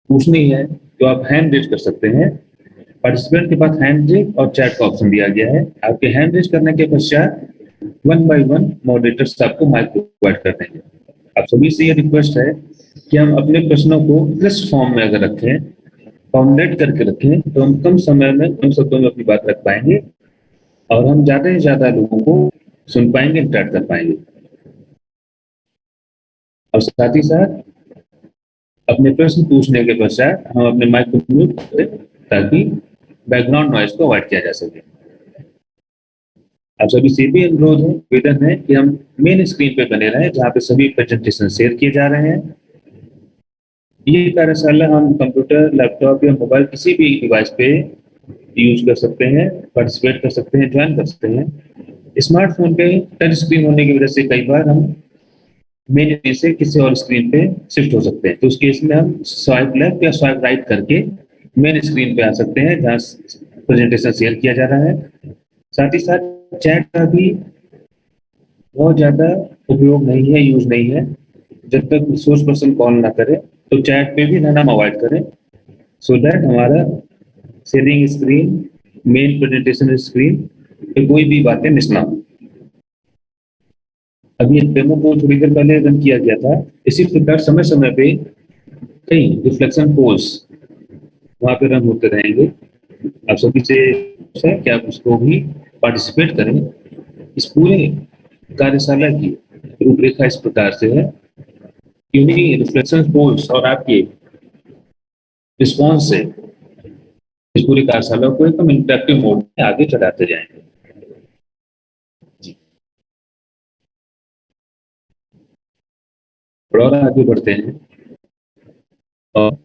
पूछनी है तो आप हैंड रेज कर सकते हैं। पार्टिसिपेंट के पास हैंड रेज और चैट का ऑप्शन दिया गया है। आपके हैंड रेज करने के पश्चात वन बाय वन मॉडरेटर्स आपको माइक प्रोवाइड कर देंगे। आप सभी से ये रिक्वेस्ट है कि हम अपने प्रश्नों को प्रेस फॉर्म में अगर रखें, फॉर्मुलेट करके रखें, तो हम कम समय में कम शब्दों में अपनी बात रख पाएंगे और हम ज़्यादा से ज़्यादा लोगों को सुन पाएंगे, इंटरेक्ट कर पाएंगे। और साथ ही साथ अपने प्रश्न पूछने के पश्चात हम अपने माइक को म्यूट करें ताकि बैकग्राउंड नॉइज को अवॉइड किया जा सके। आप सभी से भी अनुरोध है, निवेदन है कि हम मेन स्क्रीन पे बने रहें जहाँ पे सभी प्रेजेंटेशन शेयर किए जा रहे हैं। ये कार्यशाला हम कंप्यूटर, लैपटॉप या मोबाइल किसी भी डिवाइस पे यूज कर सकते हैं, पार्टिसिपेट कर सकते हैं, ज्वाइन कर सकते हैं। स्मार्टफोन पे टच स्क्रीन होने की वजह से कई बार हम मेन स्क्रीन से किसी और स्क्रीन पे शिफ्ट हो सकते हैं, तो उस केस में हम स्वाइप लेफ्ट या स्वाइप राइट करके मेन स्क्रीन पे आ सकते हैं जहाँ प्रेजेंटेशन शेयर किया जा रहा है। साथ ही साथ चैट का भी बहुत ज़्यादा उपयोग नहीं है, यूज नहीं है। जब तक सोर्स पर्सन कॉल ना करे तो चैट पे भी रहना हम अवॉइड करें, सो दैट हमारा sharing screen, main presentation screen पे कोई भी बातें मिस ना हो। अभी एक डेमो को थोड़ी देर पहले रन किया गया था। इसी प्रकार समय समय पे कई रिफ्लेक्शन पोल्स वहाँ पे रन होते रहेंगे। आप सभी से है कि आप उसको भी पार्टिसिपेट करें। इस पूरे कार्यशाला की रूपरेखा इस प्रकार से है कि उन्हीं रिफ्लेक्शन पोल्स और आपके रिस्पॉन्स से इस पूरी कार्यशाला को एकदम इंटरेक्टिव मोड में आगे चलाते जाएंगे। जी, और आगे बढ़ते हैं और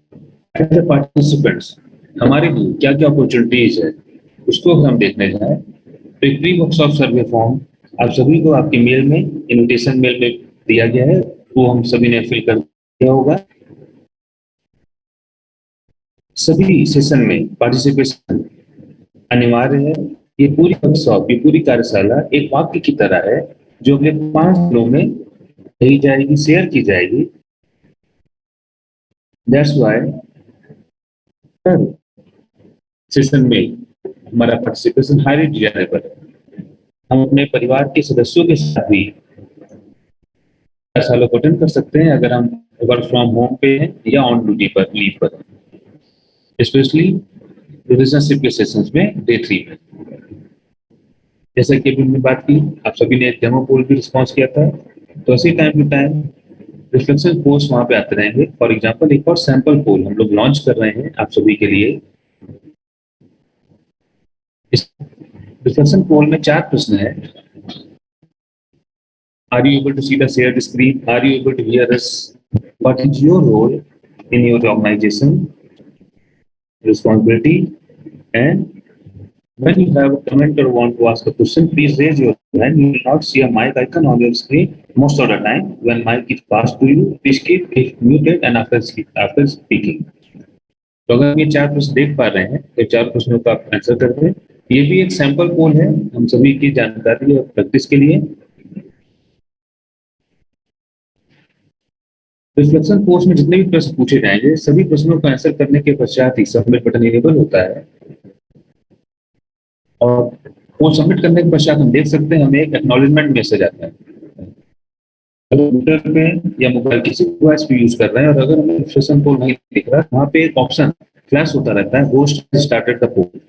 एज ए पार्टिसिपेंट्स हमारे लिए क्या क्या अपॉर्चुनिटीज है उसको हम देखने जाए तो एक प्री वर्कशॉप सर्वे फॉर्म आप सभी को आपके मेल में, इनविटेशन मेल में दिया गया है, वो हम सभी ने फिल कर दिया होगा। सभी सेशन में पार्टिसिपेशन अनिवार्य है। ये पूरी वर्कशॉप, ये पूरी कार्यशाला एक वाक्य की तरह है जो अगले 5 दिनों में कही जाएगी, शेयर की जाएगी। दैट्स वाई हर सेशन में हमारा पार्टिसिपेशन हाईली डिजायरेबल है। हम अपने परिवार के सदस्यों के साथ भी कार्यशाला को अटेंड कर सकते हैं अगर हम वर्क फ्रॉम होम पे हैं या ऑन ड्यूटी पर, लीव पर, स्पेशली रिलेशनशिप के सेशंस में डे 3 में। जैसा कि अभी हमने बात की, आप सभी ने डेमो पोल भी रिस्पॉन्स किया था, तो ऐसे time to time reflection poles वहां पे आते रहेंगे। फॉर एग्जांपल एक और सैंपल पोल हम लोग लॉन्च कर रहे हैं आप सभी के लिए। इस रिफ्लेक्शन पोल में 4 प्रश्न है। Are you able to see the shared screen? Are you able to hear us? What is your role in your organization responsibility? And when you have a comment or want to ask a question, please raise your hand. You will not see a mic icon on your screen most of the time. When mic is passed to you, please keep it muted and after speaking. तो अगर हम ये 4 प्रश्न देख पा रहे हैं तो 4 प्रश्नों का आप आंसर करते हैं। ये भी एक सैंपल पोल है हम सभी की जानकारी और प्रैक्टिस के लिए। रिफ्लेक्शन कोर्स में जितने भी प्रश्न पूछे जाएंगे सभी प्रश्नों का आंसर करने के पश्चात ही सबमिट बटन इनेबल होता है और वो सबमिट करने के पश्चात हम देख सकते हैं हमें एक एक्नॉलेजमेंट मैसेज आता है। अगर कंप्यूटर पे या मोबाइल किसी डिवाइस पे यूज कर रहे हैं और अगर हमें रिफ्लेक्शन पोल नहीं दिख रहा, वहाँ पे एक ऑप्शन फ्लैश होता रहता है, host started the poll.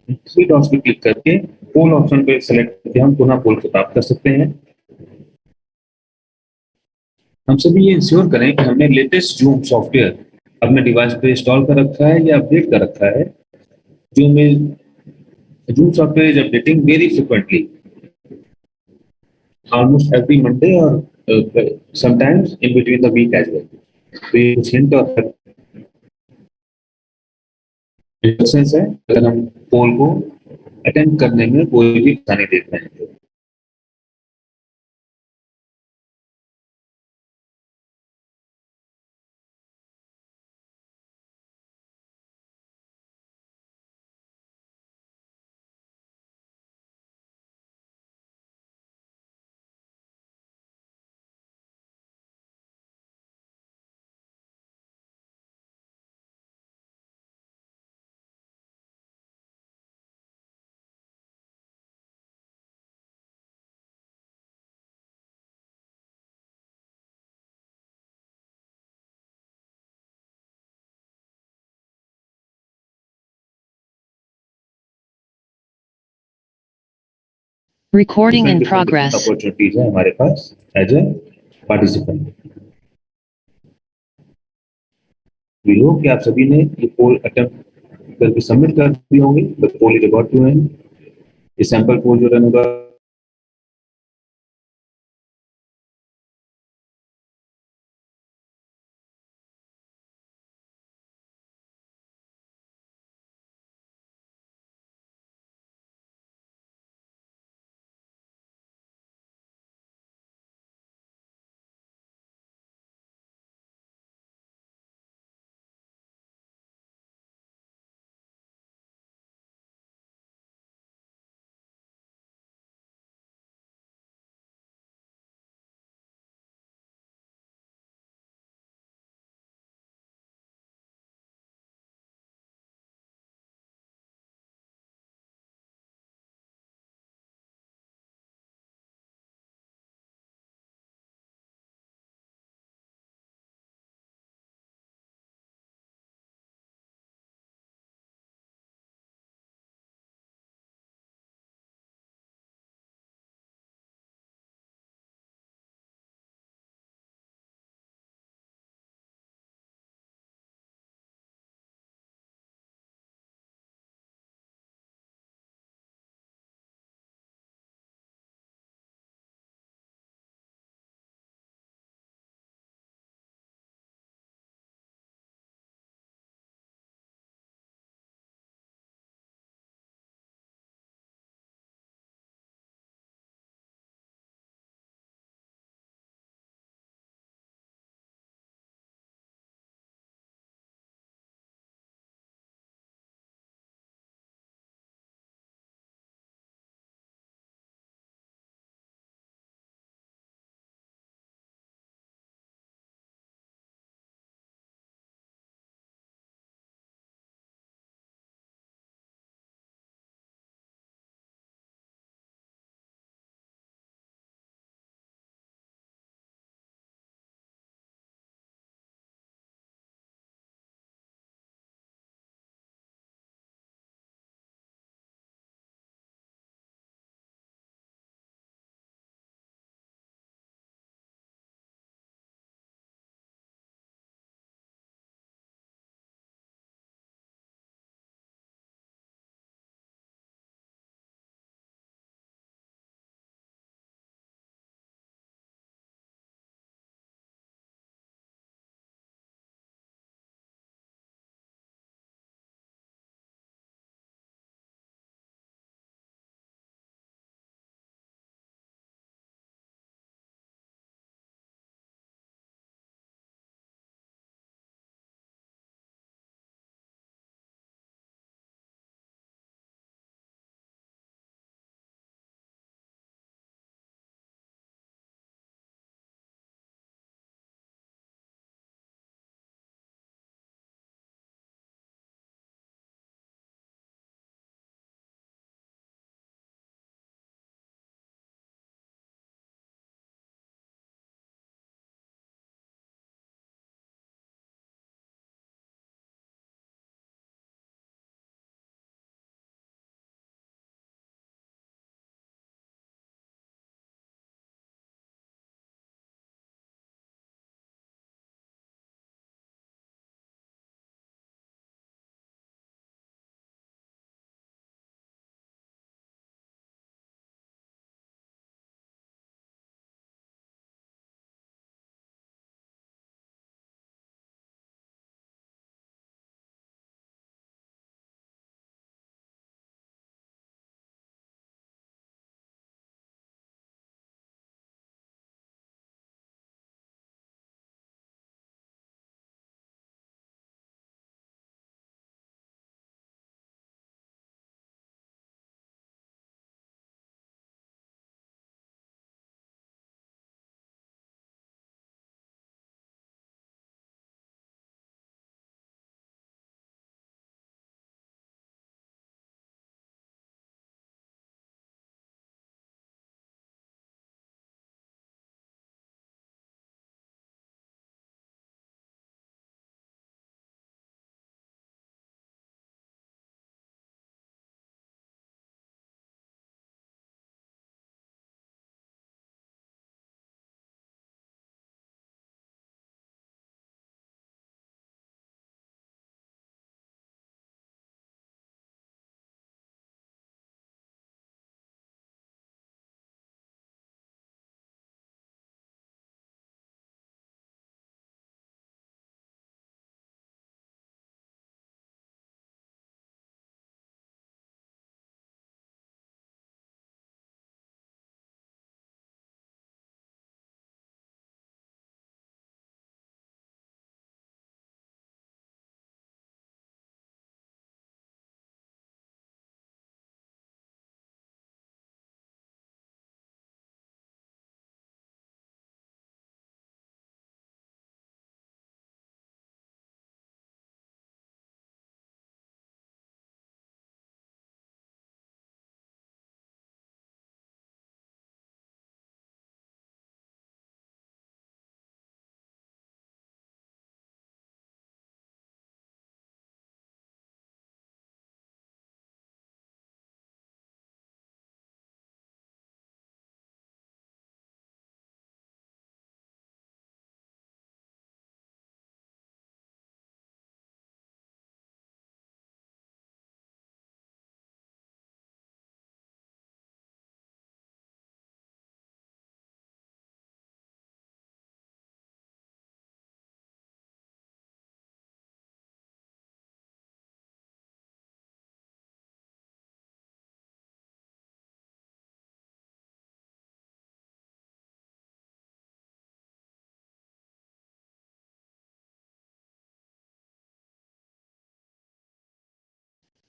Three dots पे क्लिक करके पोल ऑप्शन पे सेलेक्ट करके हम पुनः पोल को प्राप्त कर सकते हैं। हम सभी ये इंश्योर करें कि हमने लेटेस्ट जूम सॉफ्टवेयर अपने डिवाइस पे इंस्टॉल कर रखा है या अपडेट कर रखा है। Zoom software is updating very frequently, almost every Monday or sometimes in between the week as well. तो ये कुछ हिंट और इंस्ट्रक्शंस है अगर हम पोल को अटेंड करने में कोई भी परेशानी देख रहे हैं तो। Recording in different different progress. Opportunities है हमारे पास as a participant. We hope कि आप सभी ने ये पोल अटेम्प्ट करके सबमिट कर दिए होंगे। The poll is about to end. ये सैंपल पोल जो रन होगा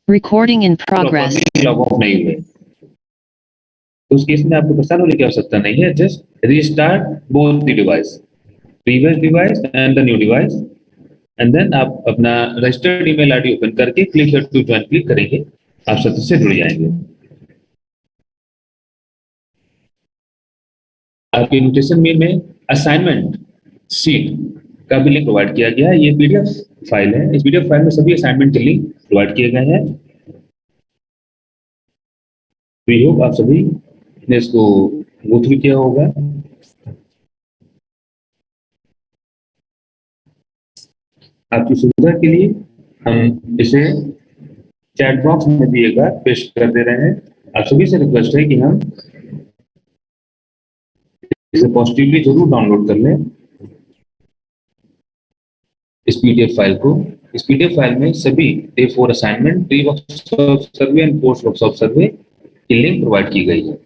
Recording in progress. Properly log off नहीं हुए, तो उस केस में आपको परेशान होने की आवश्यकता नहीं है। Just restart both the device, previous device and the new device, and then आप अपना रजिस्टर्ड ईमेल आईडी ओपन करके click here to join click करेंगे, आप सत्र से जुड़ जाएंगे। आपके इन्विटेशन मेल में असाइनमेंट शीट का भी लिंक प्रोवाइड किया गया है। ये पीडीएफ फाइल है, इस पीडीएफ फाइल में सभी असाइनमेंट के लिंक प्रोवाइड किए गए हैं। वी होप आप सभी ने इसको गो थ्रू किया होगा। आपकी सुविधा के लिए हम इसे चैट बॉक्स में भी एक बार पेश कर दे रहे हैं। आप सभी से रिक्वेस्ट है कि हम इसे पॉजिटिवली जरूर डाउनलोड कर लें इस पीडीएफ फाइल को। इस पीडीएफ फाइल में सभी day 4 assignment, pre workshop survey and post workshop survey की लिंक प्रोवाइड की गई है।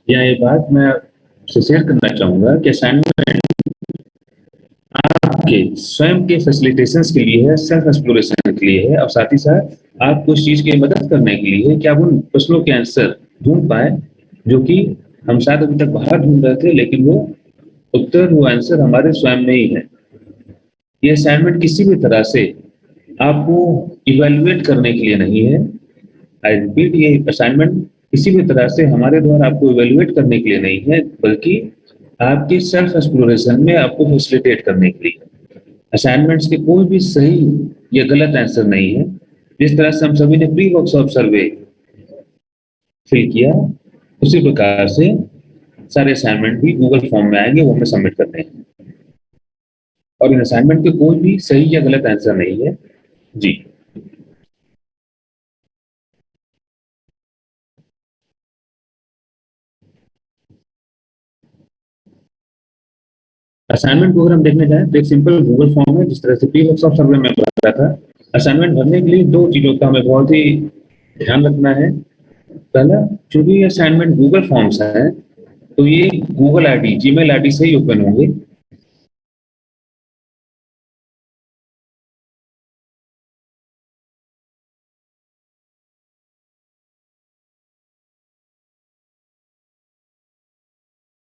यहाँ ये बात मैं आपसे शेयर करना चाहूंगा कि असाइनमेंट आपके स्वयं के फैसिलिटेशंस के लिए है, सेल्फ एक्सप्लोरेशन के लिए है, और साथ ही साथ आपको इस चीज की मदद करने के लिए है कि आप उन प्रश्नों के आंसर ढूंढ पाए जो कि हम शायद अभी तक बाहर ढूंढ रहे थे, लेकिन वो उत्तर, वो आंसर हमारे स्वयं में ही है। ये असाइनमेंट किसी भी तरह से आपको इवेल्युएट करने के लिए नहीं है। आई रिपीट, ये असाइनमेंट किसी भी तरह से हमारे द्वारा आपको इवेल्युएट करने के लिए नहीं है, बल्कि आपके सेल्फ एक्सप्लोरेशन में आपको फैसिलिटेट करने के लिए। असाइनमेंट्स के कोई भी सही या गलत आंसर नहीं है। जिस तरह से हम सभी ने प्री वर्कशॉप सर्वे फिल किया, उसी प्रकार से सारे असाइनमेंट भी गूगल फॉर्म में आएंगे, वो हमें सबमिट करने हैं। और इन असाइनमेंट के कोई भी सही या गलत आंसर नहीं है जी। असाइनमेंट को अगर हम देखने जाएं तो एक सिंपल गूगल फॉर्म है, जिस तरह से प्री वर्कशॉप सर्वे में बताया था। असाइनमेंट भरने के लिए 2 चीजों का हमें बहुत ही ध्यान रखना है। पहला, चूंकि ये असाइनमेंट गूगल फॉर्म्स है, तो ये गूगल आईडी, जीमेल आईडी से ही ओपन होंगे।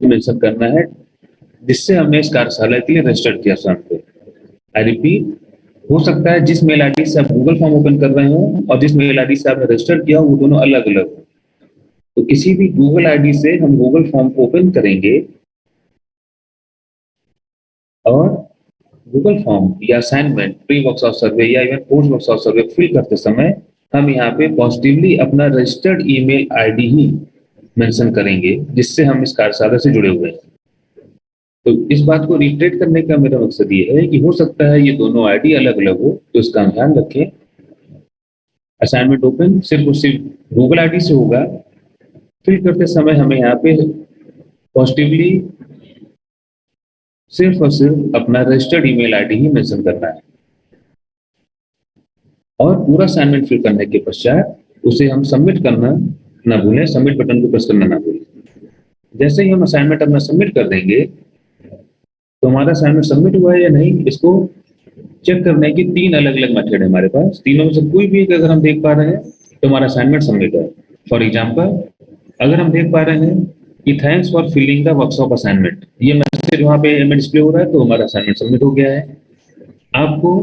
मेंशन करना है जिससे हमने इस कार्यशाला के लिए रजिस्टर किया स्वयं को। आई रिपीट, हो सकता है जिस मेल आईडी से आप गूगल फॉर्म ओपन कर रहे हो और जिस मेल आईडी से आपने रजिस्टर किया हो, वो दोनों अलग अलग हो। तो किसी भी गूगल आईडी से हम गूगल फॉर्म को ओपन करेंगे और गूगल फॉर्म या असाइनमेंट, प्री वर्कशॉप सर्वे या इवन पोस्ट वर्कशॉप सर्वे फिल करते समय हम यहाँ पे पॉजिटिवली अपना रजिस्टर्ड ईमेल आईडी ही मेंशन करेंगे, जिससे हम इस कार्यशाला से जुड़े हुए हैं। तो इस बात को रिट्रेट करने का मेरा मकसद ये है कि हो सकता है ये दोनों आईडी अलग अलग हो, तो इसका हम ध्यान रखें। असाइनमेंट ओपन सिर्फ और सिर्फ गूगल आईडी से होगा। फिल करते समय हमें यहाँ पे पॉजिटिवली सिर्फ और सिर्फ अपना रजिस्टर्ड ईमेल आईडी ही मेंशन करना है। और पूरा असाइनमेंट फिल करने के पश्चात उसे हम सबमिट करना ना भूलें, सबमिट बटन को प्रेस करना ना भूलें। जैसे ही हम असाइनमेंट अपना सबमिट कर देंगे, तो हमारा असाइनमेंट सबमिट हुआ है या नहीं, इसको चेक करने की 3 अलग अलग मेथड है हमारे पास। तीनों में से कोई भी एक अगर हम देख पा रहे हैं तो हमारा असाइनमेंट सबमिट है। फॉर एग्जाम्पल, अगर हम देख पा रहे हैं कि thanks for filling the workshop assignment, ये मैसेज वहाँ पे डिस्प्ले हो रहा है, तो हमारा असाइनमेंट सबमिट हो गया है। आपको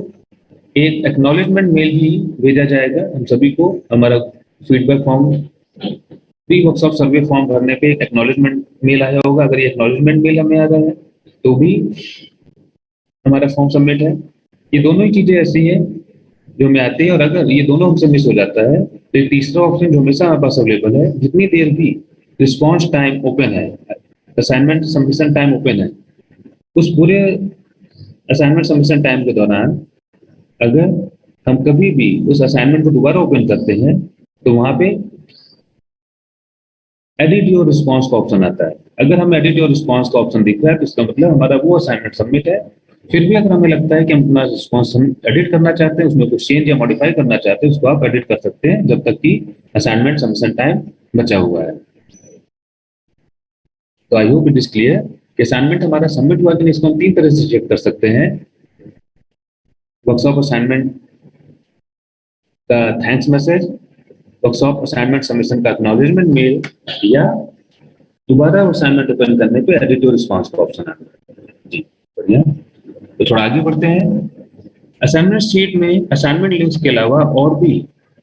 एक एक्नॉलेजमेंट मेल भी भेजा जाएगा हम सभी को। हमारा फीडबैक फॉर्म, प्री वर्कशॉप सर्वे फॉर्म भरने पे एक एक्नॉलेजमेंट मेल आया होगा। अगर ये एक्नॉलेजमेंट मेल हमें आ रहा है तो भी हमारा फॉर्म सबमिट है। ये दोनों ही चीजें ऐसी हैं जो हमें आती है, और अगर ये दोनों हमसे मिस हो जाता है तो एक तीसरा ऑप्शन जो हमेशा हमारे पास अवेलेबल है, जितनी देर भी रिस्पॉन्स टाइम ओपन है, असाइनमेंट सबमिशन टाइम ओपन है, उस पूरे असाइनमेंट सबमिशन टाइम के दौरान अगर हम कभी भी उस असाइनमेंट को दोबारा ओपन करते हैं तो वहां पे एडिट योर रिस्पॉन्स का ऑप्शन आता है। अगर हमें एडिट योर रिस्पॉन्स का ऑप्शन दिख रहा है तो इसका मतलब हमारा वो असाइनमेंट सबमिट है। फिर भी अगर हमें लगता है कि हम अपना रिस्पॉन्स एडिट करना चाहते हैं, उसमें कुछ चेंज या मॉडिफाई करना चाहते हैं, उसको आप एडिट कर सकते हैं जब तक कि असाइनमेंट सबमिशन टाइम बचा हुआ है। तो I hope it is clear कि असाइनमेंट हमारा सबमिट हुआ कि नहीं, इसको हम 3 तरह से चेक कर सकते हैं। वर्कशॉप असाइनमेंट का thanks message, workshop assignment submission का एक्नॉलेजमेंट मेल, या दोबारा असाइनमेंट ओपन करने पे एडिट और रिस्पॉन्स का ऑप्शन आता है। जी, बढ़िया। तो थोड़ा आगे बढ़ते हैं। असाइनमेंट शीट में असाइनमेंट लिंक्स के अलावा और भी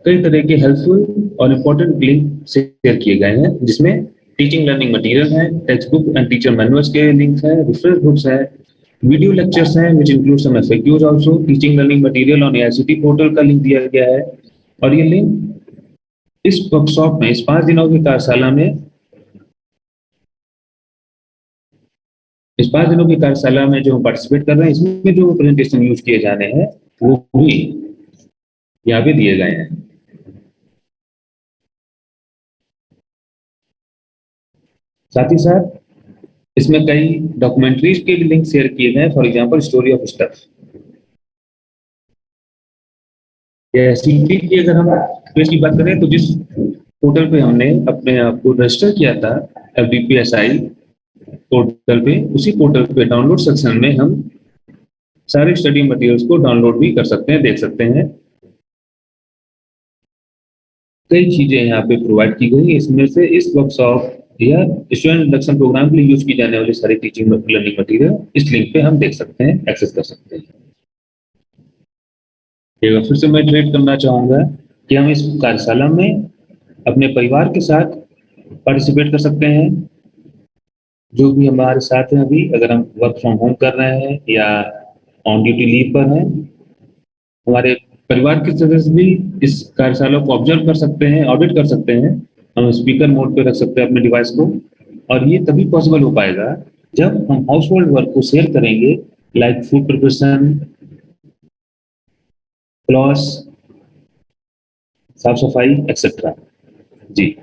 कई तरह के हेल्पफुल और इम्पोर्टेंट लिंक शेयर किए गए हैं, जिसमें टीचिंग लर्निंग मटेरियल है, text book and teacher manuals के लिंक्स है, रेफरेंस बुक्स है, वीडियो लेक्चर्स हैं which include some FAQs also, teaching learning material on AICTE portal का लिंक दिया गया है। और ये लिंक इस वर्कशॉप में, इस 5 दिनों की कार्यशाला में, इस 5 दिनों की कार्यशाला में जो हम पार्टिसिपेट कर रहे हैं, इसमें जो प्रेजेंटेशन यूज किए जाने हैं वो भी यहाँ पे दिए गए हैं। साथ ही साथ इसमें कई डॉक्यूमेंट्रीज के भी लिंक शेयर किए गए हैं, for example story of stuff. सीटी की अगर हम पेज की बात करें तो जिस पोर्टल पे हमने अपने आप को रजिस्टर किया था, FDPSI पोर्टल पे, उसी पोर्टल पे डाउनलोड सेक्शन में हम सारे स्टडी मटेरियल्स को डाउनलोड भी कर सकते हैं, देख सकते हैं। कई चीजें यहाँ पे प्रोवाइड की गई, इसमें से इस वर्कशॉप या स्टूडेंट इंडक्शन प्रोग्राम के लिए यूज की जाने वाली सारी टीचिंग लर्निंग मटेरियल इस लिंक पे हम देख सकते हैं, एक्सेस कर सकते हैं। एक बार फिर से मैं ट्रेड करना चाहूंगा कि हम इस कार्यशाला में अपने परिवार के साथ पार्टिसिपेट कर सकते हैं। जो भी हमारे साथ हैं अभी, अगर हम वर्क फ्रॉम होम कर रहे हैं या ऑन ड्यूटी लीव पर हैं, हमारे परिवार के सदस्य भी इस कार्यशाला को ऑब्जर्व कर सकते हैं, ऑडिट कर सकते हैं। हम स्पीकर मोड पे रख सकते हैं अपने डिवाइस को, और ये तभी पॉसिबल हो पाएगा जब हम हाउस होल्ड वर्क को शेयर करेंगे, लाइक फूड प्रिपरेशन, क्लॉस, साफ सफाई एक्सेट्रा। जी,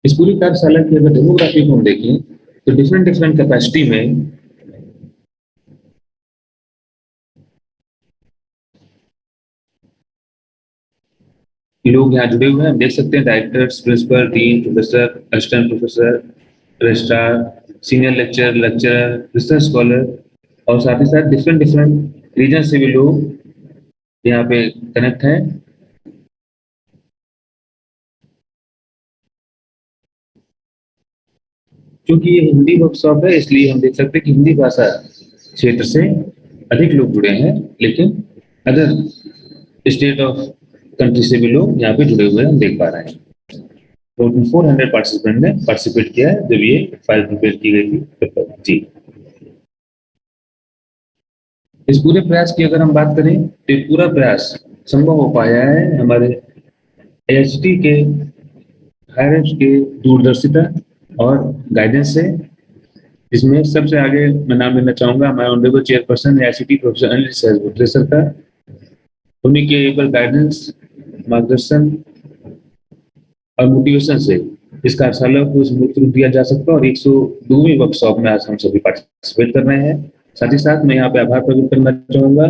इस पूरी कार्यशाला की अगर डेमोग्राफी को हम देखें तो डिफरेंट डिफरेंट कैपेसिटी में लोग यहाँ जुड़े हुए हैं। हम देख सकते हैं directors, principal, dean, professor, assistant professor, registrar, senior lecturer, lecturer, research scholar, और साथ ही साथ डिफरेंट डिफरेंट रीजन से भी लोग यहाँ पे कनेक्ट हैं। क्योंकि ये हिंदी वर्कशॉप है, इसलिए हम देख सकते हैं कि हिंदी भाषा क्षेत्र से अधिक लोग जुड़े हैं, लेकिन अदर स्टेट ऑफ कंट्री से भी लोग यहाँ पे जुड़े हुए हैं, हम देख पा रहे हैं। तो 400 पार्टिसिपेंट ने पार्टिसिपेट किया है जब ये फाइल प्रिपेयर की गई थी। जी, इस पूरे प्रयास की अगर हम बात करें तो ये पूरा प्रयास संभव हो पाया है हमारे AICTE के हायरएप्स के दूरदर्शिता और गाइडेंस से, जिसमें सबसे आगे मैं नाम लेना चाहूंगा हमारे honourable chairperson AICTE professor Anil सहस्त्र सर का। उन्हीं के एबल गाइडेंस, मार्गदर्शन और मोटिवेशन से इस कार्यशाला को स्मूथ रूप दिया जा सकता है, और 102वीं वर्कशॉप में आज हम सभी पार्टिसिपेट कर रहे हैं। साथ ही साथ मैं यहाँ पे आभार प्रकट करना चाहूंगा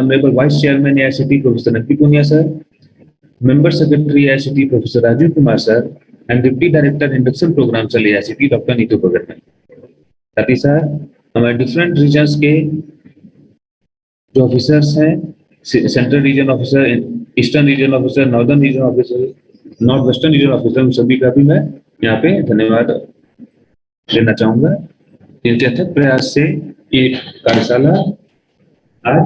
honourable vice chairman AICTE professor नक्की Poonia sir, member secretary AICTE professor Rajeev Kumar sir, and deputy director induction programme sir AICTE doctor Neetu Bhagat. साथ ही साथ हमारे डिफरेंट रीजन्स के जो ऑफिसर्स हैं, central region officer, eastern region officer, northern region officer, north western region officer, उन सभी का भी मैं यहाँ पे धन्यवाद देना चाहूंगा। इनके अथक प्रयास से ये कार्यशाला आज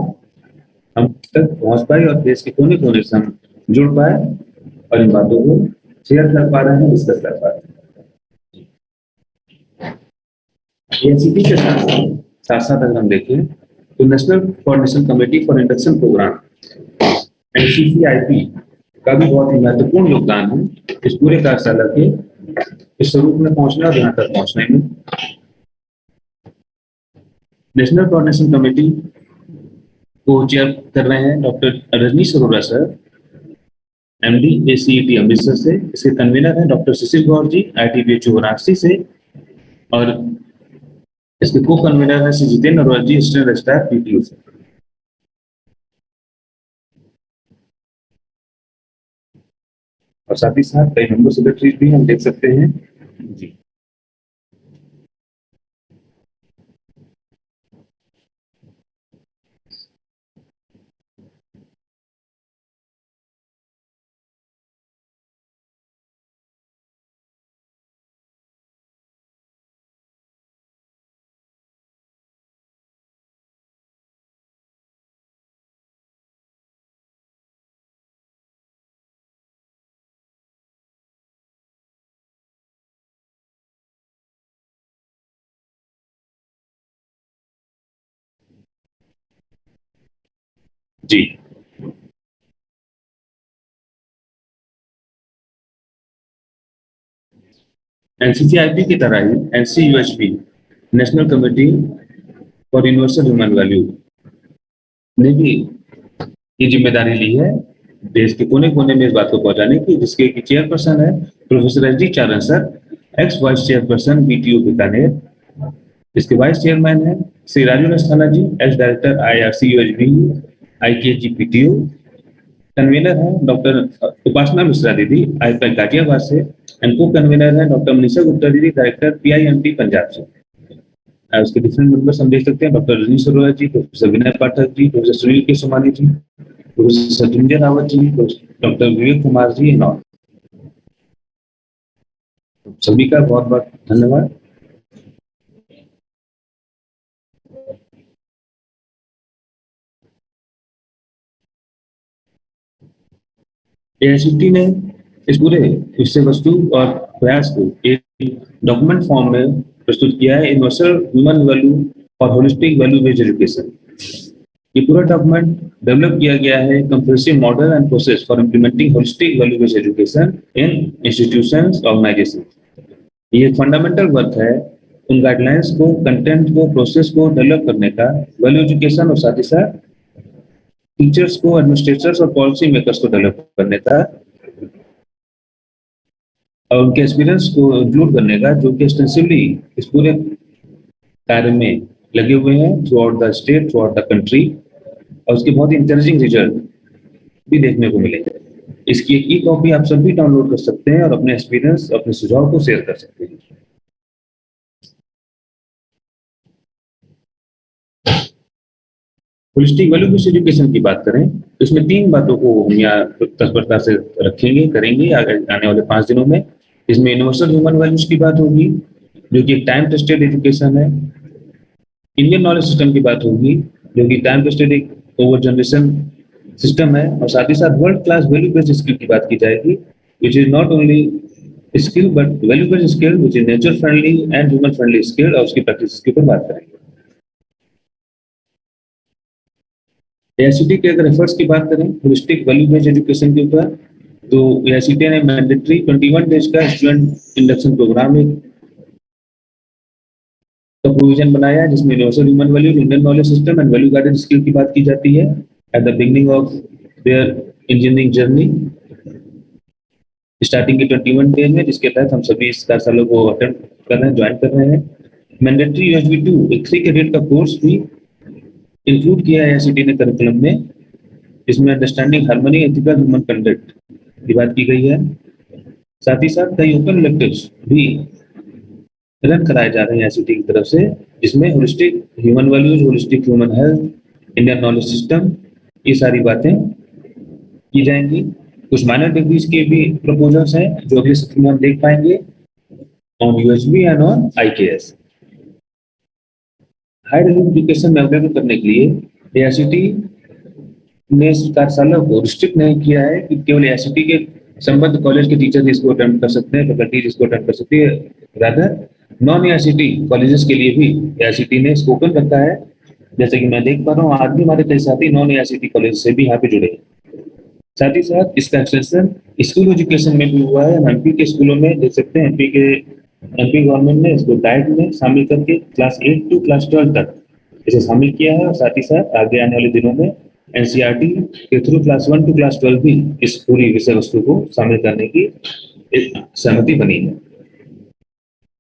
हम तक पहुंच पाई और देश के कोने कोने से हम जुड़ पाए और इन बातों को शेयर कर पा रहे हैं, डिस्कस कर पा रहे हैं। AICTE के साथ साथ अगर हम देखें तो national coordination committee for induction programme NCCIP का भी बहुत ही महत्वपूर्ण योगदान है इस पूरे कार्यशाला के इस स्वरूप में पहुंचने और यहाँ तक पहुंचने में। नेशनल कोऑर्डिनेशन कमेटी को चेयर कर रहे हैं doctor Rajneesh Arora sir, MD ACET Amritsar से। इसके कन्वीनर हैं डॉक्टर सुशील गौर जी, ITBHU वाराणसी से, और इसके को कन्वीनर हैं Shri Jitendra Arora ji, assistant registrar PTU से। और साथ ही साथ कई मेंबर सेक्रेटरीज भी हम देख सकते हैं। जी, जी। एनसीसीआरटी की तरह ही NCUHV national committee for universal human value ने भी ये जिम्मेदारी ली है देश के कोने कोने में इस बात को पहुंचाने की, जिसके की चेयरपर्सन है professor S D Charan sir, ex vice chairperson BTU Bikaner. इसके वाइस चेयरमैन है Shri Raju Asthana ji, ex director IRCUHV IKG PTU. Convener है डॉक्टर उपासना मिश्रा दीदी, आईपैक गाजियाबाद से। एंड को कन्वीनर है डॉक्टर मनीषा गुप्ता दीदी, डायरेक्टर पीआईएमटी पंजाब से। उसके डिफरेंट मेंबर्स हम देख सकते हैं, doctor Rajneesh Arora ji, professor Vinay Pathak ji, professor Sunil K Somani ji, professor Sanjay Rawat ji, doctor Vivek Kumar ji and all. सभी का बहुत बहुत धन्यवाद। एआईसीटी ने इस पूरे विषय वस्तु और प्रयास को एक डॉक्यूमेंट फॉर्म में प्रस्तुत किया है, यूनिवर्सल ह्यूमन वैल्यू और होलिस्टिक वैल्यू बेस्ड एजुकेशन। ये पूरा डॉक्यूमेंट डेवलप किया गया है comprehensive model and process for implementing holistic value based education in institutions organization. ये फंडामेंटल वर्क है उन गाइडलाइंस को, कंटेंट को, प्रोसेस को डेवलप करने का वैल्यू एजुकेशन और साथ ही साथ टीचर्स को, एडमिनिस्ट्रेटर्स और पॉलिसी मेकर्स को डेवलप करने का और उनके एक्सपीरियंस को इंक्लूड करने का, जो कि एक्सटेंसिवली इस पूरे कार्य में लगे हुए हैं through out the state, through out the country, और उसके बहुत ही इंकरेजिंग रिजल्ट भी देखने को मिलेंगे। इसकी एक ई कॉपी आप सभी डाउनलोड कर सकते हैं और अपने एक्सपीरियंस, अपने सुझाव को शेयर कर सकते हैं। होलिस्टिक वैल्यू बेस्ड एजुकेशन की बात करें तो इसमें 3 बातों को हम यहाँ तत्परता से रखेंगे, करेंगे आने वाले 5 दिनों में। इसमें यूनिवर्सल ह्यूमन वैल्यूज की बात होगी, जो कि एक टाइम टेस्टेड एजुकेशन है। इंडियन नॉलेज सिस्टम की बात होगी, जो कि टाइम टेस्टेड एक ओवर जनरेशन सिस्टम है। और साथ ही साथ world class value based skill की बात की जाएगी, which is not only skill but value based skill, which is nature friendly and human friendly skill, और उसकी प्रैक्टिस के ऊपर बात करेंगे। एआईसीटी के अगर एफर्ट्स की बात करें होलिस्टिक वैल्यू बेस्ड एजुकेशन के ऊपर, तो एआईसीटी ने मैंडेटरी 21 डेज का स्टूडेंट इंडक्शन प्रोग्राम एक का प्रोविजन बनाया है, जिसमें universal human value, Indian knowledge system and value guided skill की बात की जाती है at the beginning of their engineering journey, starting के 21 डेज में, जिसके तहत हम सभी इस कार्यशाला को अटेंड कर रहे हैं, ज्वाइन कर रहे हैं। मैंडेटरी यूएसबी 2 एक 3 क्रेडिट का कोर्स भी इंक्लूड किया है एआईसीटी ने करिकुलम में, जिसमें understanding harmony ethical human conduct की बात की गई है। साथ ही साथ कई ओपन इलेक्टिव्स भी रन कराए जा रहे हैं एआईसीटी की तरफ से, जिसमें holistic human values, holistic human health, Indian knowledge system, ये सारी बातें की जाएंगी। कुछ माइनर डिग्रीज के भी प्रपोजल्स हैं जो अगले सत्र में हम देख पाएंगे on USB and on IKS. Higher education में अवेलेबल करने के लिए एआईसीटी ने इस कार्यशाला को रिस्ट्रिक्ट नहीं किया है कि केवल एआईसीटी के संबद्ध कॉलेज के टीचर इसको अटेंड कर सकते हैं, फैकल्टी इसको अटेंड कर सकती है। रादर नॉन एआईसीटी कॉलेजेस के लिए भी एआईसीटी ने इसको ओपन रखा है। जैसे कि मैं देख पा रहा हूँ, आज भी हमारे कई साथी नॉन एआईसीटी कॉलेज से भी यहाँ पे जुड़े हैं। साथ ही साथ इसका एक्सटेंशन स्कूल एजुकेशन में भी हुआ है। एमपी के स्कूलों में देख सकते हैं, एमपी गवर्नमेंट ने इसको डाइट में शामिल करके क्लास 8 टू क्लास 12 तक इसे शामिल किया है। और साथ ही साथ आगे आने वाले दिनों में एनसीईआरटी के थ्रू क्लास 1 टू क्लास 12 भी इस पूरी विषय वस्तु को शामिल करने की एक सहमति बनी है।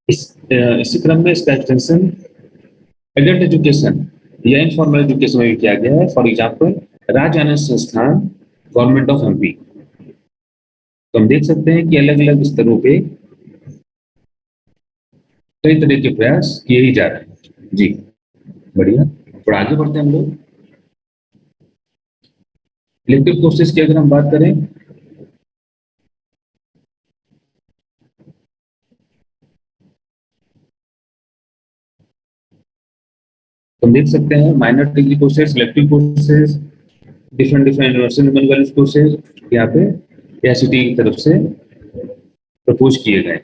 इसी क्रम में इसका एक्सटेंशन एडल्ट एजुकेशन या इनफॉर्मल एजुकेशन में भी किया गया है। फॉर एग्जाम्पल राज्य आनंद संस्थान, गवर्नमेंट ऑफ एमपी। तो हम देख सकते हैं कि अलग अलग स्तरों पे कई तरह के प्रयास किए ही जा रहे हैं। जी बढ़िया, थोड़ा आगे बढ़ते हैं हम लोग। इलेक्टिव कोर्सेज की अगर हम बात करें तो हम देख सकते हैं minor degree courses, elective courses, different different universal human values courses यहाँ पे एआईसीटी की तरफ से प्रपोज किए गए।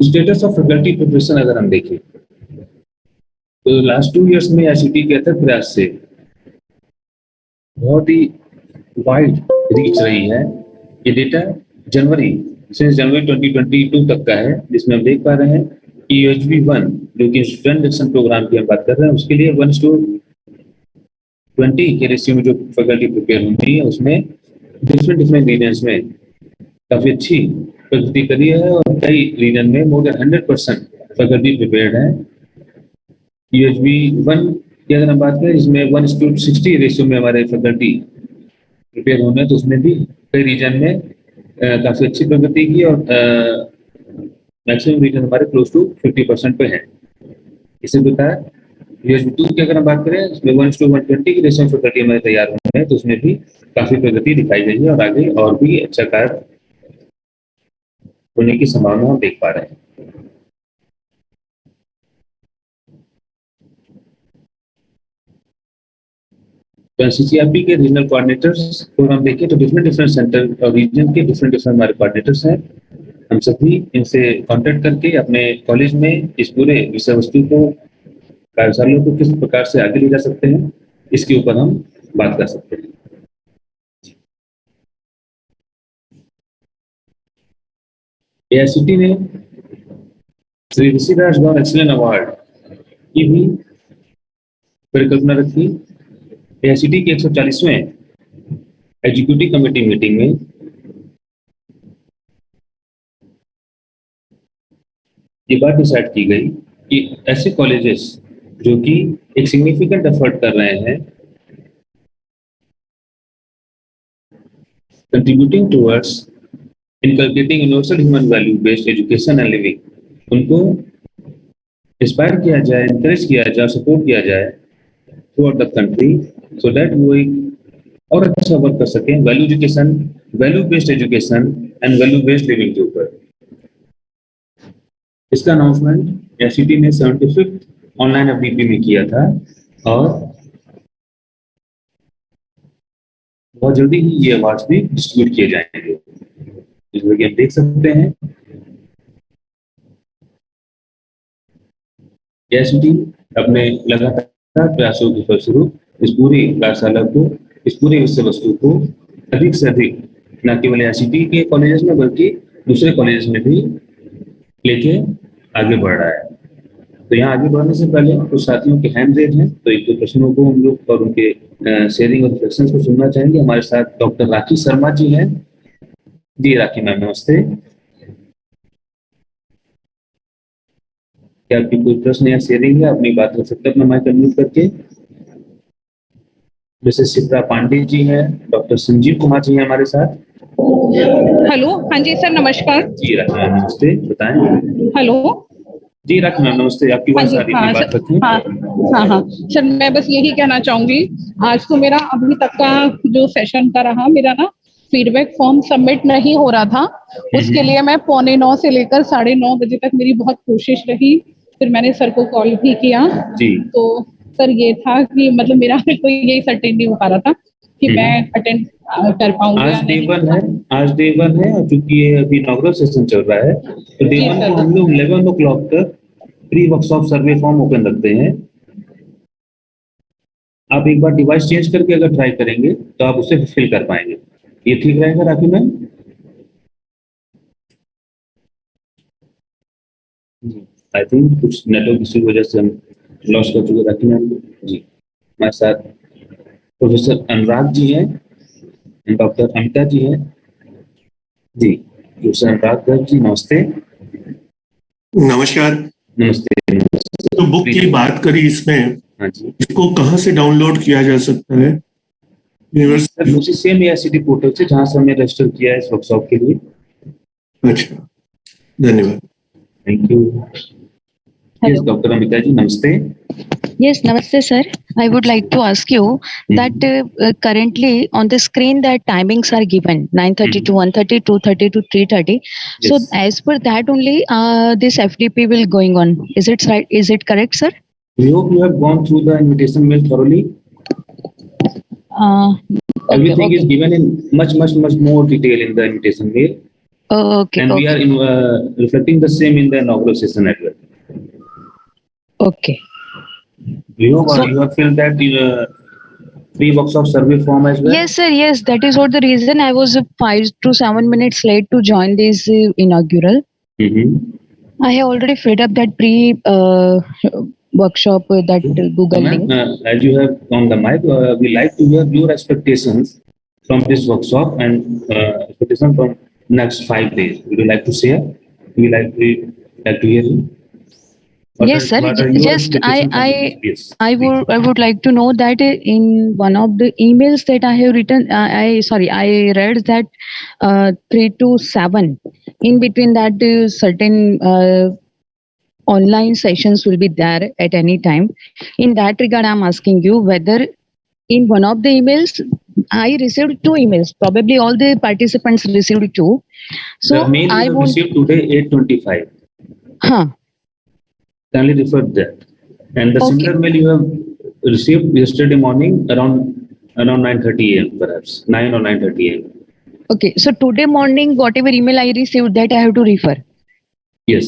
स्टेटस ऑफ फैकल्टी प्रिपरेशन अगर हम देखें तो लास्ट 2 इयर्स में ICT के अथक प्रयास से बहुत ही वाइड रीच रही है। ये डेटा जनवरी 2022 तक का है, जिसमें हम देख पा रहे हैं कि UHV-1 जो कि स्टूडेंट इंडक्शन प्रोग्राम की हम बात कर रहे हैं, उसके लिए 1:20 के रेशियो में जो फैकल्टी प्रिपेयर होती है, उसमें डिफरेंट रीजन्स में काफी अच्छी प्रगति करी है और कई रीजन में मोर देन 100% फैकल्टी प्रिपेयर्ड है। UHV-1 की अगर हम बात करें, इसमें 1:60 रेशियो में हमारे फैकल्टी प्रिपेयर होने, तो उसमें भी कई रीजन में काफी अच्छी प्रगति की और मैक्सिमम रीजन हमारे क्लोज टू 50% पे है। इसी प्रकार UHV-2 की अगर हम बात करें, इसमें 1:120 की रेशियो में फैकल्टी हमारे तैयार होने हैं, तो उसमें भी काफी प्रगति दिखाई गई है और आगे और भी अच्छा कार्य होने की संभावना हम देख पा रहे हैं। तो NCCRB के रीजनल कोऑर्डिनेटर्स को हम देखें तो डिफरेंट सेंटर और रीजन के डिफरेंट हमारे कोऑर्डिनेटर्स हैं। हम सभी इनसे कांटेक्ट करके अपने कॉलेज में इस पूरे विषय वस्तु को, कार्यशाला को किस प्रकार से आगे ले जा सकते हैं, इसके ऊपर हम बात कर सकते हैं। AICT ने श्री ऋषिराज गौर एक्सीलेंट अवार्ड की भी परिकल्पना रखी। AICT के 140वें एग्जीक्यूटिव कमेटी मीटिंग में ये बात डिसाइड की गई कि ऐसे कॉलेजेस जो कि एक सिग्निफिकेंट एफर्ट कर रहे हैं contributing towards inculcating universal human value based education and living, उनको इंस्पायर किया जाए, एनकरेज किया जाए, सपोर्ट किया जाए through out the country, so that वो एक और अच्छा वर्क कर सकें value education, value based education and value based living के ऊपर। इसका अनाउंसमेंट AICT ने 75th ऑनलाइन FDP में किया था और बहुत जल्दी ही ये अवार्ड्स भी डिस्ट्रीब्यूट किए जाएंगे। जैसे कि आप देख सकते हैं, AICT अपने लगातार प्रयासों के फलस्वरूप इस पूरी कार्यशाला को, इस पूरी विषय वस्तु को अधिक से अधिक न केवल AICT के कॉलेजेस में बल्कि दूसरे कॉलेजेस में भी लेके आगे बढ़ रहा है। तो यहाँ आगे बढ़ने से पहले कुछ साथियों के हैंड रेज हैं, तो एक दो प्रश्नों को हम लोग और उनके शेयरिंग और रिफ्लेक्शंस को सुनना चाहेंगे। हमारे साथ डॉक्टर राखी शर्मा जी हैं। जी राखी मैम नमस्ते। क्या आपकी कोई प्रश्न या शेयरिंग है? अपनी बात कर सकते हैं अपना माइक अनम्यूट करके। जैसे शिप्रा पांडे जी हैं, डॉक्टर संजीव कुमार जी हैं हमारे साथ। हेलो, हाँ जी सर नमस्कार। जी राखी मैम नमस्ते, बताएं। हेलो जी राखी मैम नमस्ते, आपकी आवाज आ रही है, बात रखें। हाँ सर, मैं बस यही कहना चाहूंगी, आज तो मेरा अभी तक का जो सेशन का रहा, मेरा ना फीडबैक फॉर्म सबमिट नहीं हो रहा था। उसके लिए मैं 8:45 से लेकर 9:30 बजे तक मेरी बहुत कोशिश रही, फिर मैंने सर को कॉल भी किया जी। तो सर ये था कि मतलब मेरा कोई यही सर्टेन नहीं हो पा रहा था कि मैं अटेंड कर पाऊंगी। आज डे 1 है और चूंकि ये अभी इनॉग्रल सेशन चल रहा है, तो डे 1 को हम लोग 11 o'clock तक प्री वर्कशॉप सर्वे फॉर्म ओपन रखते हैं। आप एक बार डिवाइस चेंज करके अगर ट्राई करेंगे तो आप उसे फिल कर पाएंगे। ये ठीक रहेगा राखी मैम? आई थिंक कुछ नेटवर्क इश्यू की वजह से हम लॉस कर चुके राखी मैम जी। हमारे साथ प्रोफेसर अनुराग जी हैं, डॉक्टर अमिता जी हैं। जी प्रोफेसर अनुराग गर्ग जी नमस्ते। नमस्कार। नमस्ते। तो बुक की बात करी इसमें, हाँ जी, इसको कहाँ से डाउनलोड किया जा सकता है? सर उसी सेम AICT पोर्टल से जहाँ से हमने रजिस्टर किया है इस वर्कशॉप के लिए। अच्छा, धन्यवाद। Thank you. Yes doctor Amita ji नमस्ते। Yes, namaste sir. I would like to ask you that currently on the screen that timings are given 9:30 to 1:30, 2:30 to 3:30. Yes. So as per that only this FDP will going on. Is it right? Is it correct, sir? We hope you have gone through the invitation mail thoroughly. Everything is given in much more detail in the invitation mail. Oh, okay. And we are reflecting the same in the inaugural session as well. Okay. You So- you have filled that pre-workshop survey form as well? Yes, sir. Yes, that is what the reason I was 5 to 7 minutes late to join this inaugural. Mm-hmm. I have already filled up that workshop that Google Ma'am, link. as you have on the mic, we like to hear your expectations from this workshop and expectation from next 5 days. Would you like to share? We like to hear you. Yes, sir. What are your Just expectations from this? Yes, I would like to know that in one of the emails that I have written, I read that 3 to 7. In between that, certain online sessions will be there at any time. In that regard, I'm asking you whether in one of the emails I received 2 emails. Probably all the participants received 2. So the mail you I have want, received today 8:25. huh? Kindly refer that. And the Okay. similar mail you have received yesterday morning around 9:30 a.m. perhaps 9 or 9:30 a.m. Okay, so today morning, whatever email I received, that I have to refer. Yes,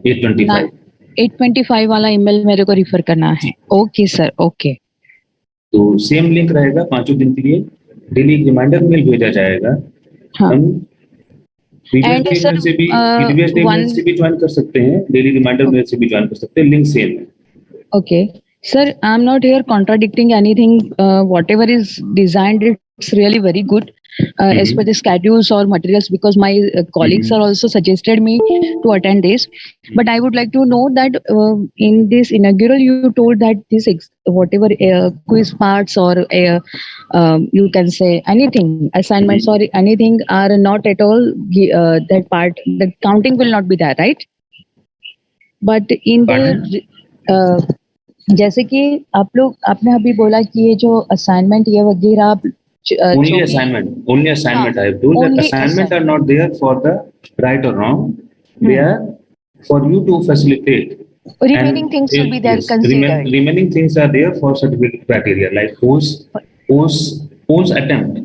8:25. 825 वाला email मेरे को refer करना है. Okay sir, okay. तो same link रहेगा 5 दिन के लिए. डेली रिमाइंडर मेल भेजा जाएगा. हाँ. हम And प्रीवियस sir, मेल से भी one- ज्वाइन कर सकते हैं. डेली रिमाइंडर मेल से भी ज्वाइन कर सकते हैं. लिंक सेम है. Okay. Sir, I'm not here contradicting anything. Whatever is designed, it's really very good as per the schedules or materials, because my colleagues are also suggested me to attend this. But I would like to know that in this inaugural, you told that whatever quiz parts or you can say anything, assignments or anything are not at all that part, the counting will not be there, right? But in the जैसे कि आपने अभी बोला कि ये जो assignment ये वगैरह आप Only assignment. I have told that Only assignment are not there for the right or wrong. They are for you to facilitate. remaining And things will be there yes, considered. remaining things are there for certificate criteria like post attempt.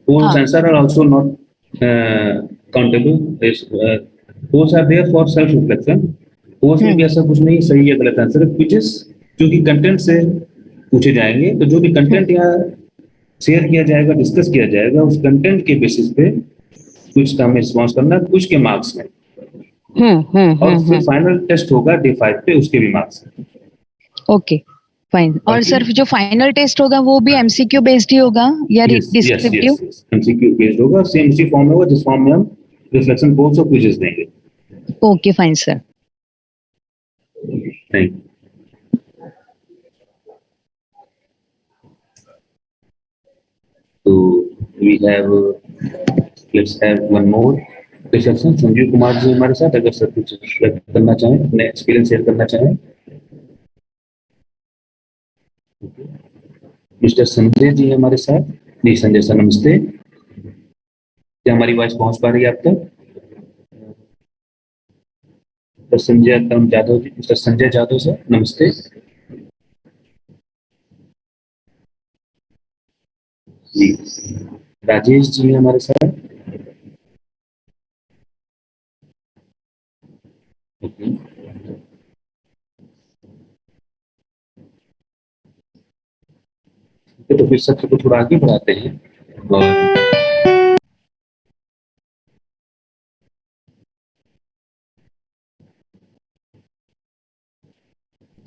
Post answer are also not countable. Post are there for self reflection. Post में भी ऐसा कुछ नहीं सही है गलत answer. Quizzes जो कि कंटेंट से पूछे जाएंगे, तो जो भी कंटेंट यहाँ शेयर किया जाएगा, डिस्कस किया जाएगा, उस कंटेंट के बेसिस पे कुछ का में रिस्पॉन्स करना, कुछ के मार्क्स में. और फिर फाइनल टेस्ट होगा डे 5 पे, उसके भी मार्क्स. Okay, fine. और सर जो फाइनल टेस्ट होगा वो भी एमसीक्यू बेस्ड ही होगा या डिस्क्रिप्टिव? एमसीक्यू बेस्ड होगा. सेम उसी फॉर्म में होगा जिस फॉर्म में हम रिफ्लेक्शन पोल्स और क्विज़ेस देंगे. Okay, fine sir. Thank you. So we have let's have one more reflection. Sanjeev Kumar ji हमारे साथ, अगर सर कुछ करना चाहें, अपने एक्सपीरियंस शेयर करना चाहें. मिस्टर संजय जी हमारे साथ. जी संजय सर नमस्ते. क्या हमारी आवाज पहुंच पा रही है आप तक? मिस्टर संजय जादव जी, मिस्टर संजय जादव सर नमस्ते. जी राजेश जी हमारे साथ. तो फिर सत्र को थोड़ा आगे बढ़ाते हैं और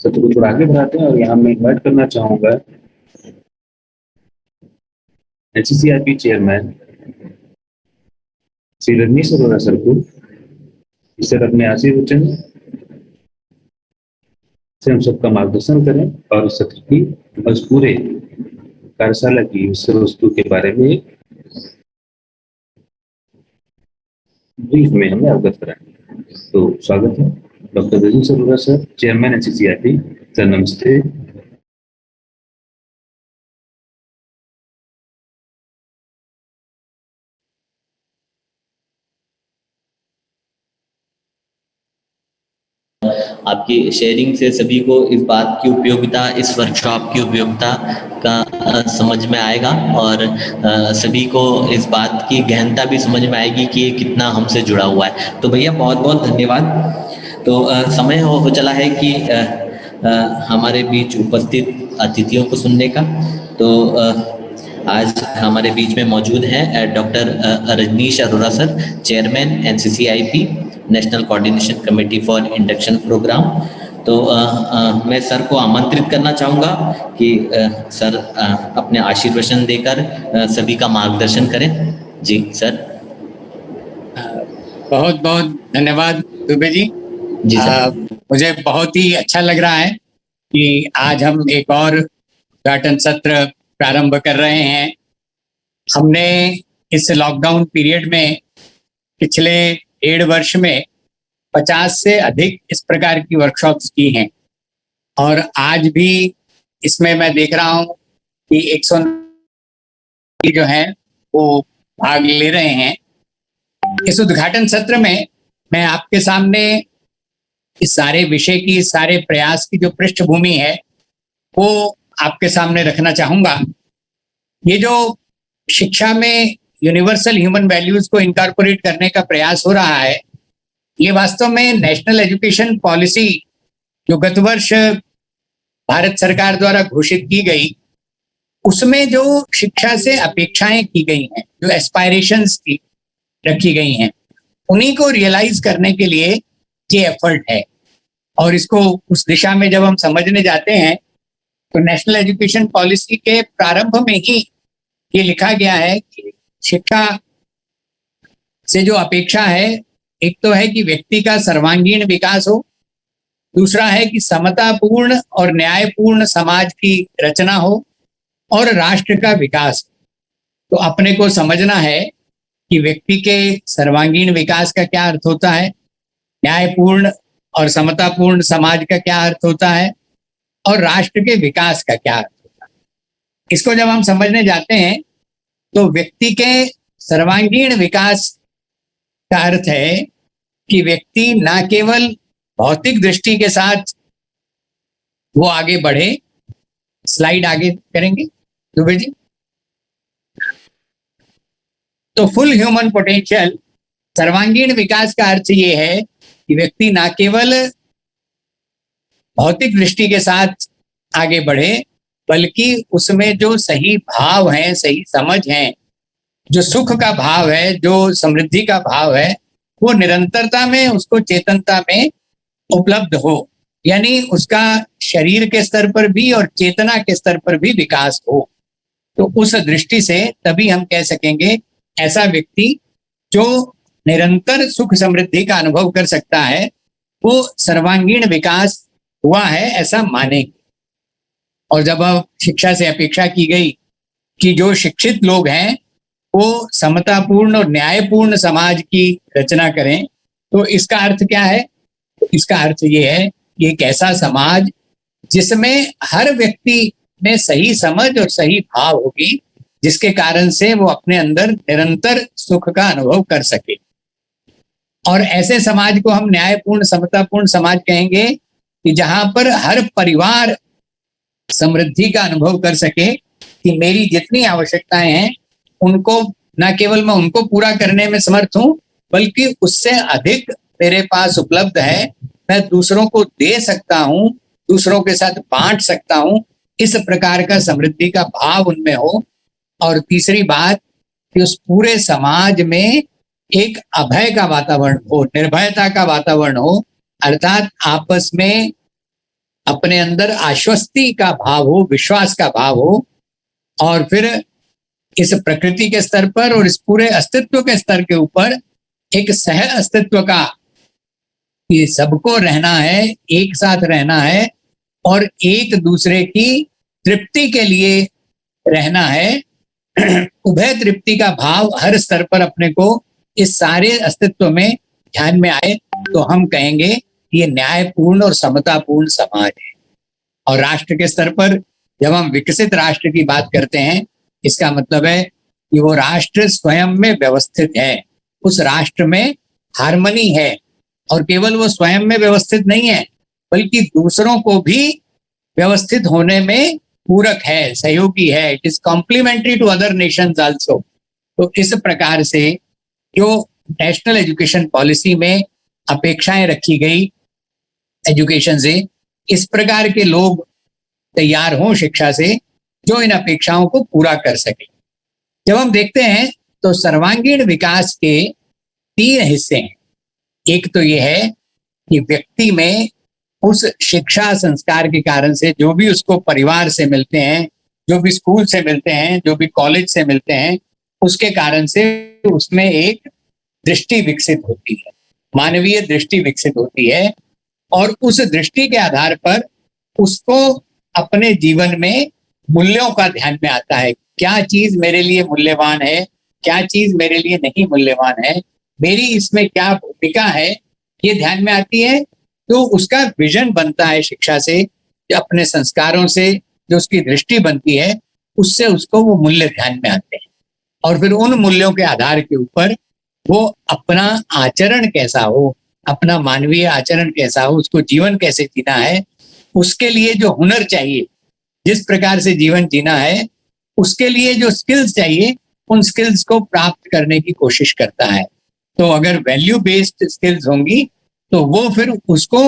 सत्र को थोड़ा आगे बढ़ाते हैं. और यहाँ मैं इन्वाइट करना चाहूंगा एनसीसीआरपी चेयरमैन श्री रजनीश अरोड़ा सर को. सर अपने आशीर्वचन से हम सबका मार्गदर्शन करें और इस सत्र की और इस पूरे कार्यशाला की विषय वस्तु के बारे में ब्रीफ में हमें अवगत कराएं. तो स्वागत है doctor Rajneesh Arora sir, chairman NCCRP. Sir नमस्ते. आपकी शेयरिंग से सभी को इस बात की उपयोगिता, इस वर्कशॉप की उपयोगिता का समझ में आएगा और सभी को इस बात की गहनता भी समझ में आएगी कि ये कितना हमसे जुड़ा हुआ है. तो भैया बहुत बहुत धन्यवाद. तो समय हो चला है कि हमारे बीच उपस्थित अतिथियों को सुनने का। तो आज हमारे बीच में मौजूद हैं doctor Rajneesh Arora sir, chairman NCCIP national coordination committee for induction programme. तो मैं सर को आमंत्रित करना चाहूँगा कि सर अपने आशीर्वचन देकर सभी का मार्गदर्शन करें। जी सर। बहुत बहुत धन्यवाद दुबे जी। जी सर। मुझे बहुत ही अच्छा लग रहा है कि आज हम एक और उद्घाटन सत्र प्रारंभ कर रहे हैं। हमने इस लॉकडाउन पीरियड में पिछले 1.5 वर्ष में 50 से अधिक इस प्रकार की वर्कशॉप्स की हैं, और आज भी इसमें मैं देख रहा हूँ कि 100 जो हैं वो भाग ले रहे हैं। इस उद्घाटन सत्र में मैं आपके सामने इस सारे विषय की, इस सारे प्रयास की जो पृष्ठभूमि है वो आपके सामने रखना चाहूंगा। ये जो शिक्षा में यूनिवर्सल ह्यूमन वैल्यूज को इनकॉर्पोरेट करने का प्रयास हो रहा है, ये वास्तव में नेशनल एजुकेशन पॉलिसी जो गत वर्ष भारत सरकार द्वारा घोषित की गई, उसमें जो शिक्षा से अपेक्षाएं की गई हैं, जो एस्पायरेशंस की रखी गई हैं, उन्हीं को रियलाइज करने के लिए ये एफर्ट है। और इसको उस दिशा में जब हम समझने जाते हैं तो नेशनल एजुकेशन पॉलिसी के प्रारंभ में ही ये लिखा गया है कि शिक्षा से जो अपेक्षा है, एक तो है कि व्यक्ति का सर्वांगीण विकास हो, दूसरा है कि समतापूर्ण और न्यायपूर्ण समाज की रचना हो, और राष्ट्र का विकास। तो अपने को समझना है कि व्यक्ति के सर्वांगीण विकास का क्या अर्थ होता है, न्यायपूर्ण और समतापूर्ण समाज का क्या अर्थ होता है, और राष्ट्र के विकास का क्या अर्थ होता है। इसको जब हम समझने जाते हैं तो व्यक्ति के सर्वांगीण विकास का अर्थ है कि व्यक्ति न केवल भौतिक दृष्टि के साथ वो आगे बढ़े। स्लाइड आगे करेंगे दुबे जी। तो फुल ह्यूमन पोटेंशियल, सर्वांगीण विकास का अर्थ ये है कि व्यक्ति ना केवल भौतिक दृष्टि के साथ आगे बढ़े, बल्कि उसमें जो सही भाव है, सही समझ है, जो सुख का भाव है, जो समृद्धि का भाव है, वो निरंतरता में, उसको चेतनता में उपलब्ध हो। यानी उसका शरीर के स्तर पर भी और चेतना के स्तर पर भी विकास हो। तो उस दृष्टि से तभी हम कह सकेंगे ऐसा व्यक्ति जो निरंतर सुख समृद्धि का अनुभव कर सकता है, वो सर्वांगीण विकास हुआ है, ऐसा मानेंगे। और जब अब शिक्षा से अपेक्षा की गई कि जो शिक्षित लोग हैं वो समतापूर्ण और न्यायपूर्ण समाज की रचना करें, तो इसका अर्थ क्या है? इसका अर्थ ये है कि एक ऐसा समाज जिसमें हर व्यक्ति में सही समझ और सही भाव होगी, जिसके कारण से वो अपने अंदर निरंतर सुख का अनुभव कर सके। और ऐसे समाज को हम न्यायपूर्ण समतापूर्ण समाज कहेंगे कि जहां पर हर परिवार समृद्धि का अनुभव कर सके कि मेरी जितनी आवश्यकताएं हैं उनको न केवल मैं उनको पूरा करने में समर्थ हूं, बल्कि उससे अधिक मेरे पास उपलब्ध है, मैं दूसरों को दे सकता हूं, दूसरों के साथ बांट सकता हूं। इस प्रकार का समृद्धि का भाव उनमें हो। और तीसरी बात कि उस पूरे समाज में एक अभय का वातावरण हो, निर्भयता का वातावरण हो, अर्थात आपस में अपने अंदर आश्वस्ति का भाव हो, विश्वास का भाव हो। और फिर इस प्रकृति के स्तर पर और इस पूरे अस्तित्व के स्तर के ऊपर एक सह अस्तित्व का, ये सबको रहना है, एक साथ रहना है और एक दूसरे की तृप्ति के लिए रहना है। उभय तृप्ति का भाव हर स्तर पर अपने को इस सारे अस्तित्व में ध्यान में आए तो हम कहेंगे ये न्यायपूर्ण और समतापूर्ण समाज है। और राष्ट्र के स्तर पर जब हम विकसित राष्ट्र की बात करते हैं, इसका मतलब है कि वो राष्ट्र स्वयं में व्यवस्थित है, उस राष्ट्र में हार्मनी है, और केवल वो स्वयं में व्यवस्थित नहीं है बल्कि दूसरों को भी व्यवस्थित होने में पूरक है, सहयोगी है। It is complementary to other nations also. तो इस प्रकार से जो नेशनल एजुकेशन पॉलिसी में अपेक्षाएं रखी गई एजुकेशन से, इस प्रकार के लोग तैयार हों शिक्षा से जो इन अपेक्षाओं को पूरा कर सके। जब हम देखते हैं तो सर्वांगीण विकास के 3 हिस्से हैं। एक तो ये है कि व्यक्ति में उस शिक्षा संस्कार के कारण से जो भी उसको परिवार से मिलते हैं, जो भी स्कूल से मिलते हैं, जो भी कॉलेज से मिलते हैं, उसके कारण से उसमें एक दृष्टि विकसित होती है, मानवीय दृष्टि विकसित होती है, और उस दृष्टि के आधार पर उसको अपने जीवन में मूल्यों का ध्यान में आता है। क्या चीज मेरे लिए मूल्यवान है, क्या चीज मेरे लिए नहीं मूल्यवान है, मेरी इसमें क्या भूमिका है, ये ध्यान में आती है। तो उसका विजन बनता है शिक्षा से, अपने संस्कारों से जो उसकी दृष्टि बनती है, उससे उसको वो मूल्य ध्यान में आते हैं। और फिर उन मूल्यों के आधार के ऊपर वो अपना आचरण कैसा हो, अपना मानवीय आचरण कैसा हो, उसको जीवन कैसे जीना है, उसके लिए जो हुनर चाहिए, जिस प्रकार से जीवन जीना है, उसके लिए जो स्किल्स चाहिए, उन स्किल्स को प्राप्त करने की कोशिश करता है। तो अगर वैल्यू बेस्ड स्किल्स होंगी तो वो फिर उसको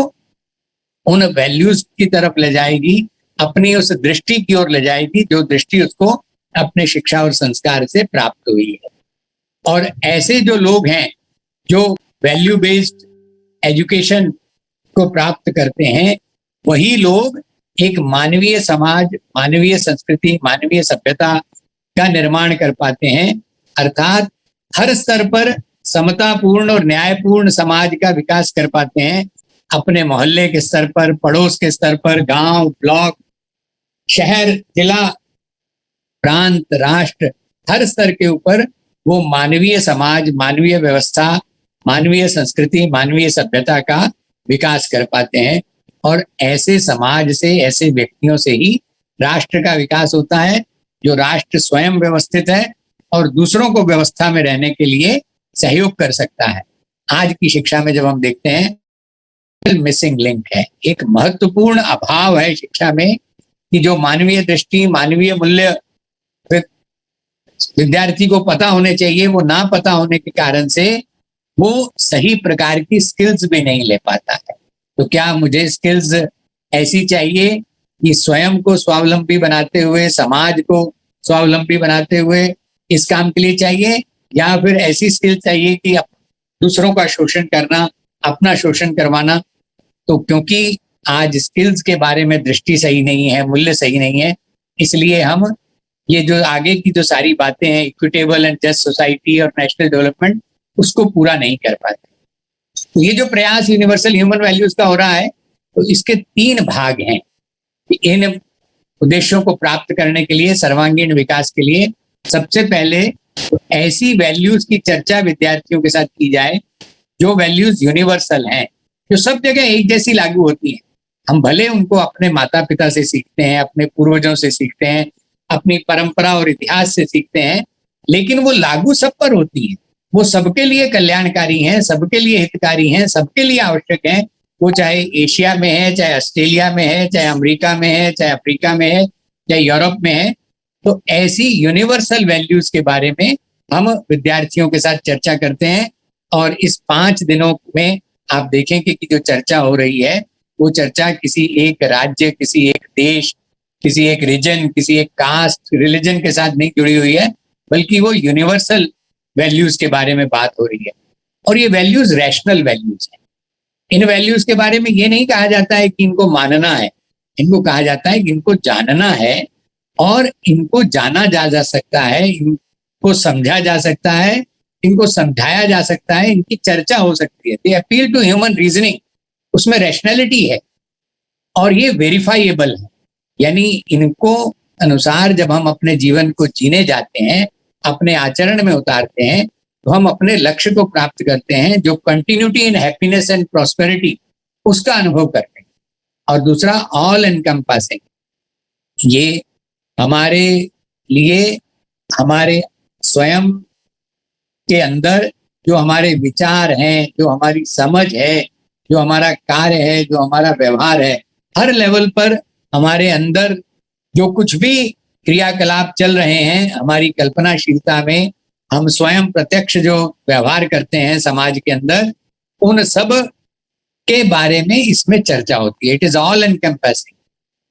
उन वैल्यूज की तरफ ले जाएगी, अपनी उस दृष्टि की ओर ले जाएगी जो दृष्टि उसको अपने शिक्षा और संस्कार से प्राप्त हुई है। और ऐसे जो लोग हैं जो वैल्यू बेस्ड एजुकेशन को प्राप्त करते हैं, वही लोग एक मानवीय समाज, मानवीय संस्कृति, मानवीय सभ्यता का निर्माण कर पाते हैं। अर्थात हर स्तर पर समतापूर्ण और न्यायपूर्ण समाज का विकास कर पाते हैं। अपने मोहल्ले के स्तर पर, पड़ोस के स्तर पर, गांव, ब्लॉक, शहर, जिला, प्रांत, राष्ट्र, हर स्तर के ऊपर वो मानवीय समाज, मानवीय व्यवस्था, मानवीय संस्कृति, मानवीय सभ्यता का विकास कर पाते हैं। और ऐसे समाज से, ऐसे व्यक्तियों से ही राष्ट्र का विकास होता है, जो राष्ट्र स्वयं व्यवस्थित है और दूसरों को व्यवस्था में रहने के लिए सहयोग कर सकता है। आज की शिक्षा में जब हम देखते हैं, मिसिंग लिंक है, एक महत्वपूर्ण अभाव है शिक्षा में कि जो मानवीय दृष्टि, मानवीय मूल्य विद्यार्थी को पता होने चाहिए, वो ना पता होने के कारण से वो सही प्रकार की स्किल्स भी नहीं ले पाता है। तो क्या मुझे स्किल्स ऐसी चाहिए कि स्वयं को स्वावलंबी बनाते हुए, समाज को स्वावलंबी बनाते हुए इस काम के लिए चाहिए, या फिर ऐसी स्किल चाहिए कि दूसरों का शोषण करना, अपना शोषण करवाना? तो क्योंकि आज स्किल्स के बारे में दृष्टि सही नहीं है, मूल्य सही नहीं है, इसलिए हम ये जो आगे की जो सारी बातें हैं, इक्विटेबल एंड जस्ट सोसाइटी और नेशनल डेवलपमेंट, उसको पूरा नहीं कर पाते। तो ये जो प्रयास यूनिवर्सल ह्यूमन वैल्यूज का हो रहा है, तो इसके 3 भाग हैं। इन उद्देश्यों को प्राप्त करने के लिए, सर्वांगीण विकास के लिए, सबसे पहले ऐसी वैल्यूज की चर्चा विद्यार्थियों के साथ की जाए जो वैल्यूज यूनिवर्सल हैं, जो सब जगह एक जैसी लागू होती हैं। हम भले उनको अपने माता पिता से सीखते हैं, अपने पूर्वजों से सीखते हैं, अपनी परंपरा और इतिहास से सीखते हैं, लेकिन वो लागू सब पर होती हैं। वो सबके लिए कल्याणकारी हैं, सबके लिए हितकारी हैं, सबके लिए आवश्यक हैं। वो चाहे एशिया में है, चाहे ऑस्ट्रेलिया में है, चाहे अमेरिका में है, चाहे अफ्रीका में है, चाहे यूरोप में है। तो ऐसी यूनिवर्सल वैल्यूज के बारे में हम विद्यार्थियों के साथ चर्चा करते हैं। और इस 5 दिनों में आप देखेंगे कि जो चर्चा हो रही है, वो चर्चा किसी एक राज्य, किसी एक देश, किसी एक रीजन, किसी एक कास्ट, रिलीजन के साथ नहीं जुड़ी हुई है, बल्कि वो यूनिवर्सल वैल्यूज के बारे में बात हो रही है। और ये वैल्यूज रैशनल वैल्यूज हैं। इन वैल्यूज के बारे में ये नहीं कहा जाता है कि इनको मानना है, इनको कहा जाता है कि इनको जानना है, और इनको जाना जा सकता है, इनको समझा जा सकता है, इनको समझाया जा सकता है, इनकी चर्चा हो सकती है। दे अपील टू ह्यूमन रीजनिंग, उसमें रैशनैलिटी है और ये वेरीफाइएबल है। यानी इनको अनुसार जब हम अपने जीवन को जीने जाते हैं, अपने आचरण में उतारते हैं, तो हम अपने लक्ष्य को प्राप्त करते हैं, जो continuity in happiness and prosperity, उसका अनुभव करते हैं। और दूसरा, ऑल एनकम्पासिंग, ये हमारे लिए, हमारे स्वयं के अंदर जो हमारे विचार हैं, जो हमारी समझ है, जो हमारा कार्य है, जो हमारा व्यवहार है, हर लेवल पर हमारे अंदर जो कुछ भी क्रियाकलाप चल रहे हैं, हमारी कल्पनाशीलता में हम स्वयं प्रत्यक्ष जो व्यवहार करते हैं समाज के अंदर, उन सब के बारे में इसमें चर्चा होती है। इट इज ऑल एनकम्पासिंग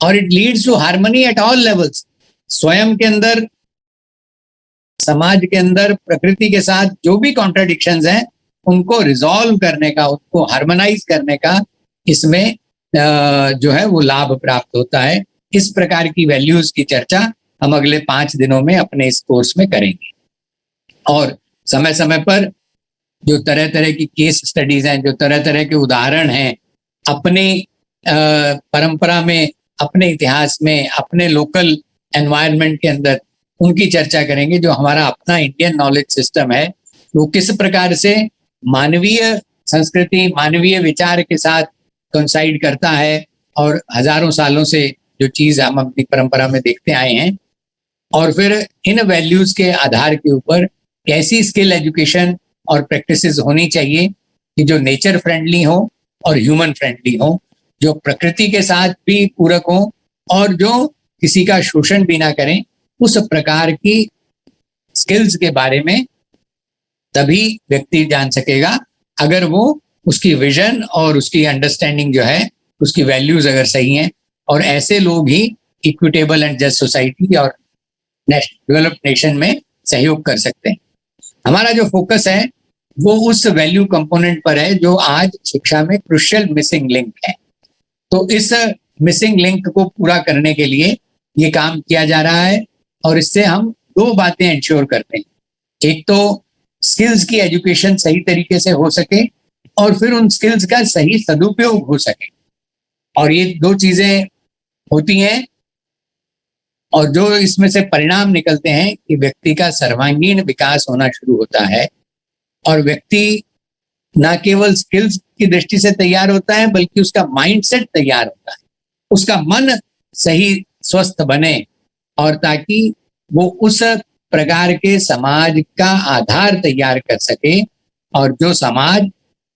और it leads to harmony at all levels, स्वयं के अंदर, समाज के अंदर, प्रकृति के साथ जो भी कॉन्ट्राडिक्शंस हैं उनको रिजॉल्व करने का, उनको हार्मोनाइज करने का इसमें जो है वो लाभ प्राप्त होता है। इस प्रकार की वैल्यूज की चर्चा हम अगले 5 दिनों में अपने इस कोर्स में करेंगे और समय समय पर जो तरह तरह की केस स्टडीज हैं, जो तरह तरह के उदाहरण हैं अपने परंपरा में, अपने इतिहास में, अपने लोकल एनवायरनमेंट के अंदर, उनकी चर्चा करेंगे। जो हमारा अपना इंडियन नॉलेज सिस्टम है वो किस प्रकार से मानवीय संस्कृति, मानवीय विचार के साथ कोइंसाइड करता है और हजारों सालों से जो चीज हम अपनी परंपरा में देखते आए हैं, और फिर इन वैल्यूज के आधार के ऊपर कैसी स्किल एजुकेशन और प्रैक्टिसेस होनी चाहिए कि जो नेचर फ्रेंडली हो और ह्यूमन फ्रेंडली हो, जो प्रकृति के साथ भी पूरक हो और जो किसी का शोषण भी ना करें। उस प्रकार की स्किल्स के बारे में तभी व्यक्ति जान सकेगा अगर वो उसकी विजन और उसकी अंडरस्टैंडिंग जो है, उसकी वैल्यूज अगर सही हैं। और ऐसे लोग ही इक्विटेबल एंड जस्ट सोसाइटी और डेवलप्ड नेशन में सहयोग कर सकते हैं। हमारा जो फोकस है वो उस वैल्यू कंपोनेंट पर है जो आज शिक्षा में क्रुशियल मिसिंग लिंक है। तो इस मिसिंग लिंक को पूरा करने के लिए ये काम किया जा रहा है और इससे हम 2 बातें इंश्योर करते हैं। एक तो स्किल्स की एजुकेशन सही तरीके से हो सके और फिर उन स्किल्स का सही सदुपयोग हो सके, और ये 2 चीजें होती हैं और जो इसमें से परिणाम निकलते हैं कि व्यक्ति का सर्वांगीण विकास होना शुरू होता है और व्यक्ति ना केवल स्किल्स की दृष्टि से तैयार होता है बल्कि उसका माइंडसेट तैयार होता है, उसका मन सही स्वस्थ बने, और ताकि वो उस प्रकार के समाज का आधार तैयार कर सके और जो समाज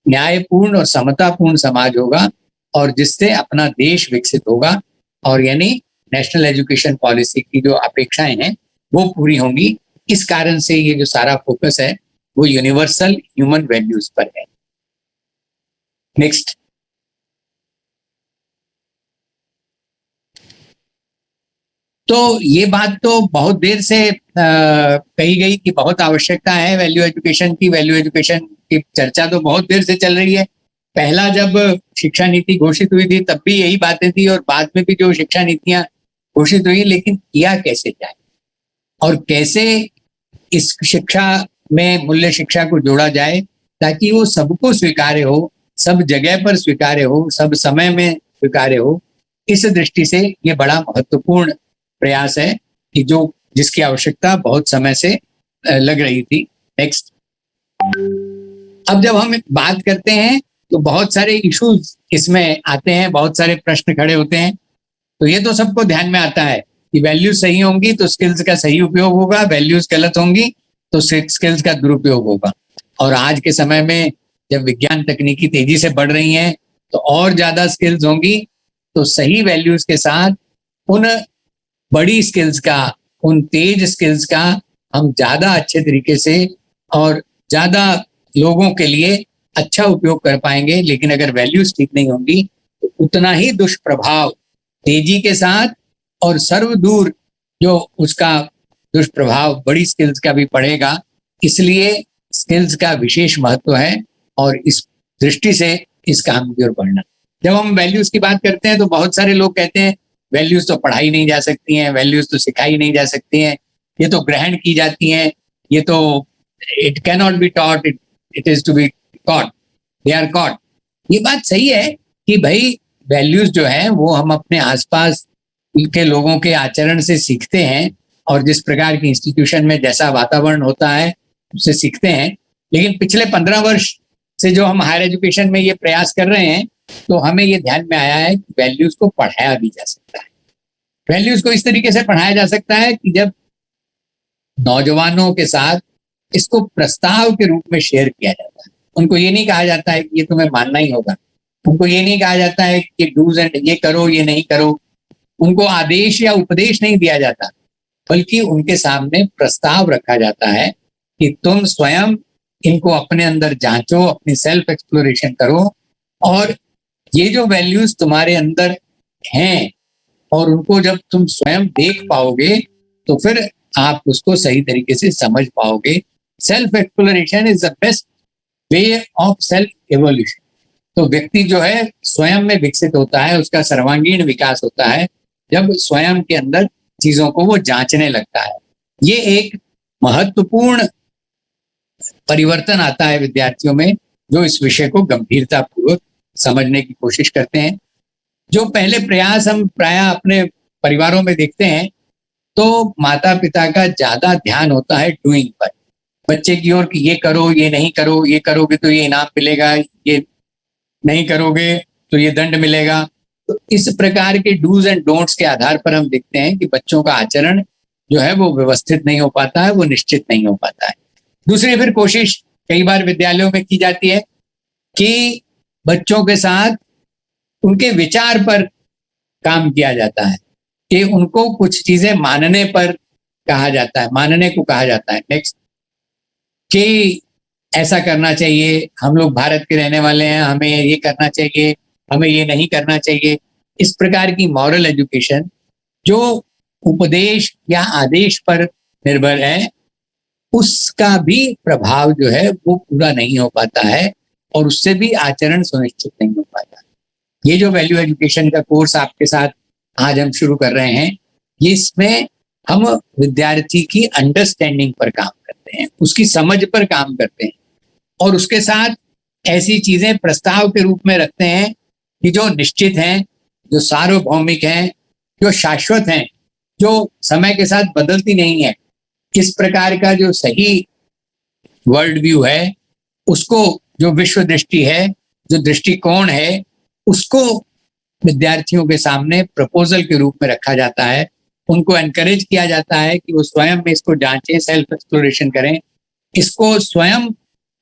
न्यायपूर्ण और समतापूर्ण समाज होगा और जिससे अपना देश विकसित होगा, और यानी नेशनल एजुकेशन पॉलिसी की जो अपेक्षाएं हैं वो पूरी होंगी। इस कारण से ये जो सारा फोकस है वो यूनिवर्सल ह्यूमन वैल्यूज पर है। नेक्स्ट। तो ये बात तो बहुत देर से कही गई कि बहुत आवश्यकता है वैल्यू एजुकेशन की। वैल्यू एजुकेशन की चर्चा तो बहुत देर से चल रही है। पहला जब शिक्षा नीति घोषित हुई थी तब भी यही बातें थी और बाद में भी जो शिक्षा नीतियां घोषित हुई, लेकिन किया कैसे जाए और कैसे इस शिक्षा में मूल्य शिक्षा को जोड़ा जाए ताकि वो सबको स्वीकार्य हो, सब जगह पर स्वीकार्य हो, सब समय में स्वीकार्य हो। इस दृष्टि से ये बड़ा महत्वपूर्ण प्रयास है कि जिसकी आवश्यकता बहुत समय से लग रही थी। नेक्स्ट। अब जब हम बात करते हैं तो बहुत सारे इश्यूज इसमें आते हैं, बहुत सारे प्रश्न खड़े होते हैं। तो ये तो सबको ध्यान में आता है कि वैल्यूज सही होंगी तो स्किल्स का सही उपयोग होगा, वैल्यूज गलत होंगी तो स्किल्स का दुरुपयोग होगा। और आज के समय में जब विज्ञान तकनीकी तेजी से बढ़ रही हैं तो और ज्यादा स्किल्स होंगी, तो सही वैल्यूज के साथ उन बड़ी स्किल्स का, उन तेज स्किल्स का हम ज्यादा अच्छे तरीके से और ज्यादा लोगों के लिए अच्छा उपयोग कर पाएंगे। लेकिन अगर वैल्यूज ठीक नहीं होंगी तो उतना ही दुष्प्रभाव तेजी के साथ और सर्वदूर जो उसका दुष्प्रभाव बड़ी स्किल्स का भी पड़ेगा। इसलिए स्किल्स का विशेष महत्व है और इस दृष्टि से इस काम की ओर बढ़ना। जब हम वैल्यूज की बात करते हैं तो बहुत सारे लोग कहते हैं वैल्यूज तो पढ़ाई नहीं जा सकती हैं, वैल्यूज तो सिखाई नहीं जा सकती हैं, ये तो ग्रहण की जाती हैं, ये तो it can not be taught, it is to be caught, they are caught. ये बात सही है कि भाई वैल्यूज जो है वो हम अपने आसपास के लोगों के आचरण से सीखते हैं और जिस प्रकार की इंस्टीट्यूशन में जैसा वातावरण होता है उससे सीखते हैं। लेकिन पिछले 15 वर्ष से जो हम हायर एजुकेशन में ये प्रयास कर रहे हैं तो हमें ये ध्यान में आया है कि वैल्यूज को पढ़ाया भी जा सकता है। वैल्यूज को इस तरीके से पढ़ाया जा सकता है कि जब नौजवानों के साथ इसको प्रस्ताव के रूप में शेयर किया जाता है, उनको ये नहीं कहा जाता है कि ये तुम्हें मानना ही होगा, उनको ये नहीं कहा जाता है कि डूज एंड ये करो ये नहीं करो, उनको आदेश या उपदेश नहीं दिया जाता, बल्कि उनके सामने प्रस्ताव रखा जाता है कि तुम स्वयं इनको अपने अंदर जांचो, अपनी सेल्फ एक्सप्लोरेशन करो और ये जो वैल्यूज तुम्हारे अंदर हैं और उनको जब तुम स्वयं देख पाओगे तो फिर आप उसको सही तरीके से समझ पाओगे। Self exploration is the best way of self evolution. तो व्यक्ति जो है स्वयं में विकसित होता है, उसका सर्वांगीण विकास होता है जब स्वयं के अंदर चीजों को वो जांचने लगता है। ये एक महत्वपूर्ण परिवर्तन आता है विद्यार्थियों में जो इस विषय को गंभीरता पूर्वक समझने की कोशिश करते हैं। जो पहले प्रयास हम प्रायः अपने परिवारों में देखते हैं तो माता पिता का ज्यादा ध्यान होता है डूइंग पर, बच्चे की ओर कि ये करो, ये नहीं करो, ये करोगे तो ये इनाम मिलेगा, ये नहीं करोगे तो ये दंड मिलेगा। तो इस प्रकार के डूज एंड डोंट्स के आधार पर हम देखते हैं कि बच्चों का आचरण जो है वो व्यवस्थित नहीं हो पाता है, वो निश्चित नहीं हो पाता है। दूसरी फिर कोशिश कई बार विद्यालयों में की जाती है कि बच्चों के साथ उनके विचार पर काम किया जाता है, कि उनको कुछ चीजें मानने पर कहा जाता है, मानने को कहा जाता है। नेक्स्ट, कि ऐसा करना चाहिए, हम लोग भारत के रहने वाले हैं, हमें ये करना चाहिए, हमें ये नहीं करना चाहिए। इस प्रकार की मॉरल एजुकेशन जो उपदेश या आदेश पर निर्भर है, उसका भी प्रभाव जो है वो पूरा नहीं हो पाता है और उससे भी आचरण सुनिश्चित नहीं हो पाता। ये जो वैल्यू एजुकेशन का कोर्स आपके साथ आज हम शुरू कर रहे हैं, ये इसमें हम विद्यार्थी की अंडरस्टैंडिंग पर काम करते हैं, उसकी समझ पर काम करते हैं और उसके साथ ऐसी चीजें प्रस्ताव के रूप में रखते हैं कि जो निश्चित हैं, जो सार्वभौमिक हैं, जो शाश्वत हैं, जो समय के साथ बदलती नहीं है। इस प्रकार का जो सही वर्ल्ड व्यू है, उसको, जो विश्व दृष्टि है, जो दृष्टिकोण है, उसको विद्यार्थियों के सामने प्रपोजल के रूप में रखा जाता है। उनको एनकरेज किया जाता है कि वो स्वयं में इसको जांचें, सेल्फ एक्सप्लोरेशन करें, इसको स्वयं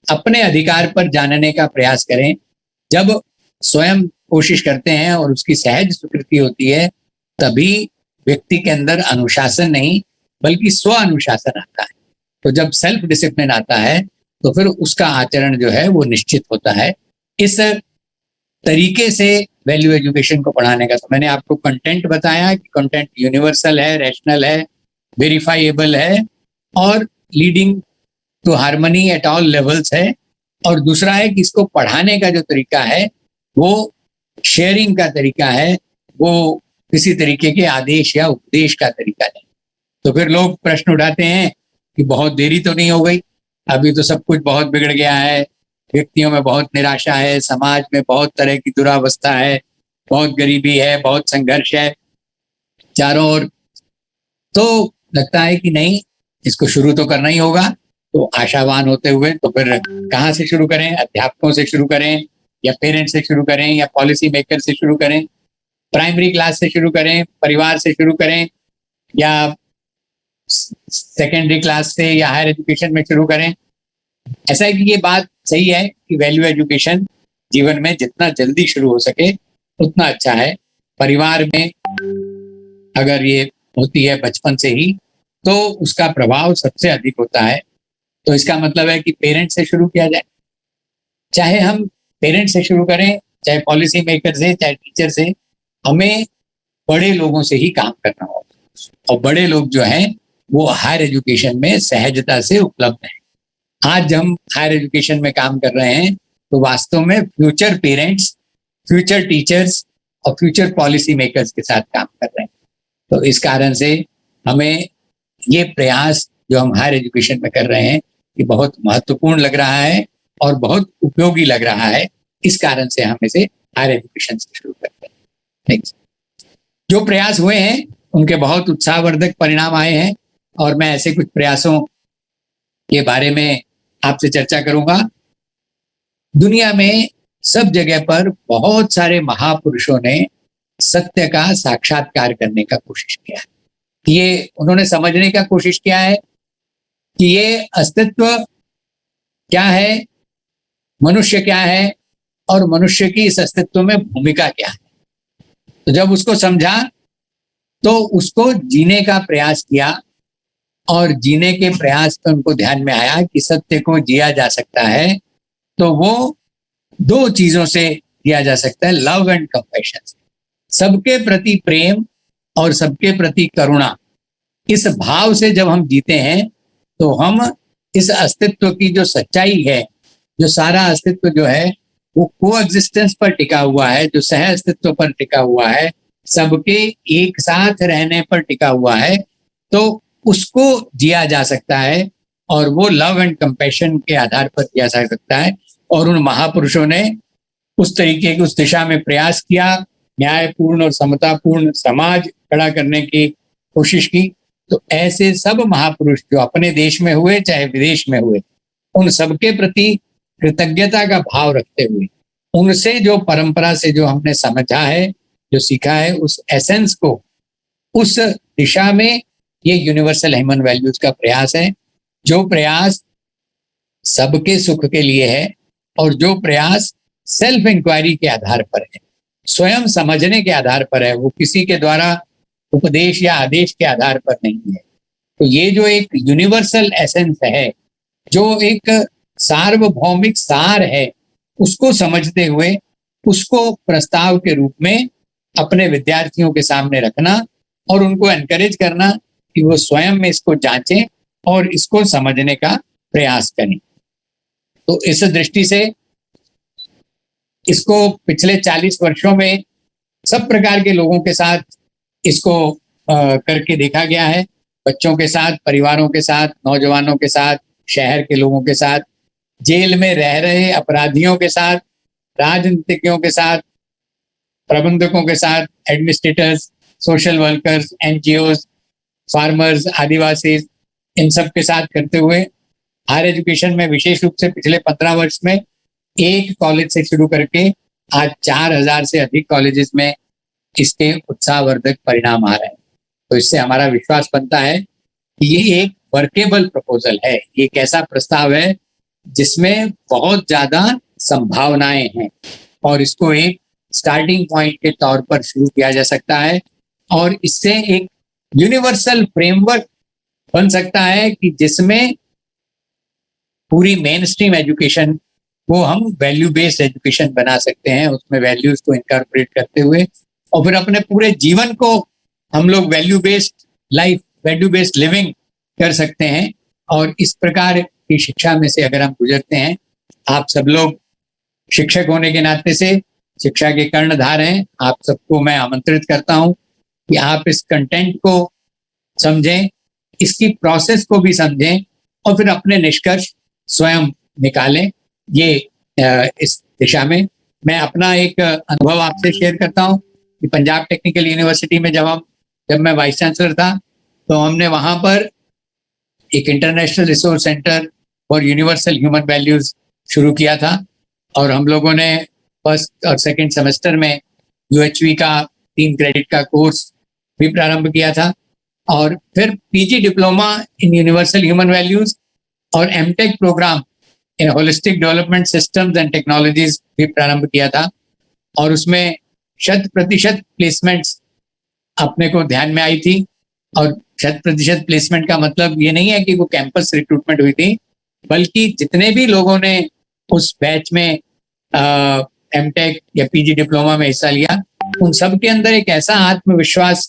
अपने अधिकार पर जानने का प्रयास करें। जब स्वयं कोशिश करते हैं और उसकी सहज स्वीकृति होती है, तभी व्यक्ति के अंदर अनुशासन नहीं बल्कि स्व अनुशासन आता है। तो जब सेल्फ डिसिप्लिन आता है तो फिर उसका आचरण जो है वो निश्चित होता है। इस तरीके से वैल्यू एजुकेशन को पढ़ाने का, तो मैंने आपको कंटेंट बताया कि कंटेंट यूनिवर्सल है, रैशनल है, वेरीफाइएबल है और leading to harmony at all levels है। और दूसरा है कि इसको पढ़ाने का जो तरीका है वो शेयरिंग का तरीका है, वो किसी तरीके के आदेश या उपदेश का तरीका नहीं। तो फिर लोग प्रश्न उठाते हैं कि बहुत देरी तो नहीं हो गई, अभी तो सब कुछ बहुत बिगड़ गया है, व्यक्तियों में बहुत निराशा है, समाज में बहुत तरह की दुरावस्था है, बहुत गरीबी है, बहुत संघर्ष है चारों ओर। तो लगता है कि नहीं, इसको शुरू तो करना ही होगा। तो आशावान होते हुए तो फिर कहाँ से शुरू करें? अध्यापकों से शुरू करें या पेरेंट्स से शुरू करें या पॉलिसी मेकर से शुरू करें, प्राइमरी क्लास से शुरू करें, परिवार से शुरू करें या सेकेंडरी क्लास से या हायर एजुकेशन में शुरू करें? ऐसा है कि ये बात सही है कि वैल्यू एजुकेशन जीवन में जितना जल्दी शुरू हो सके उतना अच्छा है। परिवार में अगर ये होती है बचपन से ही तो उसका प्रभाव सबसे अधिक होता है। तो इसका मतलब है कि पेरेंट्स से शुरू किया जाए, चाहे हम पेरेंट्स से शुरू करें, चाहे पॉलिसी मेकर से, चाहे टीचर से, हमें बड़े लोगों से ही काम करना होगा। और बड़े लोग जो हैं वो हायर एजुकेशन में सहजता से उपलब्ध हैं। आज हम हायर एजुकेशन में काम कर रहे हैं तो वास्तव में फ्यूचर पेरेंट्स, फ्यूचर टीचर्स और फ्यूचर पॉलिसी मेकर्स के साथ काम कर रहे हैं। तो इस कारण से हमें ये प्रयास जो हम हायर एजुकेशन में कर रहे हैं ये बहुत महत्वपूर्ण लग रहा है और बहुत उपयोगी लग रहा है। इस कारण से हम इसे हायर एजुकेशन से शुरू करते हैं। नेक्स्ट, जो प्रयास हुए हैं उनके बहुत उत्साहवर्धक परिणाम आए हैं और मैं ऐसे कुछ प्रयासों के बारे में आपसे चर्चा करूंगा। दुनिया में सब जगह पर बहुत सारे महापुरुषों ने सत्य का साक्षात्कार करने का कोशिश किया है। ये उन्होंने समझने का कोशिश किया है कि ये अस्तित्व क्या है, मनुष्य क्या है और मनुष्य की इस अस्तित्व में भूमिका क्या है। तो जब उसको समझा तो उसको जीने का प्रयास किया और जीने के प्रयास पर उनको ध्यान में आया कि सत्य को जिया जा सकता है तो वो दो चीजों से दिया जा सकता है लव एंड कंपैशन। सबके प्रति प्रेम और सबके प्रति करुणा, इस भाव से जब हम जीते हैं तो हम इस अस्तित्व की जो सच्चाई है, जो सारा अस्तित्व जो है वो को एग्जिस्टेंस पर टिका हुआ है, जो सह अस्तित्व पर टिका हुआ है, सबके एक साथ रहने पर टिका हुआ है, तो उसको जिया जा सकता है और वो लव एंड कंपैशन के आधार पर किया जा सकता है। और उन महापुरुषों ने उस तरीके की उस दिशा में प्रयास किया, न्यायपूर्ण और समतापूर्ण समाज खड़ा करने की कोशिश की। तो ऐसे सब महापुरुष जो अपने देश में हुए चाहे विदेश में हुए, उन सबके प्रति कृतज्ञता का भाव रखते हुए, उनसे जो परंपरा से जो हमने समझा है, जो सीखा है, उस एसेंस को, उस दिशा में ये यूनिवर्सल ह्यूमन वैल्यूज का प्रयास है, जो प्रयास सबके सुख के लिए है और जो प्रयास सेल्फ इंक्वायरी के आधार पर है, स्वयं समझने के आधार पर है, वो किसी के द्वारा उपदेश या आदेश के आधार पर नहीं है। तो ये जो एक यूनिवर्सल एसेंस है, जो एक सार्वभौमिक सार है, उसको समझते हुए उसको प्रस्ताव के रूप में अपने विद्यार्थियों के सामने रखना और उनको एनकरेज करना कि वो स्वयं में इसको जांचें और इसको समझने का प्रयास करें। तो इस दृष्टि से इसको पिछले 40 वर्षों में सब प्रकार के लोगों के साथ इसको करके देखा गया है, बच्चों के साथ, परिवारों के साथ, नौजवानों के साथ, शहर के लोगों के साथ, जेल में रह रहे अपराधियों के साथ, राजनीतिज्ञों के साथ, प्रबंधकों के साथ, administrators, social workers, NGOs, farmers, Adivasi, इन सब के साथ करते हुए हायर एजुकेशन में विशेष रूप से पिछले 15 वर्ष में एक कॉलेज से शुरू करके आज 4000 से अधिक कॉलेजेस में इसके उत्साहवर्धक परिणाम आ रहे हैं। तो इससे हमारा विश्वास बनता है कि ये एक वर्केबल प्रपोजल है, ये एक ऐसा प्रस्ताव है जिसमें बहुत ज्यादा संभावनाएं हैं और इसको एक स्टार्टिंग पॉइंट के तौर पर शुरू किया जा सकता है और इससे एक यूनिवर्सल फ्रेमवर्क बन सकता है कि जिसमें पूरी मेन स्ट्रीम एजुकेशन को हम वैल्यू बेस्ड एजुकेशन बना सकते हैं, उसमें वैल्यूज को इनकॉर्पोरेट करते हुए और फिर अपने पूरे जीवन को हम लोग value based life, value based living कर सकते हैं। और इस प्रकार की शिक्षा में से अगर हम गुजरते हैं, आप सब लोग शिक्षक होने के नाते से शिक्षा के कर्णधार हैं, आप सबको मैं आमंत्रित करता हूं कि आप इस कंटेंट को समझें, इसकी प्रोसेस को भी समझें और फिर अपने निष्कर्ष स्वयं निकालें। ये इस दिशा में मैं अपना एक अनुभव आपसे शेयर करता हूं कि पंजाब टेक्निकल यूनिवर्सिटी में जब मैं वाइस चांसलर था तो हमने वहां पर एक international resource centre for universal human values शुरू किया था और हम लोगों ने फर्स्ट और सेकंड सेमेस्टर में UHV का 3 क्रेडिट का कोर्स भी प्रारंभ किया था और फिर PG diploma in universal human values और MTech programme in holistic development systems and technologies भी प्रारंभ किया था और उसमें 100% प्लेसमेंट्स अपने को ध्यान में आई थी। और 100% प्लेसमेंट का मतलब ये नहीं है कि वो कैंपस रिक्रूटमेंट हुई थी, बल्कि जितने भी लोगों ने उस बैच में MTech या PG डिप्लोमा में हिस्सा लिया, उन सब के अंदर एक ऐसा आत्मविश्वास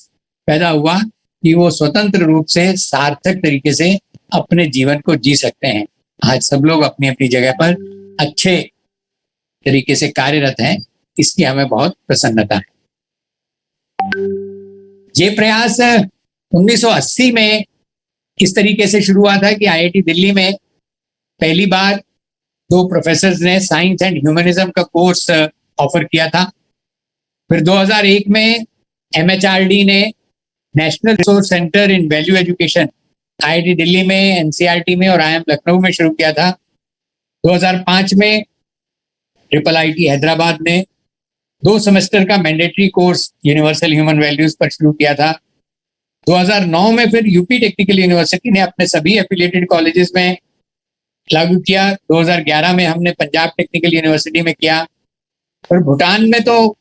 पैदा हुआ कि वो स्वतंत्र रूप से सार्थक तरीके से अपने जीवन को जी सकते हैं। आज सब लोग अपनी अपनी जगह पर अच्छे तरीके से कार्यरत हैं, इसकी हमें बहुत प्रसन्नता है। ये प्रयास 1980 में इस तरीके से शुरू हुआ था कि IIT दिल्ली में पहली बार 2 प्रोफेसर्स ने साइंस एंड ह्यूमनिज्म का कोर्स ऑफर किया था। फिर 2001 में MHRD ने नेशनल रिसोर्स सेंटर इन वैल्यू एजुकेशन IIT दिल्ली में, NCERT में और IIM लखनऊ में शुरू किया था। 2005 में IIIT हैदराबाद ने 2 सेमेस्टर का mandatory course universal human values पर शुरू किया था। 2009 में फिर यूपी टेक्निकल यूनिवर्सिटी ने अपने सभी एफिलिएटेड कॉलेजेस में लागू किया। 2011 में हमने पंजाब टेक्निकल यूनिवर्सिटी में किया। फिर भूटान में तो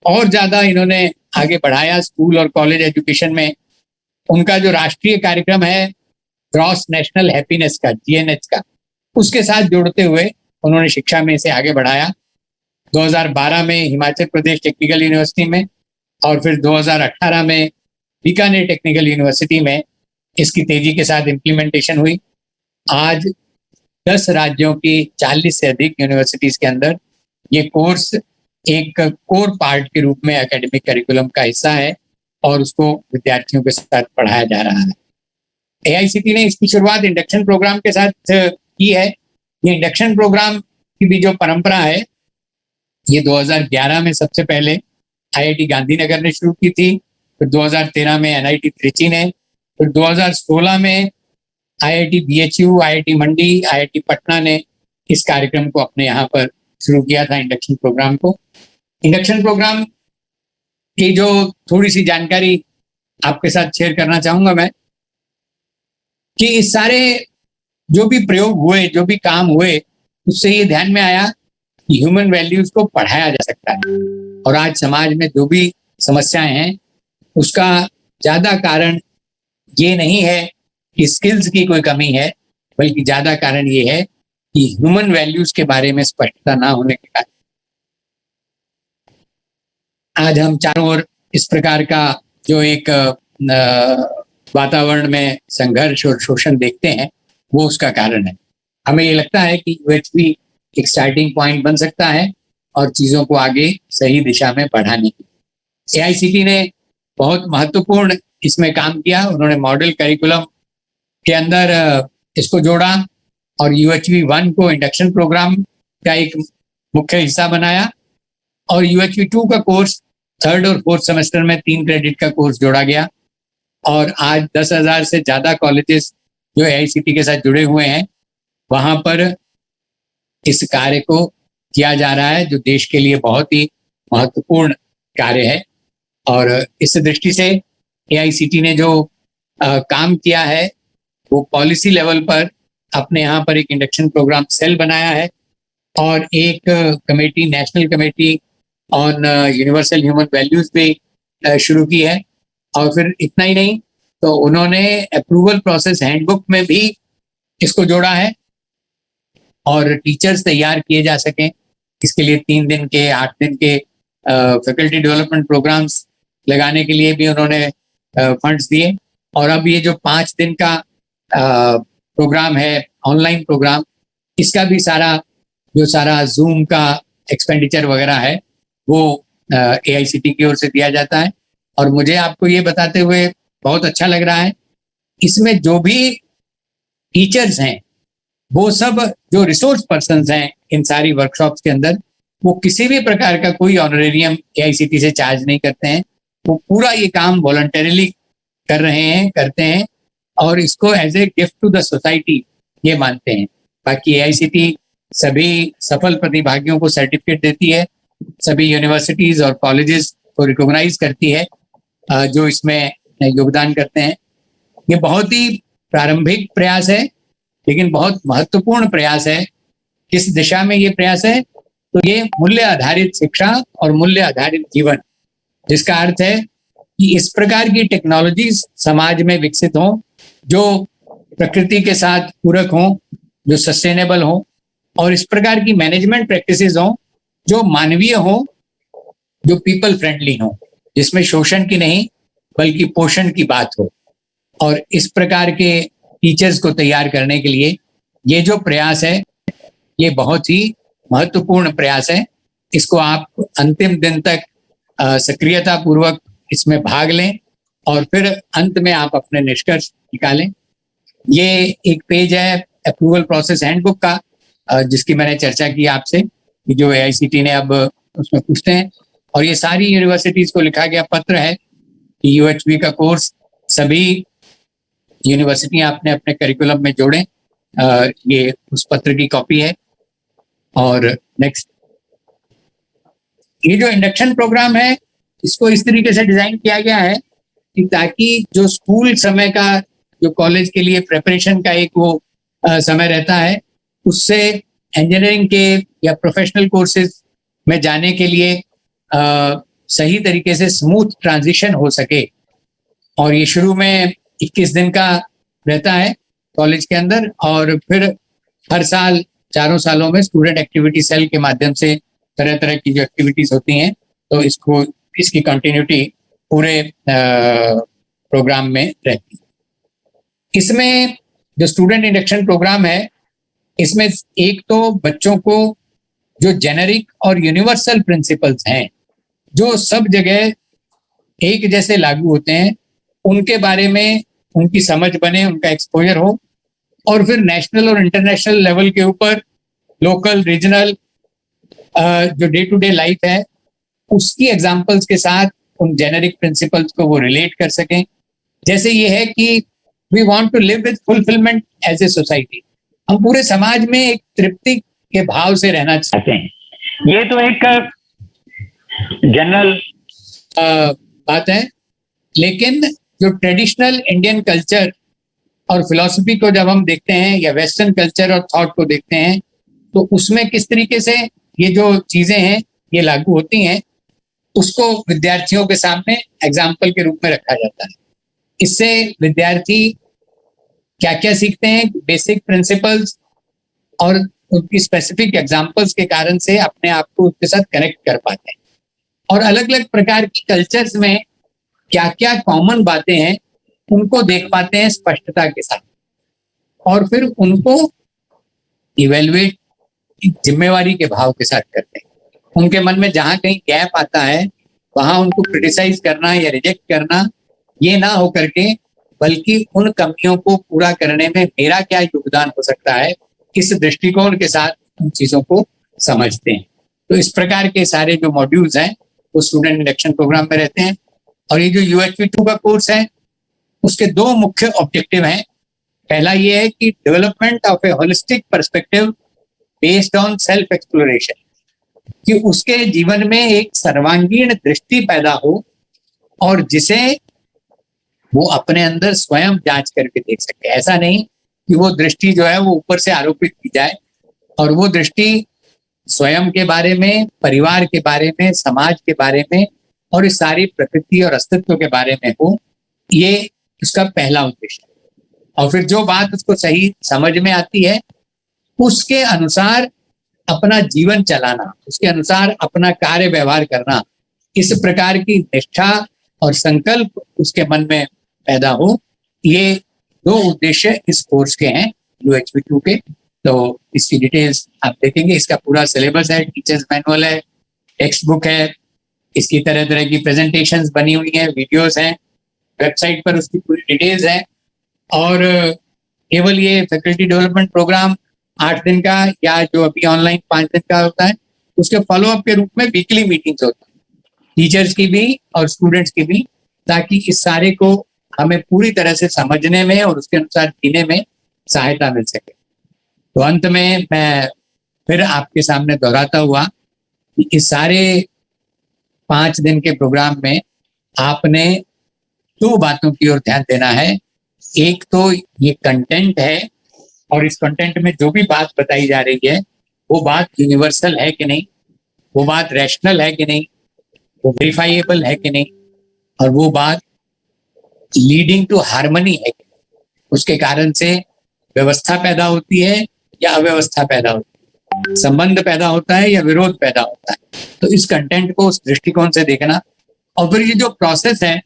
और ज्यादा इन्होंने आगे बढ़ाया स्कूल और कॉलेज एजुकेशन में। उनका जो राष्ट्रीय कार्यक्रम है ग्रॉस नेशनल हैप्पीनेस का, GNH का, उसके साथ जोड़ते हुए उन्होंने शिक्षा में इसे आगे बढ़ाया। 2012 में हिमाचल प्रदेश टेक्निकल यूनिवर्सिटी में, और फिर 2018 में बीकानेर टेक्निकल यूनिवर्सिटी में इसकी तेजी के साथ इम्प्लीमेंटेशन हुई। आज 10 राज्यों की 40 से अधिक यूनिवर्सिटीज के अंदर ये कोर्स एक कोर पार्ट के रूप में एकेडमिक करिकुलम का हिस्सा है और उसको विद्यार्थियों के साथ पढ़ाया जा रहा है। AICTE ने इसकी शुरुआत इंडक्शन प्रोग्राम के साथ की है। ये इंडक्शन प्रोग्राम की भी जो परंपरा है, ये 2011 में सबसे पहले IIT गांधीनगर ने शुरू की थी, फिर 2013 में NIT त्रिची ने, फिर 2016 में IIT BHU, IIT मंडी, IIT पटना ने इस कार्यक्रम को अपने यहाँ पर शुरू किया था, इंडक्शन प्रोग्राम को। इंडक्शन प्रोग्राम की जो थोड़ी सी जानकारी आपके साथ शेयर करना चाहूंगा मैं, कि इस सारे जो भी प्रयोग हुए, जो भी काम हुए, उससे ये ध्यान में आया कि ह्यूमन वैल्यूज को पढ़ाया जा सकता है। और आज समाज में जो भी समस्याएं हैं उसका ज्यादा कारण ये नहीं है कि स्किल्स की कोई कमी है, बल्कि ज्यादा कारण ये है कि ह्यूमन वैल्यूज के बारे में स्पष्टता ना होने के कारण आज हम चारों ओर इस प्रकार का जो एक वातावरण में संघर्ष और शोषण देखते हैं, वो उसका कारण है। हमें ये लगता है कि UHV एक स्टार्टिंग पॉइंट बन सकता है और चीजों को आगे सही दिशा में बढ़ाने की। AICTE ने बहुत महत्वपूर्ण इसमें काम किया। उन्होंने मॉडल करिकुलम के अंदर इसको जोड़ा और UHV 1 को इंडक्शन प्रोग्राम का एक मुख्य हिस्सा बनाया, और UHV 2 का कोर्स 3rd और 4th सेमेस्टर में 3 क्रेडिट का कोर्स जोड़ा गया। और आज 10,000 से ज्यादा कॉलेजेस जो AICTE के साथ जुड़े हुए हैं, वहां पर इस कार्य को किया जा रहा है, जो देश के लिए बहुत ही महत्वपूर्ण कार्य है। और इस दृष्टि से AICTE ने जो काम किया है, वो पॉलिसी लेवल पर अपने यहाँ पर एक इंडक्शन प्रोग्राम सेल बनाया है और एक committee, national committee on universal human values भी शुरू की है। और फिर इतना ही नहीं, तो उन्होंने अप्रूवल प्रोसेस हैंडबुक में भी इसको जोड़ा है, और टीचर्स तैयार किए जा सकें इसके लिए 3 दिन के, 8 दिन के फैकल्टी डेवलपमेंट प्रोग्राम्स लगाने के लिए भी उन्होंने फंड्स दिए। और अब ये जो 5 दिन का प्रोग्राम है, ऑनलाइन प्रोग्राम, इसका भी सारा जूम का एक्सपेंडिचर वगैरह है, वो AICTE की ओर से दिया जाता है। और मुझे आपको ये बताते हुए बहुत अच्छा लग रहा है, इसमें जो भी टीचर्स हैं, वो सब जो रिसोर्स पर्सन्स हैं इन सारी वर्कशॉप्स के अंदर, वो किसी भी प्रकार का कोई ऑनरेरियम AICTE से चार्ज नहीं करते हैं। वो पूरा ये काम वॉलंटरीली कर रहे हैं, करते हैं, और इसको as a gift to the society ये मानते हैं। बाकी AICTE सभी सफल प्रतिभागियों को सर्टिफिकेट देती है, सभी यूनिवर्सिटीज और कॉलेजेस को रिकॉग्नाइज करती है जो इसमें योगदान करते हैं। ये बहुत ही प्रारंभिक प्रयास है, लेकिन बहुत महत्वपूर्ण प्रयास है। किस दिशा में ये प्रयास है? तो ये मूल्य आधारित शिक्षा और मूल्य आधारित जीवन, जिसका अर्थ है कि इस प्रकार की टेक्नोलॉजी समाज में विकसित हों जो प्रकृति के साथ पूरक हों, जो सस्टेनेबल हों, और इस प्रकार की मैनेजमेंट प्रैक्टिसेस हों जो मानवीय हों, जो पीपल फ्रेंडली हों, जिसमें शोषण की नहीं बल्कि पोषण की बात हो। और इस प्रकार के टीचर्स को तैयार करने के लिए ये जो प्रयास है, ये बहुत ही महत्वपूर्ण प्रयास है। इसको आप अंतिम दिन तक सक्रियता पूर्वक इसमें भाग लें और फिर अंत में आप अपने निष्कर्ष निकालें। ये एक पेज है अप्रूवल प्रोसेस हैंडबुक का, जिसकी मैंने चर्चा की आपसे, कि जो AICTE ने अब उसमें पूछते हैं। और ये सारी यूनिवर्सिटीज को लिखा गया पत्र है कि UHV का कोर्स सभी यूनिवर्सिटियां अपने अपने करिकुलम में जोड़ें। ये उस पत्र की कॉपी है। और नेक्स्ट, ये जो इंडक्शन प्रोग्राम है, इसको इस तरीके से डिजाइन किया गया है कि ताकि जो स्कूल समय का, जो कॉलेज के लिए प्रिपरेशन का एक वो समय रहता है, उससे इंजीनियरिंग के या प्रोफेशनल कोर्सेज में जाने के लिए सही तरीके से स्मूथ ट्रांजिशन हो सके। और ये शुरू में 21 दिन का रहता है कॉलेज के अंदर, और फिर हर साल 4 सालों में स्टूडेंट एक्टिविटी सेल के माध्यम से तरह तरह की जो एक्टिविटीज होती हैं, तो इसकी कंटिन्यूटी पूरे प्रोग्राम में रहती है। इसमें जो स्टूडेंट इंडक्शन प्रोग्राम है, इसमें एक तो बच्चों को जो जेनेरिक और यूनिवर्सल प्रिंसिपल्स हैं जो सब जगह एक जैसे लागू होते हैं, उनके बारे में उनकी समझ बने, उनका एक्सपोजर हो, और फिर नेशनल और इंटरनेशनल लेवल के ऊपर लोकल रीजनल जो डे टू डे लाइफ है उसकी एग्जांपल्स के साथ उन जेनेरिक प्रिंसिपल्स को वो रिलेट कर सकें। जैसे ये है कि we want to live with fulfilment as a society, हम पूरे समाज में एक तृप्ति के भाव से रहना चाहते हैं। ये तो एक जनरल बात है, लेकिन जो ट्रेडिशनल इंडियन कल्चर और फिलॉसफी को जब हम देखते हैं या वेस्टर्न कल्चर और थॉट को देखते हैं, तो उसमें किस तरीके से ये जो चीजें हैं ये लागू होती हैं, उसको विद्यार्थियों के सामने एग्जाम्पल के रूप में रखा जाता है। इससे विद्यार्थी क्या क्या सीखते हैं, बेसिक प्रिंसिपल्स और उनकी स्पेसिफिक एग्जाम्पल्स के कारण से अपने आप को उसके साथ कनेक्ट कर पाते हैं, और अलग अलग प्रकार की कल्चर्स में क्या क्या कॉमन बातें हैं उनको देख पाते हैं स्पष्टता के साथ, और फिर उनको इवेलुएट जिम्मेवारी के भाव के साथ करते हैं। उनके मन में जहां कहीं गैप आता है वहां उनको क्रिटिसाइज करना या रिजेक्ट करना ये ना हो करके, बल्कि उन कमियों को पूरा करने में मेरा क्या योगदान हो सकता है, इस दृष्टिकोण के साथ उन चीजों को समझते हैं। तो इस प्रकार के सारे जो मॉड्यूल्स हैं वो स्टूडेंट इंडक्शन प्रोग्राम में रहते हैं। और ये जो UHV2 का कोर्स है उसके दो मुख्य ऑब्जेक्टिव हैं। पहला ये है कि development of A holistic perspective based on self exploration, कि उसके जीवन में एक सर्वांगीण दृष्टि पैदा हो और जिसे वो अपने अंदर स्वयं जांच करके देख सके। ऐसा नहीं कि वो दृष्टि जो है वो ऊपर से आरोपित की जाए, और वो दृष्टि स्वयं के बारे में, परिवार के बारे में, समाज के बारे में और इस सारी प्रकृति और अस्तित्व के बारे में हो। ये उसका पहला उद्देश्य है। और फिर जो बात उसको सही समझ में आती है उसके अनुसार अपना जीवन चलाना, उसके अनुसार अपना कार्य व्यवहार करना, इस प्रकार की निष्ठा और संकल्प उसके मन में पैदा हो। ये दो उद्देश्य इस कोर्स के हैं UHV2 के। तो इसकी डिटेल्स आप देखेंगे, इसका पूरा सिलेबस है, टीचर्स मैनुअल है, टेक्स्ट बुक है, इसकी तरह तरह की प्रेजेंटेशंस बनी हुई हैं, वीडियोस हैं, वेबसाइट पर उसकी पूरी डिटेल्स है। और केवल ये फैकल्टी डेवलपमेंट प्रोग्राम 8 दिन का या जो अभी ऑनलाइन 5 दिन का होता है, उसके फॉलोअप के रूप में वीकली मीटिंग्स होती हैं, टीचर्स की भी और स्टूडेंट्स की भी, ताकि इस सारे को हमें पूरी तरह से समझने में और उसके अनुसार जीने में सहायता मिल सके। तो अंत में मैं फिर आपके सामने दोहराता हुआ कि इस सारे 5 दिन के प्रोग्राम में आपने 2 बातों की ओर ध्यान देना है। एक तो ये कंटेंट है, और इस कंटेंट में जो भी बात बताई जा रही है वो बात यूनिवर्सल है कि नहीं, वो बात रैशनल है कि नहीं, वो वेरीफाइएबल है कि नहीं, और वो बात लीडिंग टू हार्मनी है कि नहीं। उसके कारण से व्यवस्था पैदा होती है या अव्यवस्था पैदा होती है, संबंध पैदा होता है या विरोध पैदा होता है। तो इस कंटेंट को उस दृष्टिकोण से देखना, और फिर ये जो प्रोसेस है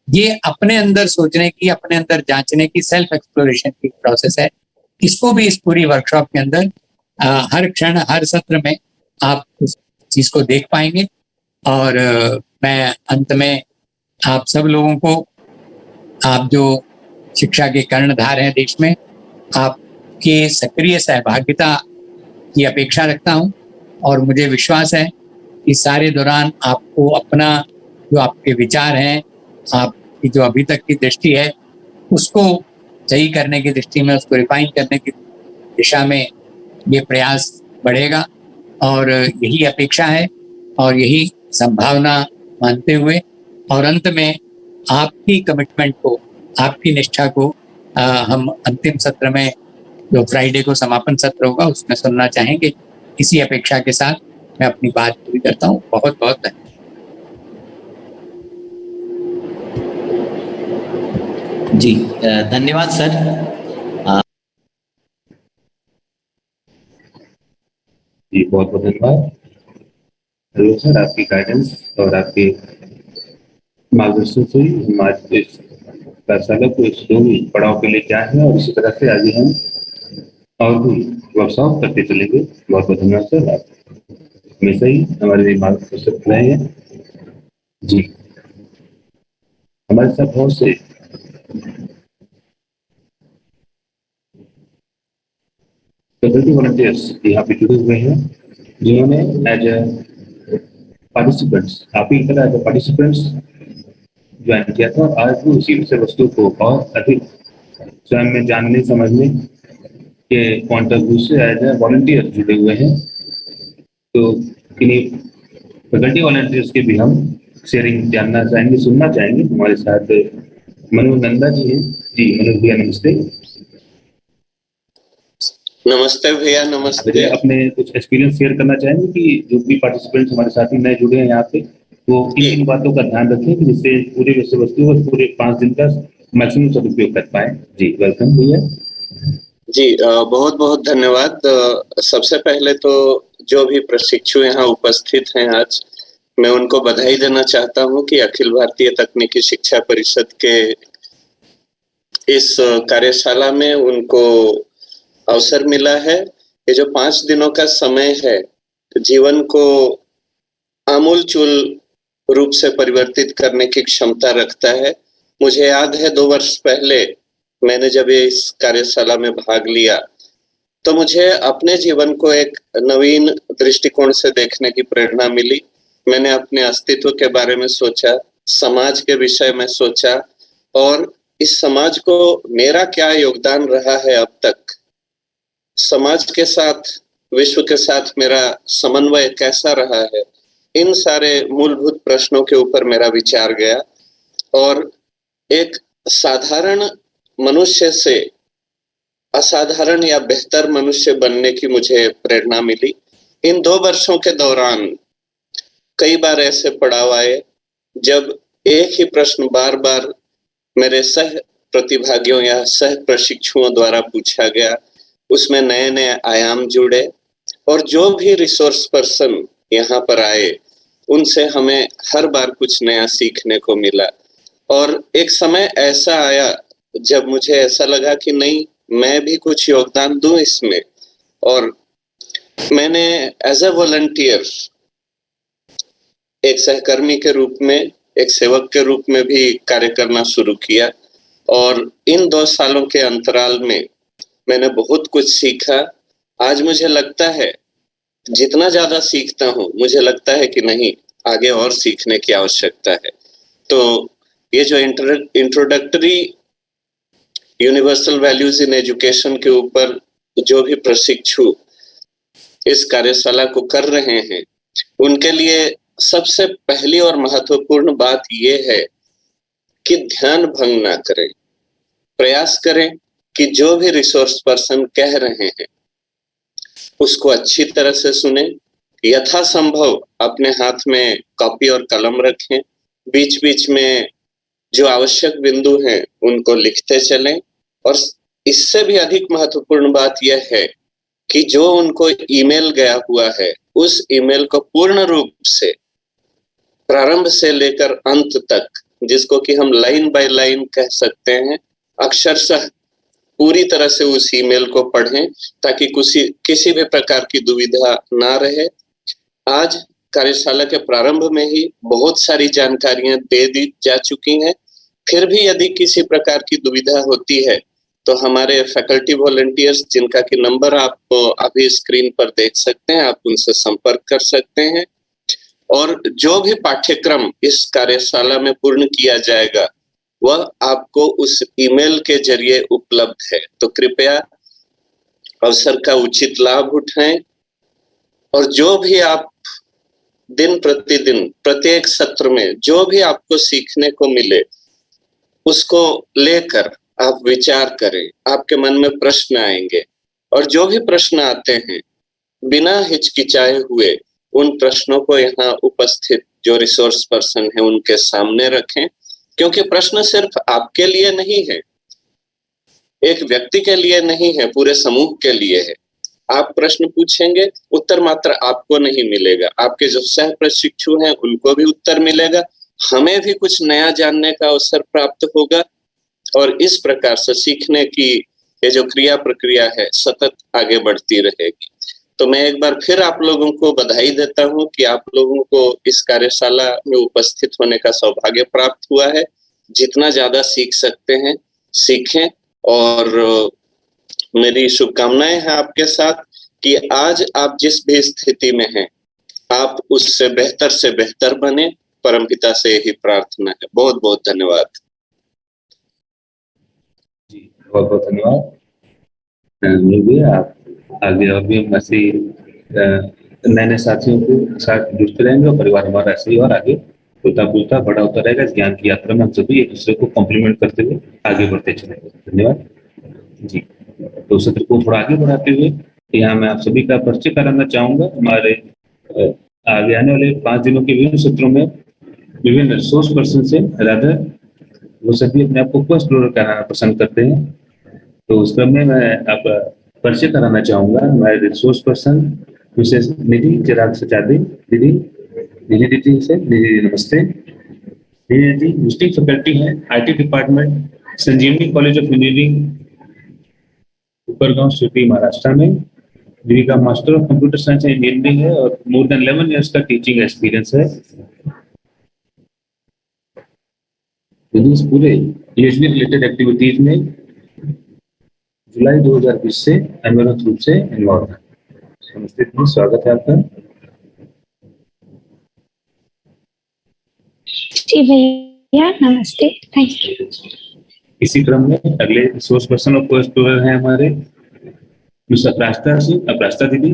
ये अपने अंदर सोचने की, अपने अंदर जांचने की, सेल्फ एक्सप्लोरेशन की प्रोसेस है। इसको भी इस पूरी वर्कशॉप के अंदर हर क्षण, हर सत्र में आप उस चीज को देख पाएंगे। और मैं अंत में आप सब लोगों को, आप जो शिक्षा के कर्णधार हैं देश में, आपके सक्रिय सहभागिता की अपेक्षा रखता हूं, और मुझे विश्वास है कि सारे दौरान आपको अपना जो आपके विचार हैं, आपकी जो अभी तक की दृष्टि है, उसको सही करने की दृष्टि में, उसको रिफाइन करने की दिशा में ये प्रयास बढ़ेगा। और यही अपेक्षा है और यही संभावना मानते हुए, और अंत में आपकी कमिटमेंट को, आपकी निष्ठा को हम अंतिम सत्र में, जो फ्राइडे को समापन सत्र होगा, उसमें सुनना चाहेंगे। इसी अपेक्षा के साथ मैं अपनी बात पूरी करता हूँ। बहुत बहुत धन्यवाद। जी धन्यवाद सर। जी बहुत बहुत धन्यवाद। हेलो सर, आपकी गाइडेंस और आपके मार्गदर्शन से हम आज इस कार्यशाला को इस दो पड़ाव पे लेके आए हैं और इसी तरह से आगे हम और भी वर्कशॉप करते चलेंगे। बहुत बहुत धन्यवाद सर, आप हमेशा ही हमारे मार्गदर्शक रहे हैं जी। हमारे साथ बहुत से फैकल्टी वॉलंटियर्स यहाँ पे जुड़े हुए हैं जिन्होंने एज ए पार्टिसिपेंट्स, आप ही एज ए पार्टिसिपेंट्स ज्वाइन किया था और आज भी उसी विषय वस्तु को और अधिक स्वयं में जानने समझने के पॉइंट ऑफ व्यू से एज ए वॉलंटियर जुड़े हुए हैं। तो इन्हीं फैकल्टी वॉलंटियर्स के भी हम शेयरिंग जानना चाहेंगे, सुनना चाहेंगे। हमारे साथ मनु नंदा जी हैं। जी मनु भैया नमस्ते। नमस्ते भैया, नमस्ते। अपने कुछ एक्सपीरियंस शेयर करना चाहेंगे कि जो भी पार्टिसिपेंट्स हमारे साथ ही नए जुड़े हैं यहाँ पे, वो किन बातों का ध्यान रखें कि जिससे पूरे विषय वस्तु और पूरे 5 दिन का मैक्सिमम सदुपयोग कर पाए। जी वेलकम भैया। जी बहुत बहुत धन्यवाद। सबसे पहले तो जो भी प्रशिक्षु यहाँ उपस्थित हैं आज, मैं उनको बधाई देना चाहता हूँ कि अखिल भारतीय तकनीकी शिक्षा परिषद के इस कार्यशाला में उनको अवसर मिला है। ये जो 5 दिनों का समय है, जीवन को आमूलचूल रूप से परिवर्तित करने की क्षमता रखता है। मुझे याद है 2 वर्ष पहले मैंने जब इस कार्यशाला में भाग लिया तो मुझे अपने जीवन को एक नवीन दृष्टिकोण से देखने की प्रेरणा मिली। मैंने अपने अस्तित्व के बारे में सोचा, समाज के विषय में सोचा और इस समाज को मेरा क्या योगदान रहा है अब तक, समाज के साथ, विश्व के साथ मेरा समन्वय कैसा रहा है, इन सारे मूलभूत प्रश्नों के ऊपर मेरा विचार गया और एक साधारण मनुष्य से असाधारण या बेहतर मनुष्य बनने की मुझे प्रेरणा मिली। इन 2 वर्षों के दौरान कई बार ऐसे पड़ाव आए जब एक ही प्रश्न बार बार मेरे सह प्रतिभागियों या सह प्रशिक्षुओं द्वारा पूछा गया। उसमें नए नए आयाम जुड़े और जो भी रिसोर्स पर्सन यहाँ पर आए उनसे हमें हर बार कुछ नया सीखने को मिला। और एक समय ऐसा आया जब मुझे ऐसा लगा कि नहीं, मैं भी कुछ योगदान दूं इसमें, और मैंने एज ए वॉलंटियर एक सहकर्मी के रूप में, एक सेवक के रूप में भी कार्य करना शुरू किया। और इन 2 सालों के अंतराल में मैंने बहुत कुछ सीखा। आज मुझे लगता है जितना ज्यादा सीखता हूँ, मुझे लगता है कि नहीं, आगे और सीखने की आवश्यकता है। तो ये जो introductory universal values in education के ऊपर जो भी प्रशिक्षु इस कार्यशाला को कर रहे हैं, उनके लिए सबसे पहली और महत्वपूर्ण बात ये है कि ध्यान भंग ना करें। प्रयास करें कि जो भी रिसोर्स पर्सन कह रहे हैं उसको अच्छी तरह से सुने। यथासंभव अपने हाथ में कॉपी और कलम रखें। बीच बीच में जो आवश्यक बिंदु हैं उनको लिखते चलें। और इससे भी अधिक महत्वपूर्ण बात यह है कि जो उनको ईमेल गया हुआ है उस ईमेल को पूर्ण रूप से प्रारंभ से लेकर अंत तक, जिसको कि हम लाइन बाय लाइन कह सकते हैं, अक्षरशः पूरी तरह से उस ईमेल को पढ़ें ताकि किसी भी प्रकार की दुविधा ना रहे। आज कार्यशाला के प्रारंभ में ही बहुत सारी जानकारियां दे दी जा चुकी हैं। फिर भी यदि किसी प्रकार की दुविधा होती है तो हमारे फैकल्टी वॉलंटियर्स, जिनका कि नंबर आप अभी स्क्रीन पर देख सकते हैं, आप उनसे संपर्क कर सकते हैं। और जो भी पाठ्यक्रम इस कार्यशाला में पूर्ण किया जाएगा वह आपको उस ईमेल के जरिए उपलब्ध है। तो कृपया अवसर का उचित लाभ उठाएं और जो भी आप दिन प्रतिदिन प्रत्येक सत्र में जो भी आपको सीखने को मिले उसको लेकर आप विचार करें। आपके मन में प्रश्न आएंगे और जो भी प्रश्न आते हैं बिना हिचकिचाए हुए उन प्रश्नों को यहाँ उपस्थित जो रिसोर्स पर्सन है उनके सामने रखें, क्योंकि प्रश्न सिर्फ आपके लिए नहीं है, एक व्यक्ति के लिए नहीं है, पूरे समूह के लिए है। आप प्रश्न पूछेंगे, उत्तर मात्र आपको नहीं मिलेगा, आपके जो सह प्रशिक्षु हैं उनको भी उत्तर मिलेगा, हमें भी कुछ नया जानने का अवसर प्राप्त होगा और इस प्रकार से सीखने की ये जो क्रिया प्रक्रिया है सतत आगे बढ़ती रहेगी। तो मैं एक बार फिर आप लोगों को बधाई देता हूं कि आप लोगों को इस कार्यशाला में उपस्थित होने का सौभाग्य प्राप्त हुआ है। जितना ज्यादा सीख सकते हैं सीखें और मेरी शुभकामनाएं हैं आपके साथ कि आज आप जिस भी स्थिति में हैं आप उससे बेहतर बने। परमपिता से यही प्रार्थना है। बहुत बहुत धन्यवाद। जी बहुत बहुत धन्यवाद। भी आप आगे और भी ऐसे नए नए साथियों के साथ जुड़ते रहेंगे और परिवार हमारा ऐसे ही और आगे बोलता बोलता बड़ा होता रहेगा। इस ज्ञान की यात्रा में हम सभी एक दूसरे को कॉम्प्लीमेंट करते हुए आगे बढ़ते चलेंगे। धन्यवाद जी। तो सत्र को थोड़ा आगे बढ़ाते हुए यहाँ मैं आप सभी का परिचय कराना चाहूंगा। हमारे आगे आने वाले 5 दिनों के विभिन्न सत्रों में विभिन्न रिसोर्स पर्सन से राधा वो सभी अपने आप को को एक्सप्लोर कराना पसंद करते हैं। तो उस क्रम में मैं आप परिचय कराना चाहूंगा हमारे resource person Mrs Nidhi Chirag Sachade. Nidhi से निधि नमस्ते। निधि विजिटिंग फैकल्टी है IT department Sanjivani college of engineering Upargaon city Maharashtra में। निधि का master of computer science and engineering है और मोर देन 11 इयर्स का टीचिंग एक्सपीरियंस है। इस पूरे PhD रिलेटेड एक्टिविटीज में जुलाई 2020 से अनिवार्य रूप से इन्वॉल्व है। नमस्ते, स्वागत है आपका। जी भैया नमस्ते, थैंक यू। इसी क्रम में अगले रिसोर्स पर्सन और को-एक्सप्लोरर हैं हमारे मिस अपरास्ता दीदी।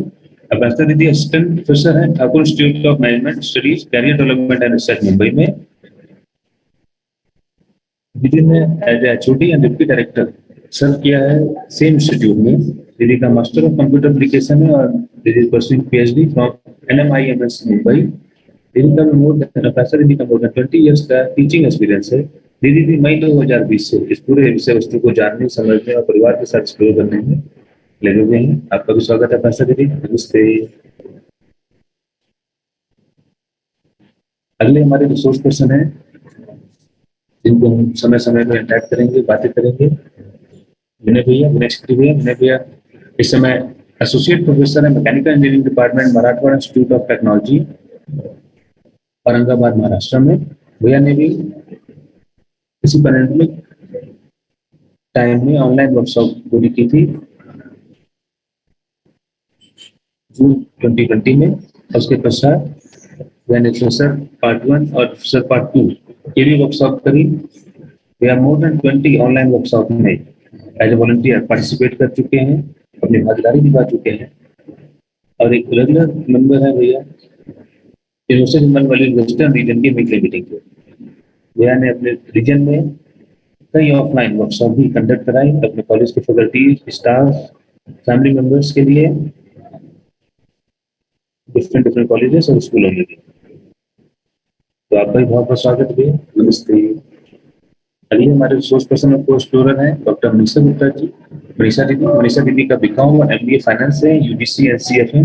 अपरास्ता दीदी असिस्टेंट प्रोफेसर हैं Thakur institute of management studies career development and research Mumbai में। दीदी ने as HOD and deputy director serve किया है सेम इंस्टीट्यूट में। दीदी का मास्टर ऑफ कंप्यूटर एप्लीकेशन है और दीदी pursuing PhD from NMIMS Mumbai. दीदी का मोर देन 20 इयर्स का टीचिंग एक्सपीरियंस है। दीदी भी मई 2020 से इस पूरे विषय वस्तु को जानने, समझने और परिवार के साथ एक्सप्लोर करने में लगे हुए हैं। आपका भी स्वागत है प्रोफेसर दीदी। नमस्ते। अगले हमारे रिसोर्स पर्सन है जिनको हम समय समय पर इंटरेक्ट करेंगे, बातें करेंगे। विनय भैया इस समय एसोसिएट प्रोफेसर है mechanical engineering department Marathwada institute of technology Aurangabad Maharashtra में। भैया ने भी इसी पैंडेमिक टाइम में ऑनलाइन वर्कशॉप पूरी की थी जून 2020 में। उसके पश्चात मैंने प्रोफेसर पार्ट 1 और प्रोफेसर पार्ट 2 ये भी वर्कशॉप करी। We are more than 20 online workshop में एज ए वॉलंटियर पार्टिसिपेट कर चुके हैं, अपनी भागीदारी निभा चुके हैं और एक रेगुलर मेंबर है भैया यूनिवर्सिटी वाली वेस्टर्न रीजन की वीकली मीटिंग के। भैया ने अपने रीजन में कई ऑफलाइन वर्कशॉप भी कंडक्ट कराई अपने कॉलेज के फैकल्टी, स्टाफ, फैमिली मेंबर्स के लिए डिफरेंट कॉलेजेस और स्कूलों में भी। तो आपका भी बहुत बहुत स्वागत है। नमस्ते। अगले हमारे रिसोर्स पर्सन और को-एक्सप्लोरर हैं डॉक्टर मनीषा गुप्ता जी। मनीषा दीदी का BCom और MBA फाइनेंस है UGC and CFA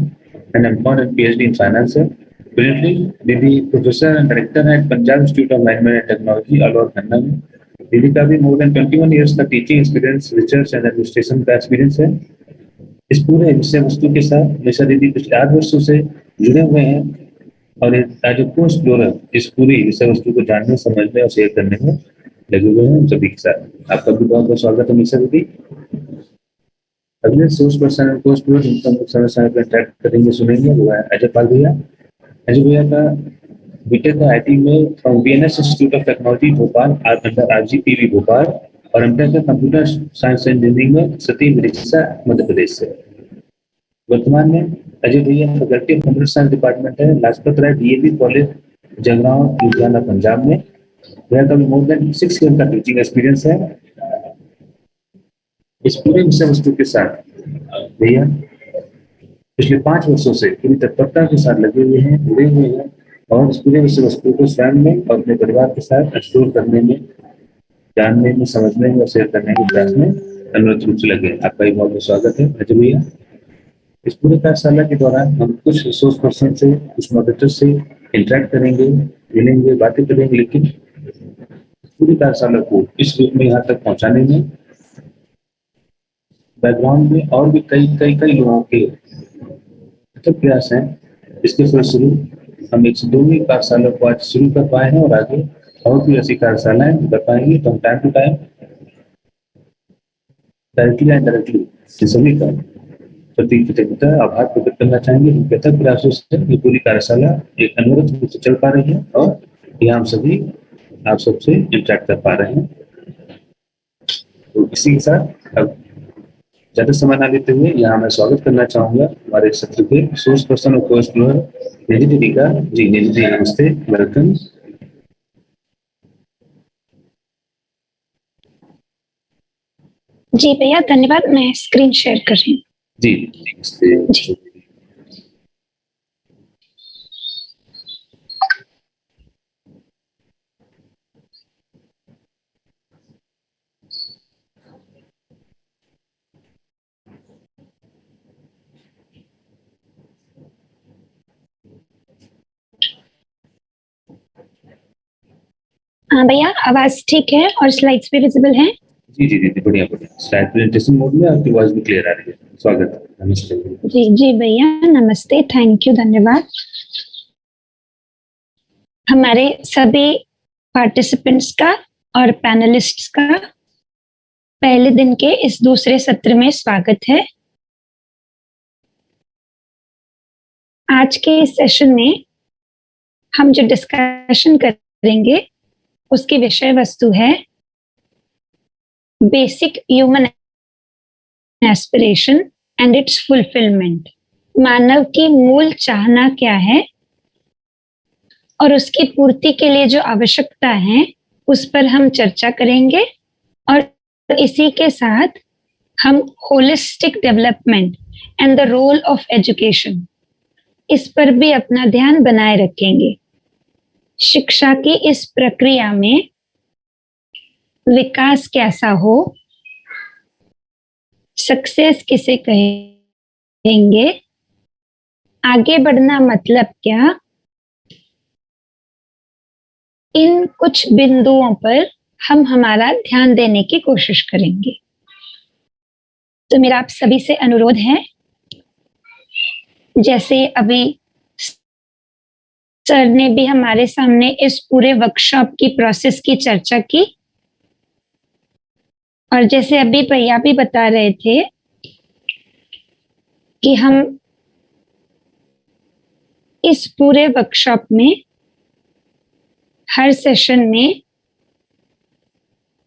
and M.Com and PhD in finance है। Presently, दीदी प्रोफेसर एंड डायरेक्टर है Punjab institute of management and technology Alwar Khanna में। दीदी का भी मोर देन 21 इयर्स का teaching experience, research and administration का एक्सपीरियंस है। इस पूरे विषय वस्तु के साथ मनीषा दीदी पिछले 8 वर्षों से जुड़े हुए हैं और एज ए को-एक्सप्लोरर इस पूरी विषय वस्तु को जानने, समझने और शेयर करने में लगे हुए हैं सभी के साथ। आपका भी बहुत बहुत स्वागत है मनीषा दीदी। अगले सोर्स पर्सन और को-एक्सप्लोरर जिनका हम समय समय पर इंटरेक्ट करेंगे, सुनेंगे, वो है अजय पाल भैया। अजय भैया का बीटेक IT में from BNS institute of technology Bhopal under RGPV Bhopal और एमटेक का कंप्यूटर साइंस एंड इंजीनियरिंग में सती उड़ीसा मध्य प्रदेश से। वर्तमान में अजय भैया faculty of computer science department है लाजपत राय DAV कॉलेज जगरांव लुधियाना पंजाब में। भैया का मोर देन 6 ईयर का टीचिंग एक्सपीरियंस है। इस पूरे विषय वस्तु के साथ भैया पिछले 5 वर्षों से पूरी तत्परता के साथ लगे हुए हैं, जुड़े हुए हैं और इस पूरे विषय वस्तु को स्वयं में और अपने परिवार के साथ एक्सप्लोर करने में, जानने में, समझने में और शेयर करने के प्रयास में अनुरत रूप से लगे। आपका भी बहुत बहुत स्वागत है अजय भैया। इस पूरे कार्यशाला के दौरान हम कुछ रिसोर्स पर्सन से, कुछ मॉडरेटर से इंटरेक्ट करेंगे, मिलेंगे, बातें करेंगे, लेकिन पूरी कार्यशाला को इस रूप में यहाँ तक पहुंचाने में बैकग्राउंड में और भी कई कई कई लोगों के प्रयास हैं। इसके फलस्वरूप हम 102वीं कार्यशाला को आज शुरू कर पाए हैं और आगे और भी ऐसी कार्यशालाएं कर पाएंगे। तो हम time to time directly and directly सभी का प्रति कृतज्ञता आभार प्रकट करना चाहेंगे। उनके अथक प्रयासों से ये पूरी कार्यशाला एक अनवरत रूप से चल पा रही है और यहाँ हम सभी आप सबसे इंटरेक्ट कर पा रहे हैं। तो इसी के साथ अब ज्यादा समय ना लेते हुए यहाँ मैं स्वागत करना चाहूंगा हमारे सत्र के सोर्स पर्सन और को एक्सप्लोरर निधि दीदी का। जी निधि जी नमस्ते, वेलकम। जी भैया धन्यवाद, मैं स्क्रीन शेयर कर रही हूँ। जी नमस्ते। जी हाँ भैया, आवाज ठीक है और स्लाइड्स भी विजिबल हैं? जी जी दीदी बढ़िया बढ़िया, स्लाइड प्रेजेंटेशन मोड में आपकी आवाज भी क्लियर आ रही है। स्वागत है, नमस्ते। जी जी भैया नमस्ते, थैंक यू, धन्यवाद। हमारे सभी पार्टिसिपेंट्स का और पैनलिस्ट्स का पहले दिन के इस दूसरे सत्र में स्वागत है। आज के इस सेशन में हम जो डिस्कशन करेंगे उसकी विषय वस्तु है basic human aspiration and its fulfilment. मानव की मूल चाहना क्या है और उसकी पूर्ति के लिए जो आवश्यकता है उस पर हम चर्चा करेंगे और इसी के साथ हम holistic development and the role of education इस पर भी अपना ध्यान बनाए रखेंगे। शिक्षा की इस प्रक्रिया में विकास कैसा हो, सक्सेस किसे कहेंगे, आगे बढ़ना मतलब क्या, इन कुछ बिंदुओं पर हम हमारा ध्यान देने की कोशिश करेंगे। तो मेरा आप सभी से अनुरोध है, जैसे अभी सर ने भी हमारे सामने इस पूरे वर्कशॉप की प्रोसेस की चर्चा की और जैसे अभी भैया भी बता रहे थे कि हम इस पूरे वर्कशॉप में हर सेशन में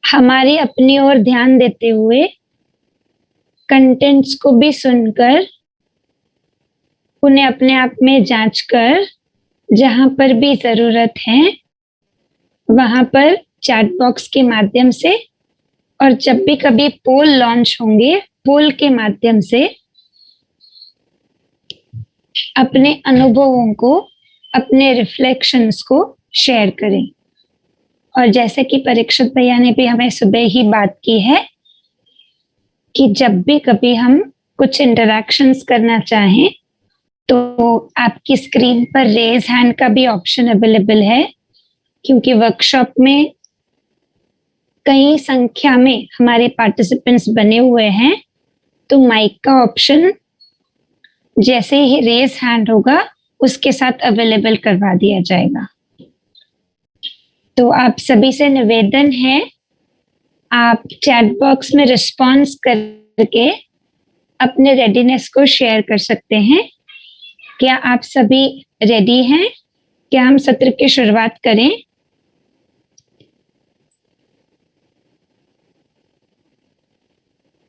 हमारी अपनी ओर ध्यान देते हुए कंटेंट्स को भी सुनकर उन्हें अपने आप में जांच कर जहां पर भी जरूरत है वहां पर चैट बॉक्स के माध्यम से और जब भी कभी पोल लॉन्च होंगे पोल के माध्यम से अपने अनुभवों को, अपने रिफ्लेक्शंस को शेयर करें। और जैसे कि परीक्षित भैया ने भी हमें सुबह ही बात की है कि जब भी कभी हम कुछ इंटरैक्शंस करना चाहें तो आपकी स्क्रीन पर रेज हैंड का भी ऑप्शन अवेलेबल है, क्योंकि वर्कशॉप में कई संख्या में हमारे पार्टिसिपेंट्स बने हुए हैं तो माइक का ऑप्शन जैसे ही रेज हैंड होगा उसके साथ अवेलेबल करवा दिया जाएगा। तो आप सभी से निवेदन है, आप चैट बॉक्स में रिस्पॉन्स करके अपने रेडीनेस को शेयर कर सकते हैं। क्या आप सभी रेडी हैं? क्या हम सत्र की शुरुआत करें?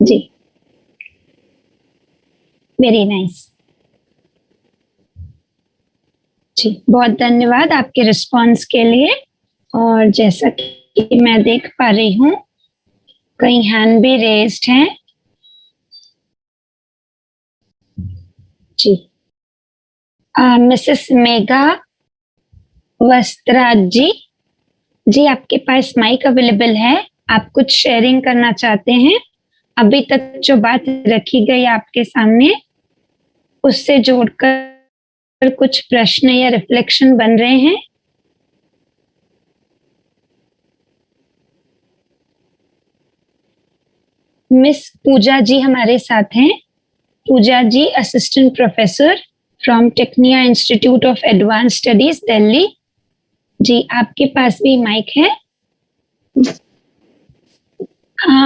जी, वेरी नाइस। जी, बहुत धन्यवाद आपके रिस्पॉन्स के लिए। और जैसा कि मैं देख पा रही हूँ कई हैंड भी रेज्ड हैं। जी, मिसेस मेघा वस्त्राज जी आपके पास माइक अवेलेबल है, आप कुछ शेयरिंग करना चाहते हैं? अभी तक जो बात रखी गई आपके सामने उससे जोड़कर कुछ प्रश्न या रिफ्लेक्शन बन रहे हैं? मिस पूजा जी हमारे साथ हैं। Pooja ji assistant professor from Tecnia institute of advance studies Delhi. जी आपके पास भी माइक है।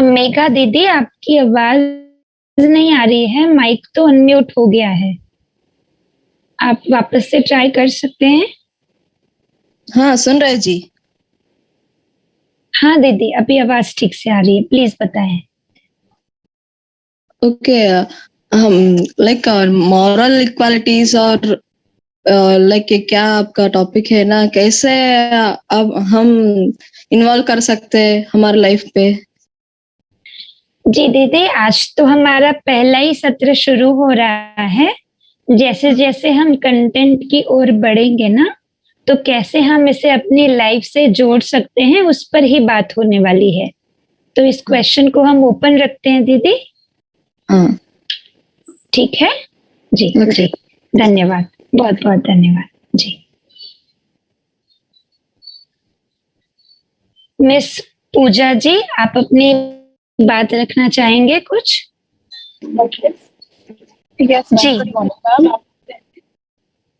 मेघा दीदी आपकी आवाज नहीं आ रही है, माइक तो अनम्यूट हो गया है, आप वापस से ट्राई कर सकते हैं। हाँ सुन रहे जी। हाँ दीदी अभी आवाज ठीक से आ रही है, प्लीज बताएं। ओके हम लाइक मॉरल इक्वालिटीज और लाइक क्या आपका टॉपिक है ना, कैसे अब हम इन्वॉल्व कर सकते हैं हमारे लाइफ पे? जी दीदी आज तो हमारा पहला ही सत्र शुरू हो रहा है। जैसे जैसे हम कंटेंट की ओर बढ़ेंगे ना, तो कैसे हम इसे अपनी लाइफ से जोड़ सकते हैं उस पर ही बात होने वाली है। तो इस क्वेश्चन को हम ओपन रखते हैं दीदी। हाँ ठीक है जी। Okay. जी धन्यवाद, बहुत बहुत धन्यवाद जी। मिस पूजा जी आप अपनी बात रखना चाहेंगे कुछ? यस जी। मैम।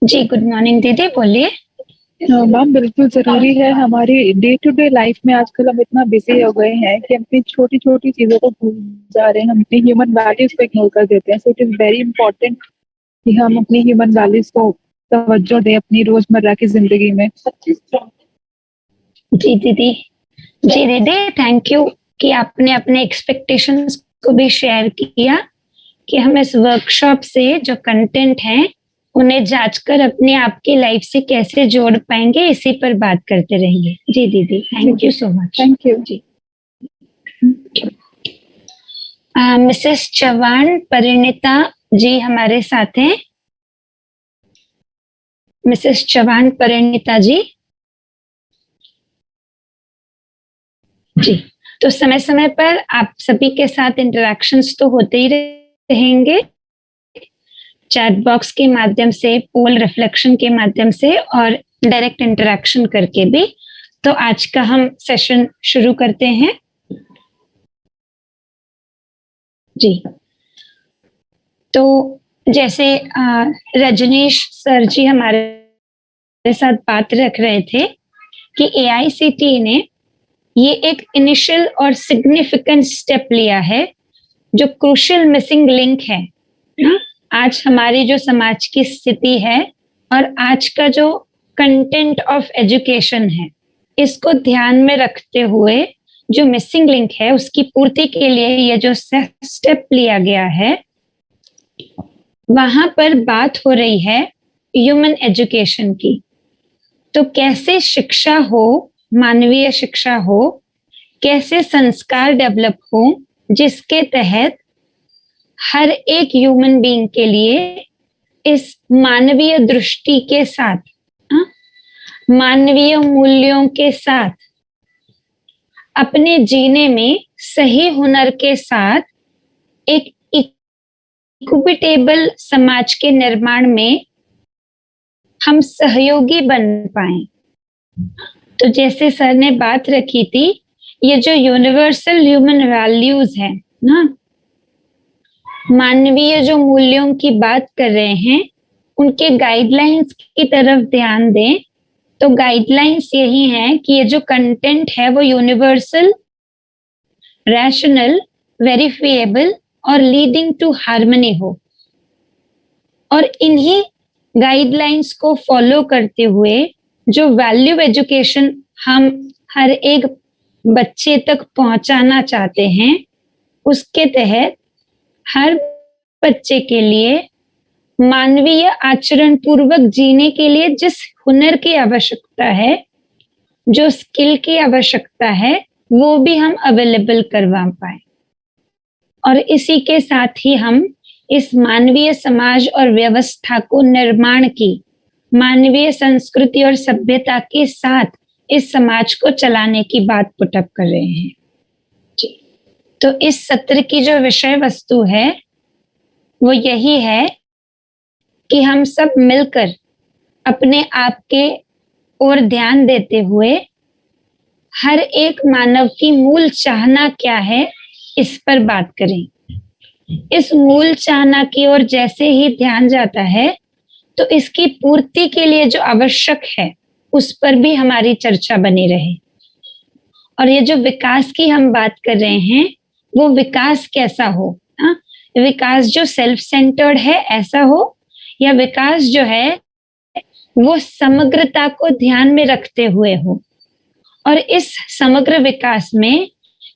जी गुड मॉर्निंग दीदी बोलिए। मैम बिल्कुल जरूरी है, हमारी डे टू डे लाइफ में आजकल हम इतना बिजी हो गए हैं कि अपनी छोटी छोटी चीजों को भूल जा रहे हैं, हम अपनी ह्यूमन वैल्यूज को इग्नोर कर देते हैं। So it is very important कि हम अपनी ह्यूमन वैल्यूज को तवज्जो दें अपनी रोजमर्रा की जिंदगी में। जी दीदी, जी दीदी थैंक यू कि आपने अपने एक्सपेक्टेशंस को भी शेयर किया कि हम इस वर्कशॉप से जो कंटेंट है उन्हें जांचकर अपने आप की लाइफ से कैसे जोड़ पाएंगे, इसी पर बात करते रहेंगे। जी दीदी thank you so much. Thank you जी। मिसेस चौहान परिणीता जी हमारे साथ हैं। मिसेस चौहान परिणीता जी। जी तो समय समय पर आप सभी के साथ इंटरेक्शंस तो होते ही रहेंगे, चैट बॉक्स के माध्यम से, पोल रिफ्लेक्शन के माध्यम से और डायरेक्ट इंटरेक्शन करके भी। तो आज का हम सेशन शुरू करते हैं। जी तो जैसे रजनीश सर जी हमारे साथ बात रख रहे थे कि AICTE ने ये एक इनिशियल और सिग्निफिकेंट स्टेप लिया है जो क्रूशियल मिसिंग लिंक है ना, आज हमारी जो समाज की स्थिति है और आज का जो कंटेंट ऑफ एजुकेशन है, इसको ध्यान में रखते हुए जो मिसिंग लिंक है उसकी पूर्ति के लिए ये जो स्टेप लिया गया है, वहां पर बात हो रही है ह्यूमन एजुकेशन की। तो कैसे शिक्षा हो, मानवीय शिक्षा हो, कैसे संस्कार डेवलप हो जिसके तहत हर एक ह्यूमन बीइंग के लिए इस मानवीय दृष्टि के साथ, मानवीय मूल्यों के साथ, अपने जीने में सही हुनर के साथ एक इक्विटेबल समाज के निर्माण में हम सहयोगी बन पाए। तो जैसे सर ने बात रखी थी, ये जो यूनिवर्सल ह्यूमन वैल्यूज है ना, मानवीय जो मूल्यों की बात कर रहे हैं, उनके गाइडलाइंस की तरफ ध्यान दें। तो गाइडलाइंस यही है कि ये जो कंटेंट है वो यूनिवर्सल, रैशनल, वेरिफिएबल और लीडिंग टू हार्मनी हो। और इन्हीं गाइडलाइंस को फॉलो करते हुए जो वैल्यू एजुकेशन हम हर एक बच्चे तक पहुंचाना चाहते हैं, उसके तहत हर बच्चे के लिए मानवीय आचरण पूर्वक जीने के लिए जिस हुनर की आवश्यकता है, जो स्किल की आवश्यकता है, वो भी हम अवेलेबल करवा पाए। और इसी के साथ ही हम इस मानवीय समाज और व्यवस्था को निर्माण की, मानवीय संस्कृति और सभ्यता के साथ इस समाज को चलाने की बात पुटअप कर रहे हैं। जी तो इस सत्र की जो विषय वस्तु है वो यही है कि हम सब मिलकर अपने आप के ओर ध्यान देते हुए हर एक मानव की मूल चाहना क्या है इस पर बात करें। इस मूल चाहना की ओर जैसे ही ध्यान जाता है तो इसकी पूर्ति के लिए जो आवश्यक है उस पर भी हमारी चर्चा बनी रहे। और ये जो विकास की हम बात कर रहे हैं वो विकास कैसा हो, विकास जो सेल्फ सेंटर्ड है ऐसा हो, या विकास जो है वो समग्रता को ध्यान में रखते हुए हो। और इस समग्र विकास में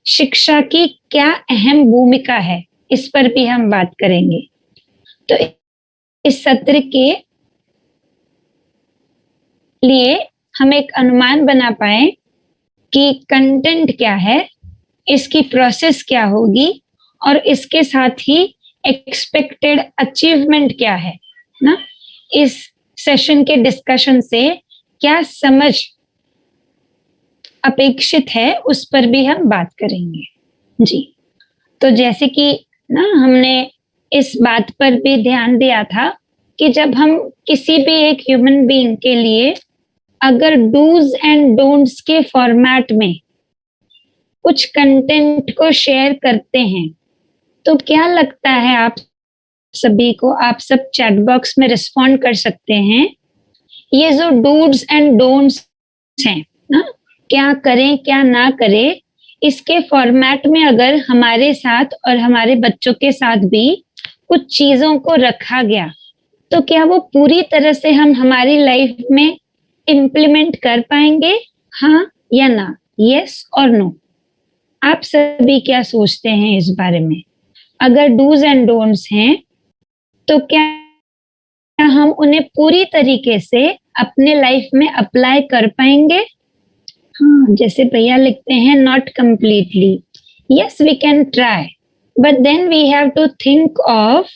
शिक्षा की क्या अहम भूमिका है इस पर भी हम बात करेंगे। तो इस सत्र के लिए हम एक अनुमान बना पाए कि कंटेंट क्या है, इसकी प्रोसेस क्या होगी और इसके साथ ही एक्सपेक्टेड अचीवमेंट क्या है ना। इस सेशन के डिस्कशन से क्या समझ अपेक्षित है उस पर भी हम बात करेंगे जी। तो जैसे कि ना हमने इस बात पर भी ध्यान दिया था कि जब हम किसी भी एक ह्यूमन बीइंग के लिए अगर डूज एंड डोंट्स के फॉर्मेट में कुछ कंटेंट को शेयर करते हैं तो क्या लगता है आप सभी को, आप सब चैट बॉक्स में रिस्पॉन्ड कर सकते हैं। ये जो डूज एंड डोंट्स हैं ना, क्या करें क्या ना करें, इसके फॉर्मेट में अगर हमारे साथ और हमारे बच्चों के साथ भी कुछ चीजों को रखा गया तो क्या वो पूरी तरह से हम हमारी लाइफ में इम्प्लीमेंट कर पाएंगे, हाँ या ना, यस और नो। आप सभी क्या सोचते हैं इस बारे में। अगर डूज एंड डोंट्स हैं तो क्या हम उन्हें पूरी तरीके से अपने लाइफ में अप्लाई कर पाएंगे। हाँ, जैसे भैया लिखते हैं not completely, yes we can try but then we have to think of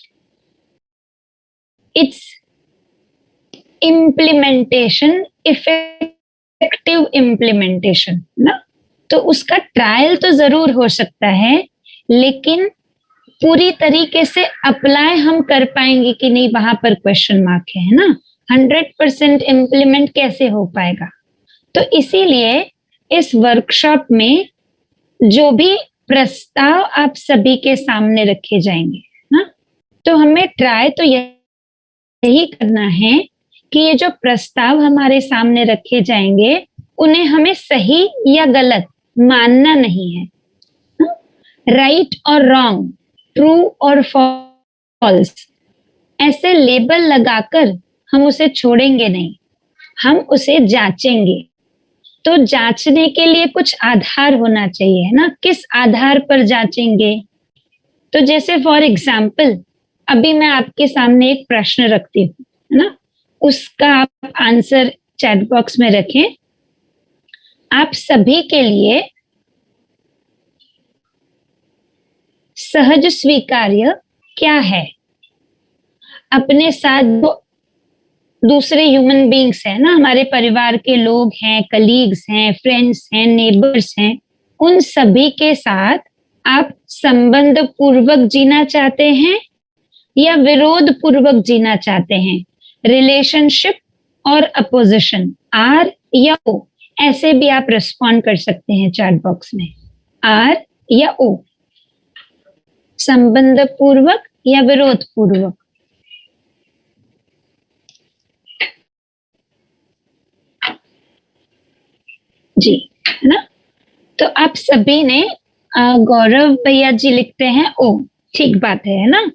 its implementation, effective implementation ना। तो उसका ट्रायल तो जरूर हो सकता है लेकिन पूरी तरीके से अप्लाई हम कर पाएंगे कि नहीं, वहां पर क्वेश्चन मार्क है ना। 100% इम्प्लीमेंट कैसे हो पाएगा। तो इसीलिए इस वर्कशॉप में जो भी प्रस्ताव आप सभी के सामने रखे जाएंगे ना, तो हमें ट्राई तो यही करना है कि ये जो प्रस्ताव हमारे सामने रखे जाएंगे उन्हें हमें सही या गलत मानना नहीं है। राइट और रॉन्ग, ट्रू और फॉल्स ऐसे लेबल लगाकर हम उसे छोड़ेंगे नहीं, हम उसे जांचेंगे। तो जांचने के लिए कुछ आधार होना चाहिए ना, किस आधार पर जांचेंगे। तो जैसे फॉर एग्जाम्पल अभी मैं आपके सामने एक प्रश्न रखती हूँ है ना, उसका आप आंसर चैट बॉक्स में रखें। आप सभी के लिए सहज स्वीकार्य क्या है। अपने साथ जो दूसरे ह्यूमन बीइंग्स हैं ना, हमारे परिवार के लोग हैं, कलीग्स हैं, फ्रेंड्स हैं, नेबर्स हैं, उन सभी के साथ आप संबंध पूर्वक जीना चाहते हैं या विरोध पूर्वक जीना चाहते हैं। रिलेशनशिप और अपोजिशन, आर या ओ, ऐसे भी आप रिस्पॉन्ड कर सकते हैं चैट बॉक्स में, आर या ओ, संबंध पूर्वक या विरोध पूर्वक। जी है ना। तो आप सभी ने गौरव भैया जी लिखते हैं ओ, ठीक बात है ना।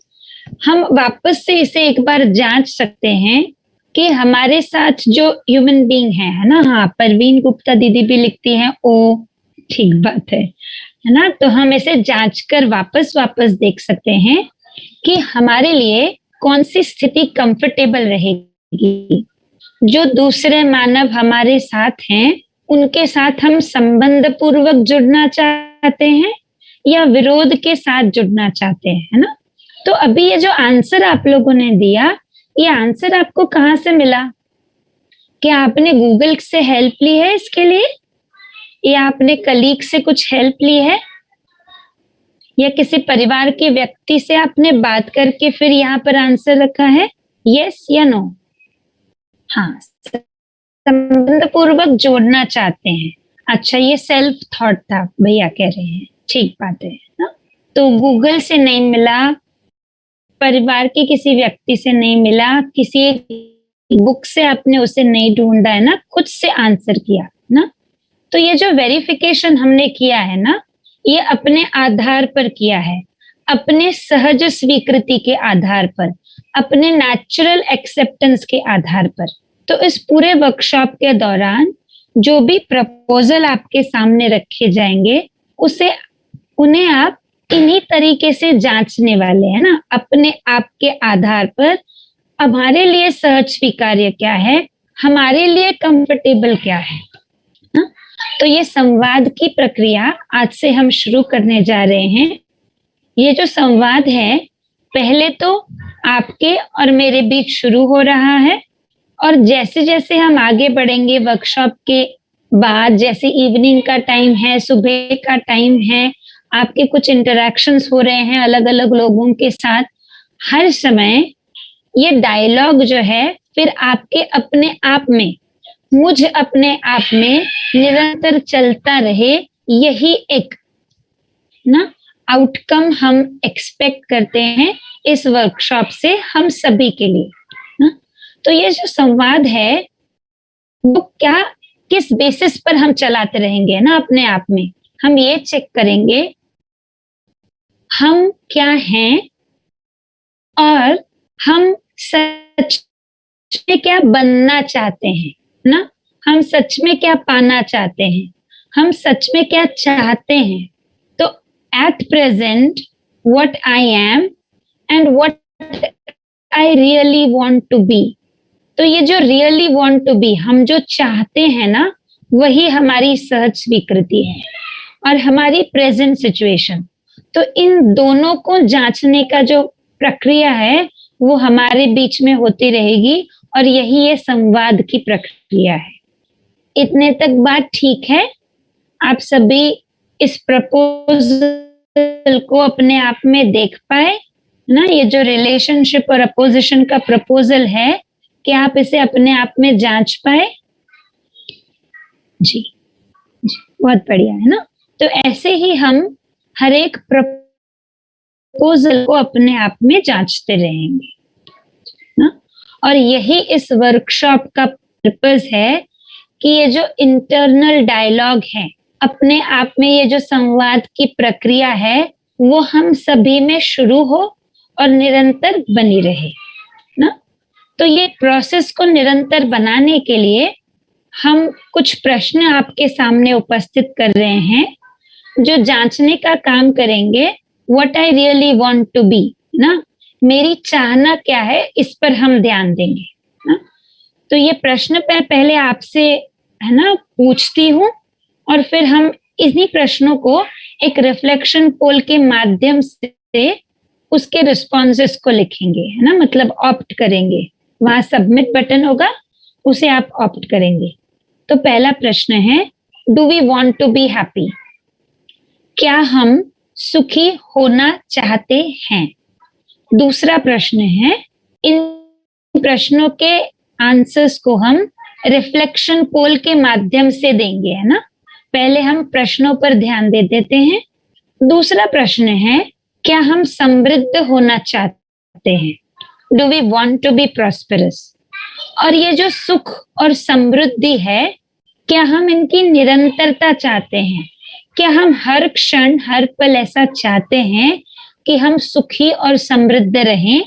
हम वापस से इसे एक बार जांच सकते हैं कि हमारे साथ जो ह्यूमन बीइंग है ना। हाँ, परवीन गुप्ता दीदी भी लिखती हैं ओ, ठीक बात है ना। तो हम इसे जांच कर वापस देख सकते हैं कि हमारे लिए कौन सी स्थिति कंफर्टेबल रहेगी। जो दूसरे मानव हमारे साथ हैं उनके साथ हम संबंध पूर्वक जुड़ना चाहते हैं या विरोध के साथ जुड़ना चाहते हैं, है ना। तो अभी ये जो आंसर आप लोगों ने दिया, ये आंसर आपको कहाँ से मिला? क्या आपने गूगल से हेल्प ली है इसके लिए, या आपने कलीग से कुछ हेल्प ली है, या किसी परिवार के व्यक्ति से आपने बात करके फिर यहाँ पर आंसर रखा है? यस या नो? हाँ, संबंध पूर्वक जोड़ना चाहते हैं। अच्छा, ये सेल्फ थॉट था, भैया कह रहे हैं, ठीक बात है ना? तो गूगल से नहीं मिला, परिवार के किसी व्यक्ति से नहीं मिला, किसी बुक से आपने उसे नहीं ढूंढा है ना, खुद से आंसर किया ना। तो ये जो वेरिफिकेशन हमने किया है ना, ये अपने आधार पर किया है, अपने सहज स्वीकृति के आधार पर, अपने नेचुरल एक्सेप्टेंस के आधार पर। तो इस पूरे वर्कशॉप के दौरान जो भी प्रपोजल आपके सामने रखे जाएंगे, उन्हें आप इन्हीं तरीके से जांचने वाले हैं ना, अपने आप के आधार पर। हमारे लिए सहज स्वीकार्य क्या है, हमारे लिए कंफर्टेबल क्या है ना? तो ये संवाद की प्रक्रिया आज से हम शुरू करने जा रहे हैं। ये जो संवाद है, पहले तो आपके और मेरे बीच शुरू हो रहा है, और जैसे जैसे हम आगे बढ़ेंगे वर्कशॉप के बाद, जैसे इवनिंग का टाइम है, सुबह का टाइम है, आपके कुछ इंटरेक्शंस हो रहे हैं अलग अलग लोगों के साथ, हर समय ये डायलॉग जो है फिर आपके अपने आप में, मुझ अपने आप में निरंतर चलता रहे। यही एक ना आउटकम हम एक्सपेक्ट करते हैं इस वर्कशॉप से हम सभी के लिए ना। तो ये जो संवाद है वो क्या, किस बेसिस पर हम चलाते रहेंगे ना अपने आप में, हम ये चेक करेंगे हम क्या हैं और हम सच में क्या बनना चाहते हैं ना, हम सच में क्या पाना चाहते हैं, हम सच में क्या चाहते हैं। तो at present what I am and what I really want to be. तो ये जो रियली वांट टू बी, हम जो चाहते हैं ना, वही हमारी सहज स्वीकृति है और हमारी प्रेजेंट सिचुएशन। तो इन दोनों को जांचने का जो प्रक्रिया है वो हमारे बीच में होती रहेगी, और यही ये संवाद की प्रक्रिया है। इतने तक बात ठीक है? आप सभी इस प्रपोजल को अपने आप में देख पाए ना? ये जो रिलेशनशिप और अपोजिशन का प्रपोजल है, क्या आप इसे अपने आप में जांच पाए? जी, बहुत बढ़िया है ना। तो ऐसे ही हम हर एक प्रपोजल को अपने आप में जांचते रहेंगे ना। और यही इस वर्कशॉप का पर्पस है कि ये जो इंटरनल डायलॉग है, अपने आप में ये जो संवाद की प्रक्रिया है, वो हम सभी में शुरू हो और निरंतर बनी रहे ना। तो ये प्रोसेस को निरंतर बनाने के लिए हम कुछ प्रश्न आपके सामने उपस्थित कर रहे हैं, जो जांचने का काम करेंगे। What I really want to be ना, मेरी चाहना क्या है, इस पर हम ध्यान देंगे ना। तो ये प्रश्न पहले आपसे है ना पूछती हूँ, और फिर हम इन्हीं प्रश्नों को एक रिफ्लेक्शन पोल के माध्यम से उसके रिस्पॉन्सेस को लिखेंगे है ना, मतलब ऑप्ट करेंगे। वहां सबमिट बटन होगा, उसे आप ऑप्ट करेंगे। तो पहला प्रश्न है, do we want to be happy? क्या हम सुखी होना चाहते हैं? दूसरा प्रश्न है, इन प्रश्नों के आंसर्स को हम रिफ्लेक्शन पोल के माध्यम से देंगे है ना। पहले हम प्रश्नों पर ध्यान दे देते हैं। दूसरा प्रश्न है, क्या हम समृद्ध होना चाहते हैं? Do we want to be prosperous? और ये जो सुख और समृद्धि है, क्या हम इनकी निरंतरता चाहते हैं? क्या हम हर क्षण हर पल ऐसा चाहते हैं कि हम सुखी और समृद्ध रहें,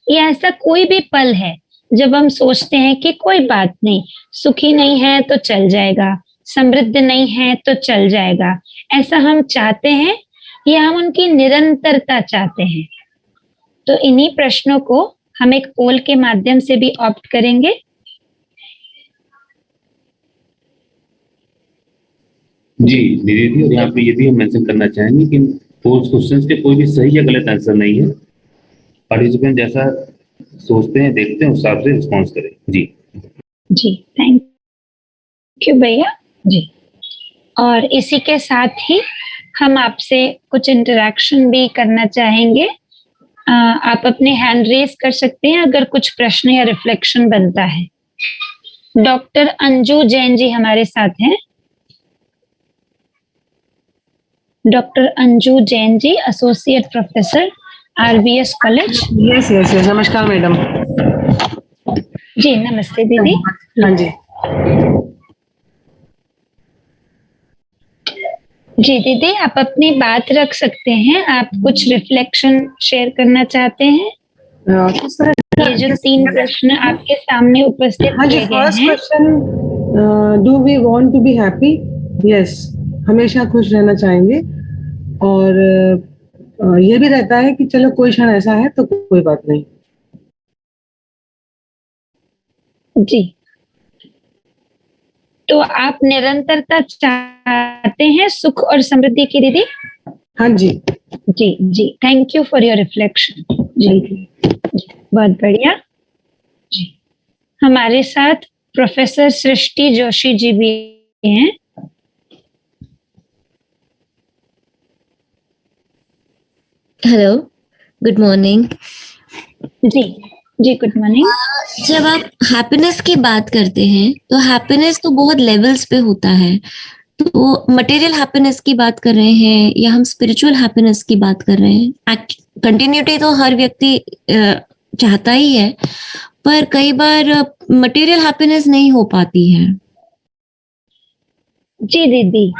या ऐसा कोई भी पल है जब हम सोचते हैं कि कोई बात नहीं, सुखी नहीं है तो चल जाएगा, समृद्ध नहीं है तो चल जाएगा, ऐसा हम चाहते हैं या हम उनकी निरंतरता चाहते हैं? तो इन्हीं प्रश्नों को हम एक पोल के माध्यम से भी ऑप्ट करेंगे। जी दीदी जी, और यहाँ पे ये भी हम मेंशन करना चाहेंगे कि पोल्स क्वेश्चंस के कोई भी सही या गलत आंसर नहीं है। पार्टिसिपेंट जैसा सोचते हैं, देखते हैं, उस हिसाब से रिस्पॉन्स करें। जी जी, थैंक यू भैया जी। और इसी के साथ ही हम आपसे कुछ इंटरेक्शन भी करना चाहेंगे। आप अपने हैंड रेज कर सकते हैं अगर कुछ प्रश्न या रिफ्लेक्शन बनता है। डॉक्टर अंजू जैन जी हमारे साथ हैं। Doctor Anju Jain ji, associate professor, RBS college. Yes yes yes, नमस्कार मैडम। जी नमस्ते दीदी। हाँ जी। जी दीदी, आप अपनी बात रख सकते हैं। आप कुछ रिफ्लेक्शन शेयर करना चाहते हैं? किस तरह? ये जो 3 प्रश्न आपके सामने उपस्थित हाँ जी, किए गए फर्स्ट हैं। Question, do we want to be happy? Yes, हमेशा खुश रहना चाहेंगे। और ये भी रहता है कि चलो कोई क्षण ऐसा है तो कोई बात नहीं। जी, तो आप निरंतरता चाहते हैं, सुख और समृद्धि की दीदी? हाँ जी। जी जी, thank you for your reflection. जी जी, बहुत बढ़िया। जी, हमारे साथ प्रोफेसर सृष्टि जोशी जी भी हैं। Hello, good morning. जी जी, गुड मॉर्निंग। जब आप हैप्पीनेस की बात करते हैं तो हैप्पीनेस तो बहुत लेवल्स पे होता है। तो मटेरियल हैप्पीनेस की बात कर रहे हैं या हम स्पिरिचुअल हैप्पीनेस की बात कर रहे हैं? कंटिन्यूटी तो हर व्यक्ति चाहता ही है, पर कई बार मटेरियल हैप्पीनेस नहीं हो पाती है। जी दीदी,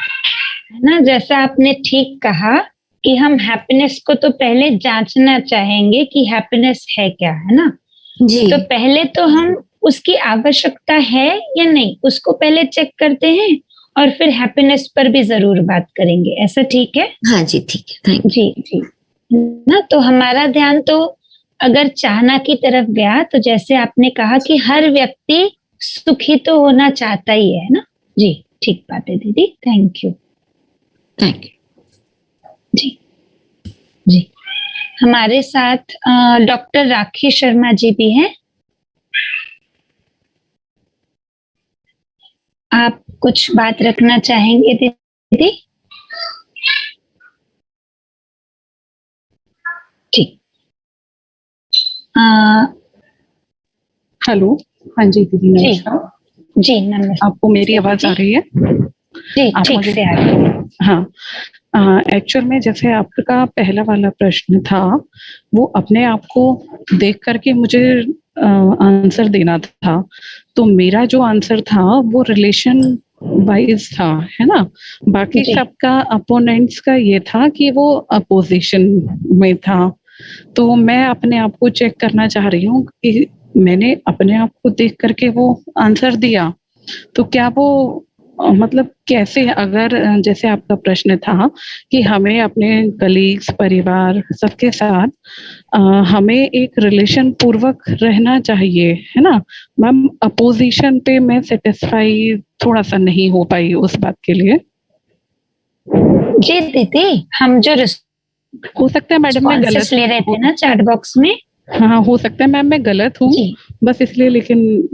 है ना, जैसा आपने ठीक कहा कि हम हैप्पीनेस को तो पहले जांचना चाहेंगे कि हैप्पीनेस है क्या, है ना। जी। तो पहले तो हम उसकी आवश्यकता है या नहीं उसको पहले चेक करते हैं और फिर हैप्पीनेस पर भी जरूर बात करेंगे। ऐसा ठीक है? हाँ जी, ठीक है, थैंक जी जी, ना तो हमारा ध्यान तो अगर चाहना की तरफ गया तो जैसे आपने कहा कि हर व्यक्ति सुखी तो होना चाहता ही है ना। जी, ठीक बात है दीदी, थैंक यू। Thank you. जी जी, हमारे साथ डॉक्टर राखी शर्मा जी भी हैं। आप कुछ बात रखना चाहेंगे दीदी? ठीक। हेलो, हाँ जी दीदी, नमस्कार। जी नमस्ते। आपको मेरी आवाज आ रही है? जी, ठीक से आ रही है। हाँ, एक्चुअल में जैसे आपका पहला वाला प्रश्न था, वो अपने आप को देख करके मुझे आंसर देना था। तो मेरा जो आंसर था वो रिलेशन वाइज था, है ना। बाकी सबका अपोनेंट्स का ये था कि वो अपोजिशन में था। तो मैं अपने आप को चेक करना चाह रही हूँ कि मैंने अपने आप को देख करके वो आंसर दिया, तो क्या वो मतलब कैसे, अगर जैसे आपका प्रश्न था कि हमें अपने कलीग्स, परिवार, सबके साथ हमें एक रिलेशन पूर्वक रहना चाहिए, है ना मैम। अपोजिशन पे मैं सेटिस्फाई थोड़ा सा नहीं हो पाई उस बात के लिए। जी दीदी, हम जो हो सकता है मैडम मैं गलत ले रहे थे ना चैट बॉक्स में। हाँ, हो सकता है मैम मैं गलत हूँ, बस इसलिए, लेकिन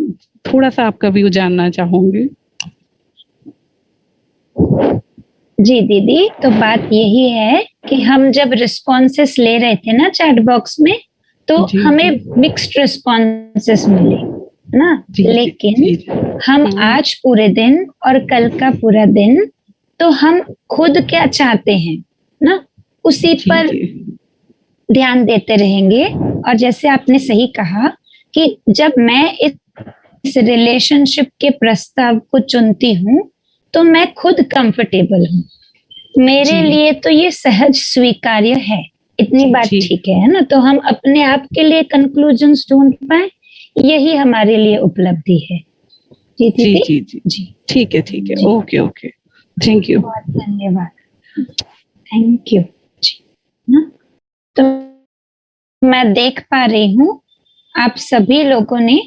थोड़ा सा आपका व्यू जानना चाहूंगी। जी दीदी, तो बात यही है कि हम जब रिस्पॉन्सेस ले रहे थे ना चैट बॉक्स में, तो हमें मिक्स्ड रिस्पॉन्सेस मिले ना। लेकिन हम आज पूरे दिन और कल का पूरा दिन, तो हम खुद क्या चाहते हैं ना, उसी पर ध्यान देते रहेंगे। और जैसे आपने सही कहा कि जब मैं इस रिलेशनशिप के प्रस्ताव को चुनती हूँ तो मैं खुद कंफर्टेबल हूँ, मेरे लिए तो ये सहज स्वीकार्य है। इतनी बात ठीक है ना। तो हम अपने आप के लिए कंक्लूजन्स ढूंढ पाए, यही हमारे लिए उपलब्धि है। जी जी जी जी जी, ठीक है, ठीक है, ओके ओके, थैंक यू। बहुत धन्यवाद, थैंक यू जी ना। तो मैं देख पा रही हूँ आप सभी लोगों ने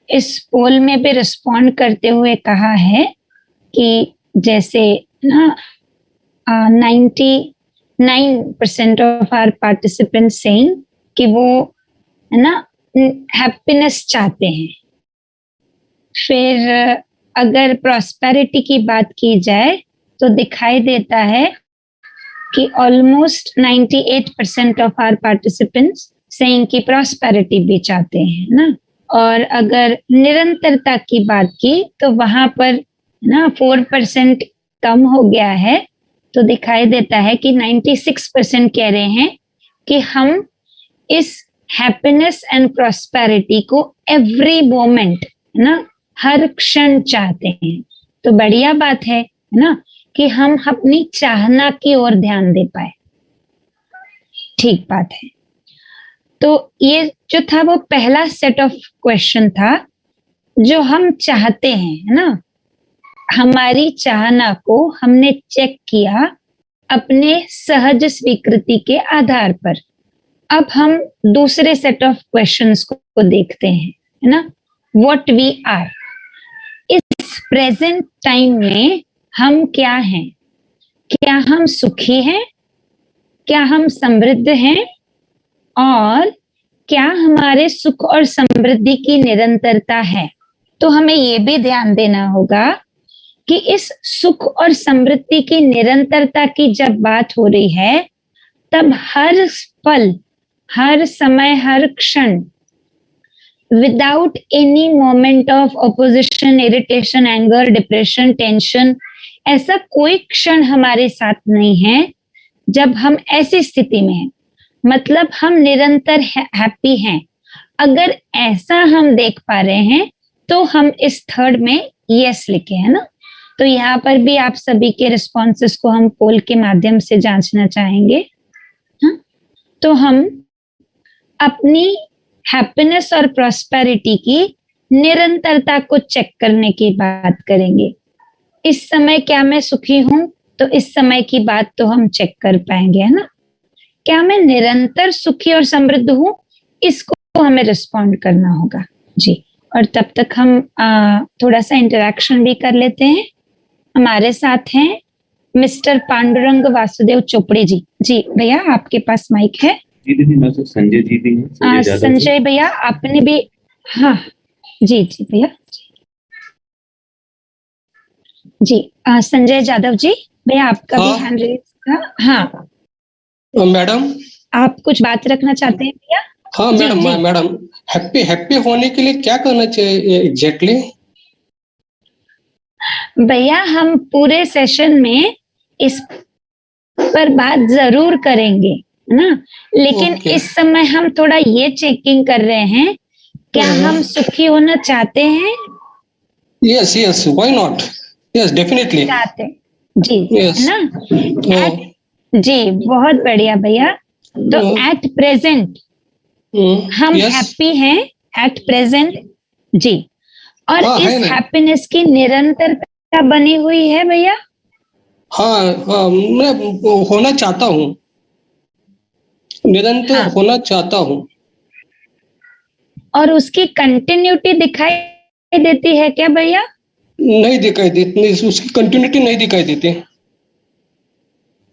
इस पोल में भी रिस्पॉन्ड करते हुए कहा है कि जैसे ना 99% ऑफ आवर पार्टिसिपेंट्स सेइंग कि वो है ना हैप्पीनेस चाहते हैं। फिर अगर प्रॉस्पेरिटी की बात की जाए तो दिखाई देता है कि almost 98% of our participants saying की प्रॉस्पेरिटी भी चाहते हैं ना। और अगर निरंतरता की बात की तो वहां पर ना 4% कम हो गया है, तो दिखाई देता है कि 96% कह रहे हैं कि हम इस हैप्पीनेस एंड प्रॉस्पेरिटी को एवरी मोमेंट ना, हर क्षण चाहते हैं। तो बढ़िया बात है ना कि हम अपनी चाहना की ओर ध्यान दे पाए, ठीक बात है। तो ये जो था वो पहला सेट ऑफ क्वेश्चन था जो हम चाहते हैं, है ना। हमारी चाहना को हमने चेक किया अपने सहज स्वीकृति के आधार पर। अब हम दूसरे सेट ऑफ क्वेश्चंस को देखते हैं, है ना। व्हाट वी आर, इस प्रेजेंट टाइम में हम क्या हैं? क्या हम सुखी हैं? क्या हम समृद्ध हैं? और क्या हमारे सुख और समृद्धि की निरंतरता है? तो हमें ये भी ध्यान देना होगा कि इस सुख और समृद्धि की निरंतरता की जब बात हो रही है, तब हर पल, हर समय, हर क्षण, without any moment of opposition, irritation, anger, depression, tension, ऐसा कोई क्षण हमारे साथ नहीं है जब हम ऐसी स्थिति में हैं। मतलब हम निरंतर हैप्पी हैं। अगर ऐसा हम देख पा रहे हैं तो हम इस थर्ड में यस लिखे, है ना। तो यहाँ पर भी आप सभी के रिस्पॉन्सेस को हम पोल के माध्यम से जांचना चाहेंगे। हाँ? तो हम अपनी हैप्पीनेस और प्रॉस्पेरिटी की निरंतरता को चेक करने की बात करेंगे। इस समय क्या मैं सुखी हूं? तो इस समय की बात तो हम चेक कर पाएंगे, है ना। क्या मैं निरंतर सुखी और समृद्ध हूं? इसको हमें रिस्पॉन्ड करना होगा जी। और तब तक हम थोड़ा सा इंटरेक्शन भी कर लेते हैं। हमारे साथ हैं मिस्टर पांडुरंग वासुदेव चोपड़े जी। जी भैया, आपके पास माइक है। जी दीदी, मैं तो संजय जी भी हैं, संजय भैया आपने भी, हाँ जी जी भैया जी। संजय यादव जी भैया, आपका भी हैंड रेज था। हाँ मैडम, आप कुछ बात रखना चाहते हैं भैया? हाँ मैडम, मैडम हैप्पी होने के लिए क्या करना चाहिए एग्जैक्टली? भैया, हम पूरे सेशन में इस पर बात जरूर करेंगे, है ना। लेकिन इस समय हम थोड़ा ये चेकिंग कर रहे हैं, क्या हम सुखी होना चाहते हैं? Yes yes, why not, yes definitely चाहते जी, yes. है ना। जी बहुत बढ़िया भैया। तो एट प्रेजेंट हम हैप्पी हैं एट प्रेजेंट जी। और इस हैप्पीनेस की निरंतरता बनी हुई है भैया। हाँ, मैं होना चाहता हूँ, निरंतर होना चाहता हूँ। और उसकी कंटिन्यूटी दिखाई देती है क्या भैया? नहीं दिखाई देती, उसकी कंटिन्यूटी नहीं दिखाई देती।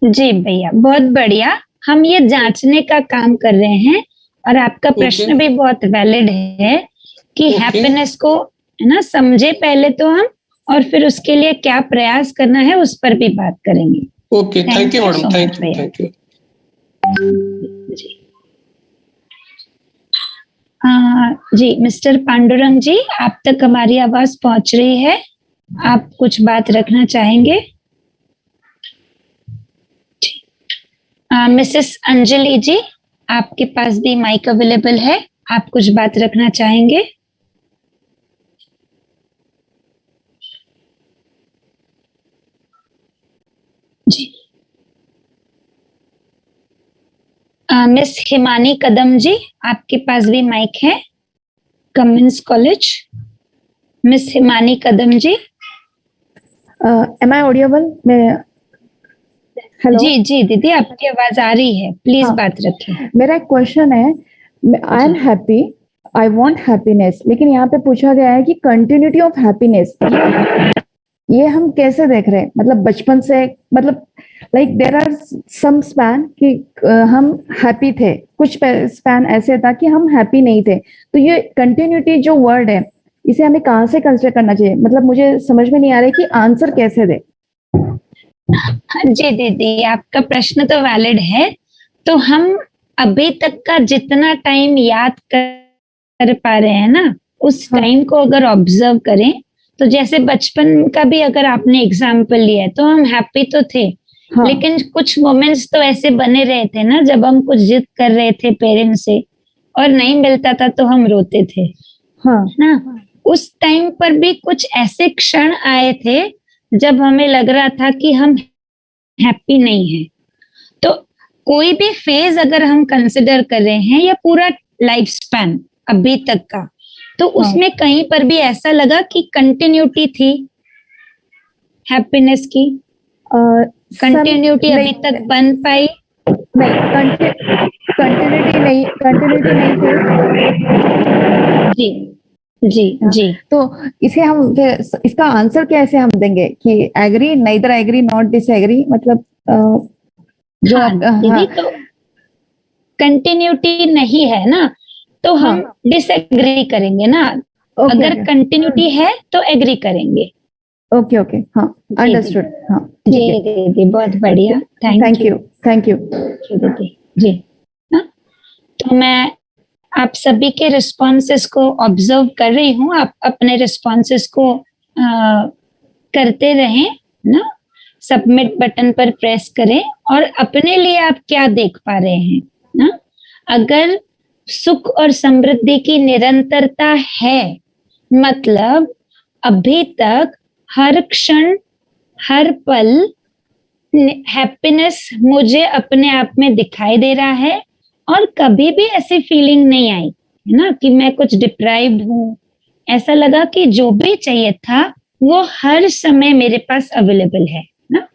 जी भैया बहुत बढ़िया। हम ये जांचने का काम कर रहे हैं और आपका प्रश्न भी बहुत वैलिड है कि हैप्पीनेस को, है ना, समझे पहले तो हम, और फिर उसके लिए क्या प्रयास करना है उस पर भी बात करेंगे। Okay, thank you madam, thank you. जी मिस्टर पांडुरंग जी, आप तक हमारी आवाज पहुंच रही है, आप कुछ बात रखना चाहेंगे? मिसेस अंजलि जी, आपके पास भी माइक अवेलेबल है, आप कुछ बात रखना चाहेंगे? जी। मिस हिमानी कदम जी, आपके पास भी माइक है, कमिंस कॉलेज। मिस हिमानी कदम जी, एम आई ऑडियबल? मैं हेलो जी जी दीदी, आपकी आवाज आ रही है, प्लीज बात रखिए। मेरा एक क्वेश्चन है, I am happy, I want happiness, लेकिन यहाँ पे पूछा गया है कि कंटिन्यूटी ऑफ हैप्पीनेस ये हम कैसे देख रहे हैं? मतलब बचपन से, मतलब like there are some span कि हम हैप्पी थे, कुछ स्पैन ऐसे था कि हम हैप्पी नहीं थे। तो ये कंटिन्यूटी जो वर्ड है, इसे हमें कहाँ से कंसिडर करना चाहिए? मतलब मुझे समझ में नहीं आ रहा है कि आंसर कैसे दे। जी दीदी, आपका प्रश्न तो वैलिड है। तो हम अभी तक का जितना टाइम याद कर पा रहे हैं ना, उस टाइम को अगर ऑब्जर्व करें, तो जैसे बचपन का भी अगर आपने एग्जाम्पल लिया है, तो हम हैप्पी तो थे, लेकिन कुछ मोमेंट्स तो ऐसे बने रहे थे ना, जब हम कुछ जिद कर रहे थे पेरेंट्स से और नहीं मिलता था तो हम रोते थे, ना। उस टाइम पर भी कुछ ऐसे क्षण आए थे जब हमें लग रहा था कि हम हैप्पी नहीं है। तो कोई भी फेज अगर हम कंसिडर कर रहे हैं या पूरा लाइफ स्पैन अभी तक का, तो उसमें कहीं पर भी ऐसा लगा कि कंटिन्यूटी थी हैप्पीनेस की, कंटिन्यूटी अभी तक बन पाई? नहीं, कंटिन्यूटी नहीं थी। जी। तो इसे हम फिर इसका आंसर कैसे हम देंगे कि agree, neither agree not disagree, मतलब जो तो कंटिन्यूटी नहीं है ना, तो हम डिसएग्री करेंगे ना। अगर कंटिन्यूटी है तो एग्री करेंगे। ओके, हाँ, अंडरस्टूड। हाँ, जी, बहुत बढ़िया, थैंक यू दीदी जी। तो मैं आप सभी के रिस्पॉन्सेस को ऑब्जर्व कर रही हूँ, आप अपने रिस्पॉन्सेस को करते रहें ना, सबमिट बटन पर प्रेस करें और अपने लिए आप क्या देख पा रहे हैं ना। अगर सुख और समृद्धि की निरंतरता है, मतलब अभी तक हर क्षण हर पल हैप्पीनेस मुझे अपने आप में दिखाई दे रहा है और कभी भी ऐसी फीलिंग नहीं आई है ना कि मैं कुछ डिप्राइव्ड हूँ। ऐसा लगा कि जो भी चाहिए था वो हर समय मेरे पास अवेलेबल है ना।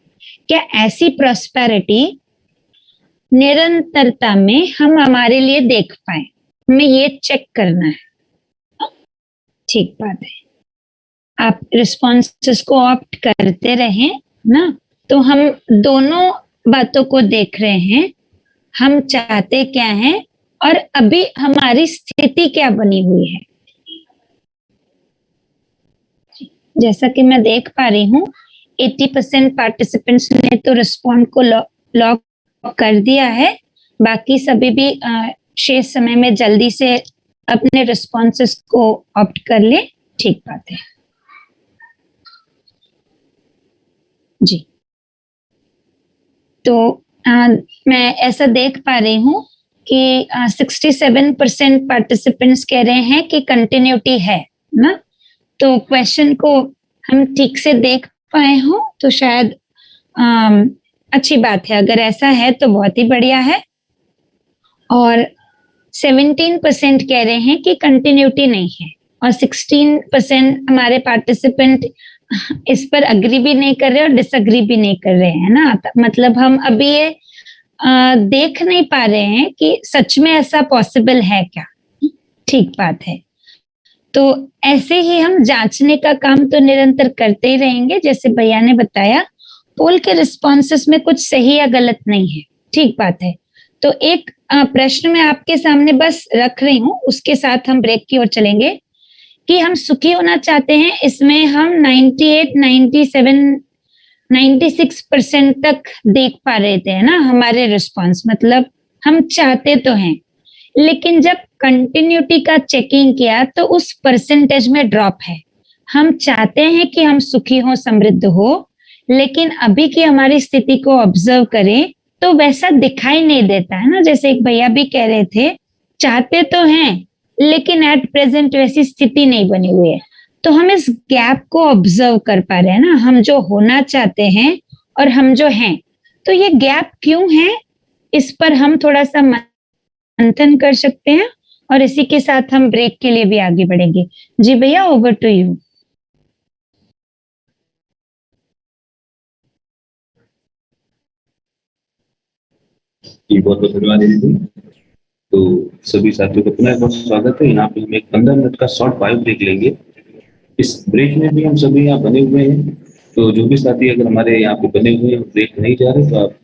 क्या ऐसी प्रॉस्पेरिटी निरंतरता में हम हमारे लिए देख पाए? हमें ये चेक करना है। ठीक बात है, आप रिस्पॉन्सेस को ऑप्ट करते रहें ना। तो हम दोनों बातों को देख रहे हैं, हम चाहते क्या हैं और अभी हमारी स्थिति क्या बनी हुई है। जैसा कि मैं देख पा रही हूँ 80% पार्टिसिपेंट्स ने तो रिस्पॉन्ड को लॉक कर दिया है, बाकी सभी भी शेष समय में जल्दी से अपने रिस्पॉन्सेस को ऑप्ट कर ले। ठीक बात है जी। तो मैं ऐसा देख पा रही हूँ कि 67% पार्टिसिपेंट्स कह रहे हैं कि कंटिन्यूटी है ना। तो क्वेश्चन को हम ठीक से देख पाए हो तो शायद अच्छी बात है। अगर ऐसा है तो बहुत ही बढ़िया है। और 17% कह रहे हैं कि कंटिन्यूटी नहीं है और 16% हमारे पार्टिसिपेंट इस पर अग्री भी नहीं कर रहे और डिसअग्री भी नहीं कर रहे हैं ना। मतलब हम अभी ये देख नहीं पा रहे हैं कि सच में ऐसा पॉसिबल है क्या। ठीक बात है। तो ऐसे ही हम जांचने का काम तो निरंतर करते ही रहेंगे। जैसे भैया ने बताया, पोल के रिस्पॉन्सेस में कुछ सही या गलत नहीं है। ठीक बात है। तो एक प्रश्न मैं आपके सामने बस रख रही हूँ, उसके साथ हम ब्रेक की ओर चलेंगे कि हम सुखी होना चाहते हैं। इसमें हम 98, 97, 96% तक देख पा रहे थे ना हमारे रिस्पॉन्स। मतलब हम चाहते तो हैं, लेकिन जब कंटिन्यूटी का चेकिंग किया तो उस परसेंटेज में ड्रॉप है। हम चाहते हैं कि हम सुखी हो, समृद्ध हो, लेकिन अभी की हमारी स्थिति को ऑब्जर्व करें तो वैसा दिखाई नहीं देता है ना। जैसे एक भैया भी कह रहे थे, चाहते तो हैं लेकिन एट प्रेजेंट वैसी स्थिति नहीं बनी हुई है। तो हम इस गैप को ऑब्जर्व कर पा रहे हैं ना, हम जो होना चाहते हैं और हम जो हैं। तो ये गैप क्यों है, इस पर हम थोड़ा सा मंथन कर सकते हैं और इसी के साथ हम ब्रेक के लिए भी आगे बढ़ेंगे। जी भैया, ओवर टू यू। बहुत बहुत धन्यवाद दीदी। तो सभी साथियों का पुनः एक बार स्वागत है। यहाँ पे हम एक 15 मिनट का शॉर्ट बायो ब्रेक लेंगे। इस ब्रेक में भी हम सभी यहाँ बने हुए हैं, तो जो भी साथी अगर हमारे यहाँ पे बने हुए हैं ब्रेक नहीं जा रहे तो आप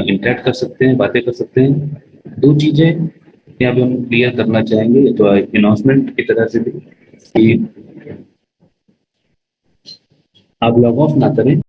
इंटरेक्ट कर सकते हैं, बातें कर सकते हैं। दो चीजें यहाँ पे हम क्लियर करना चाहेंगे, तो अनाउंसमेंट की तरह से भी कि आप लॉग ऑफ ना करें।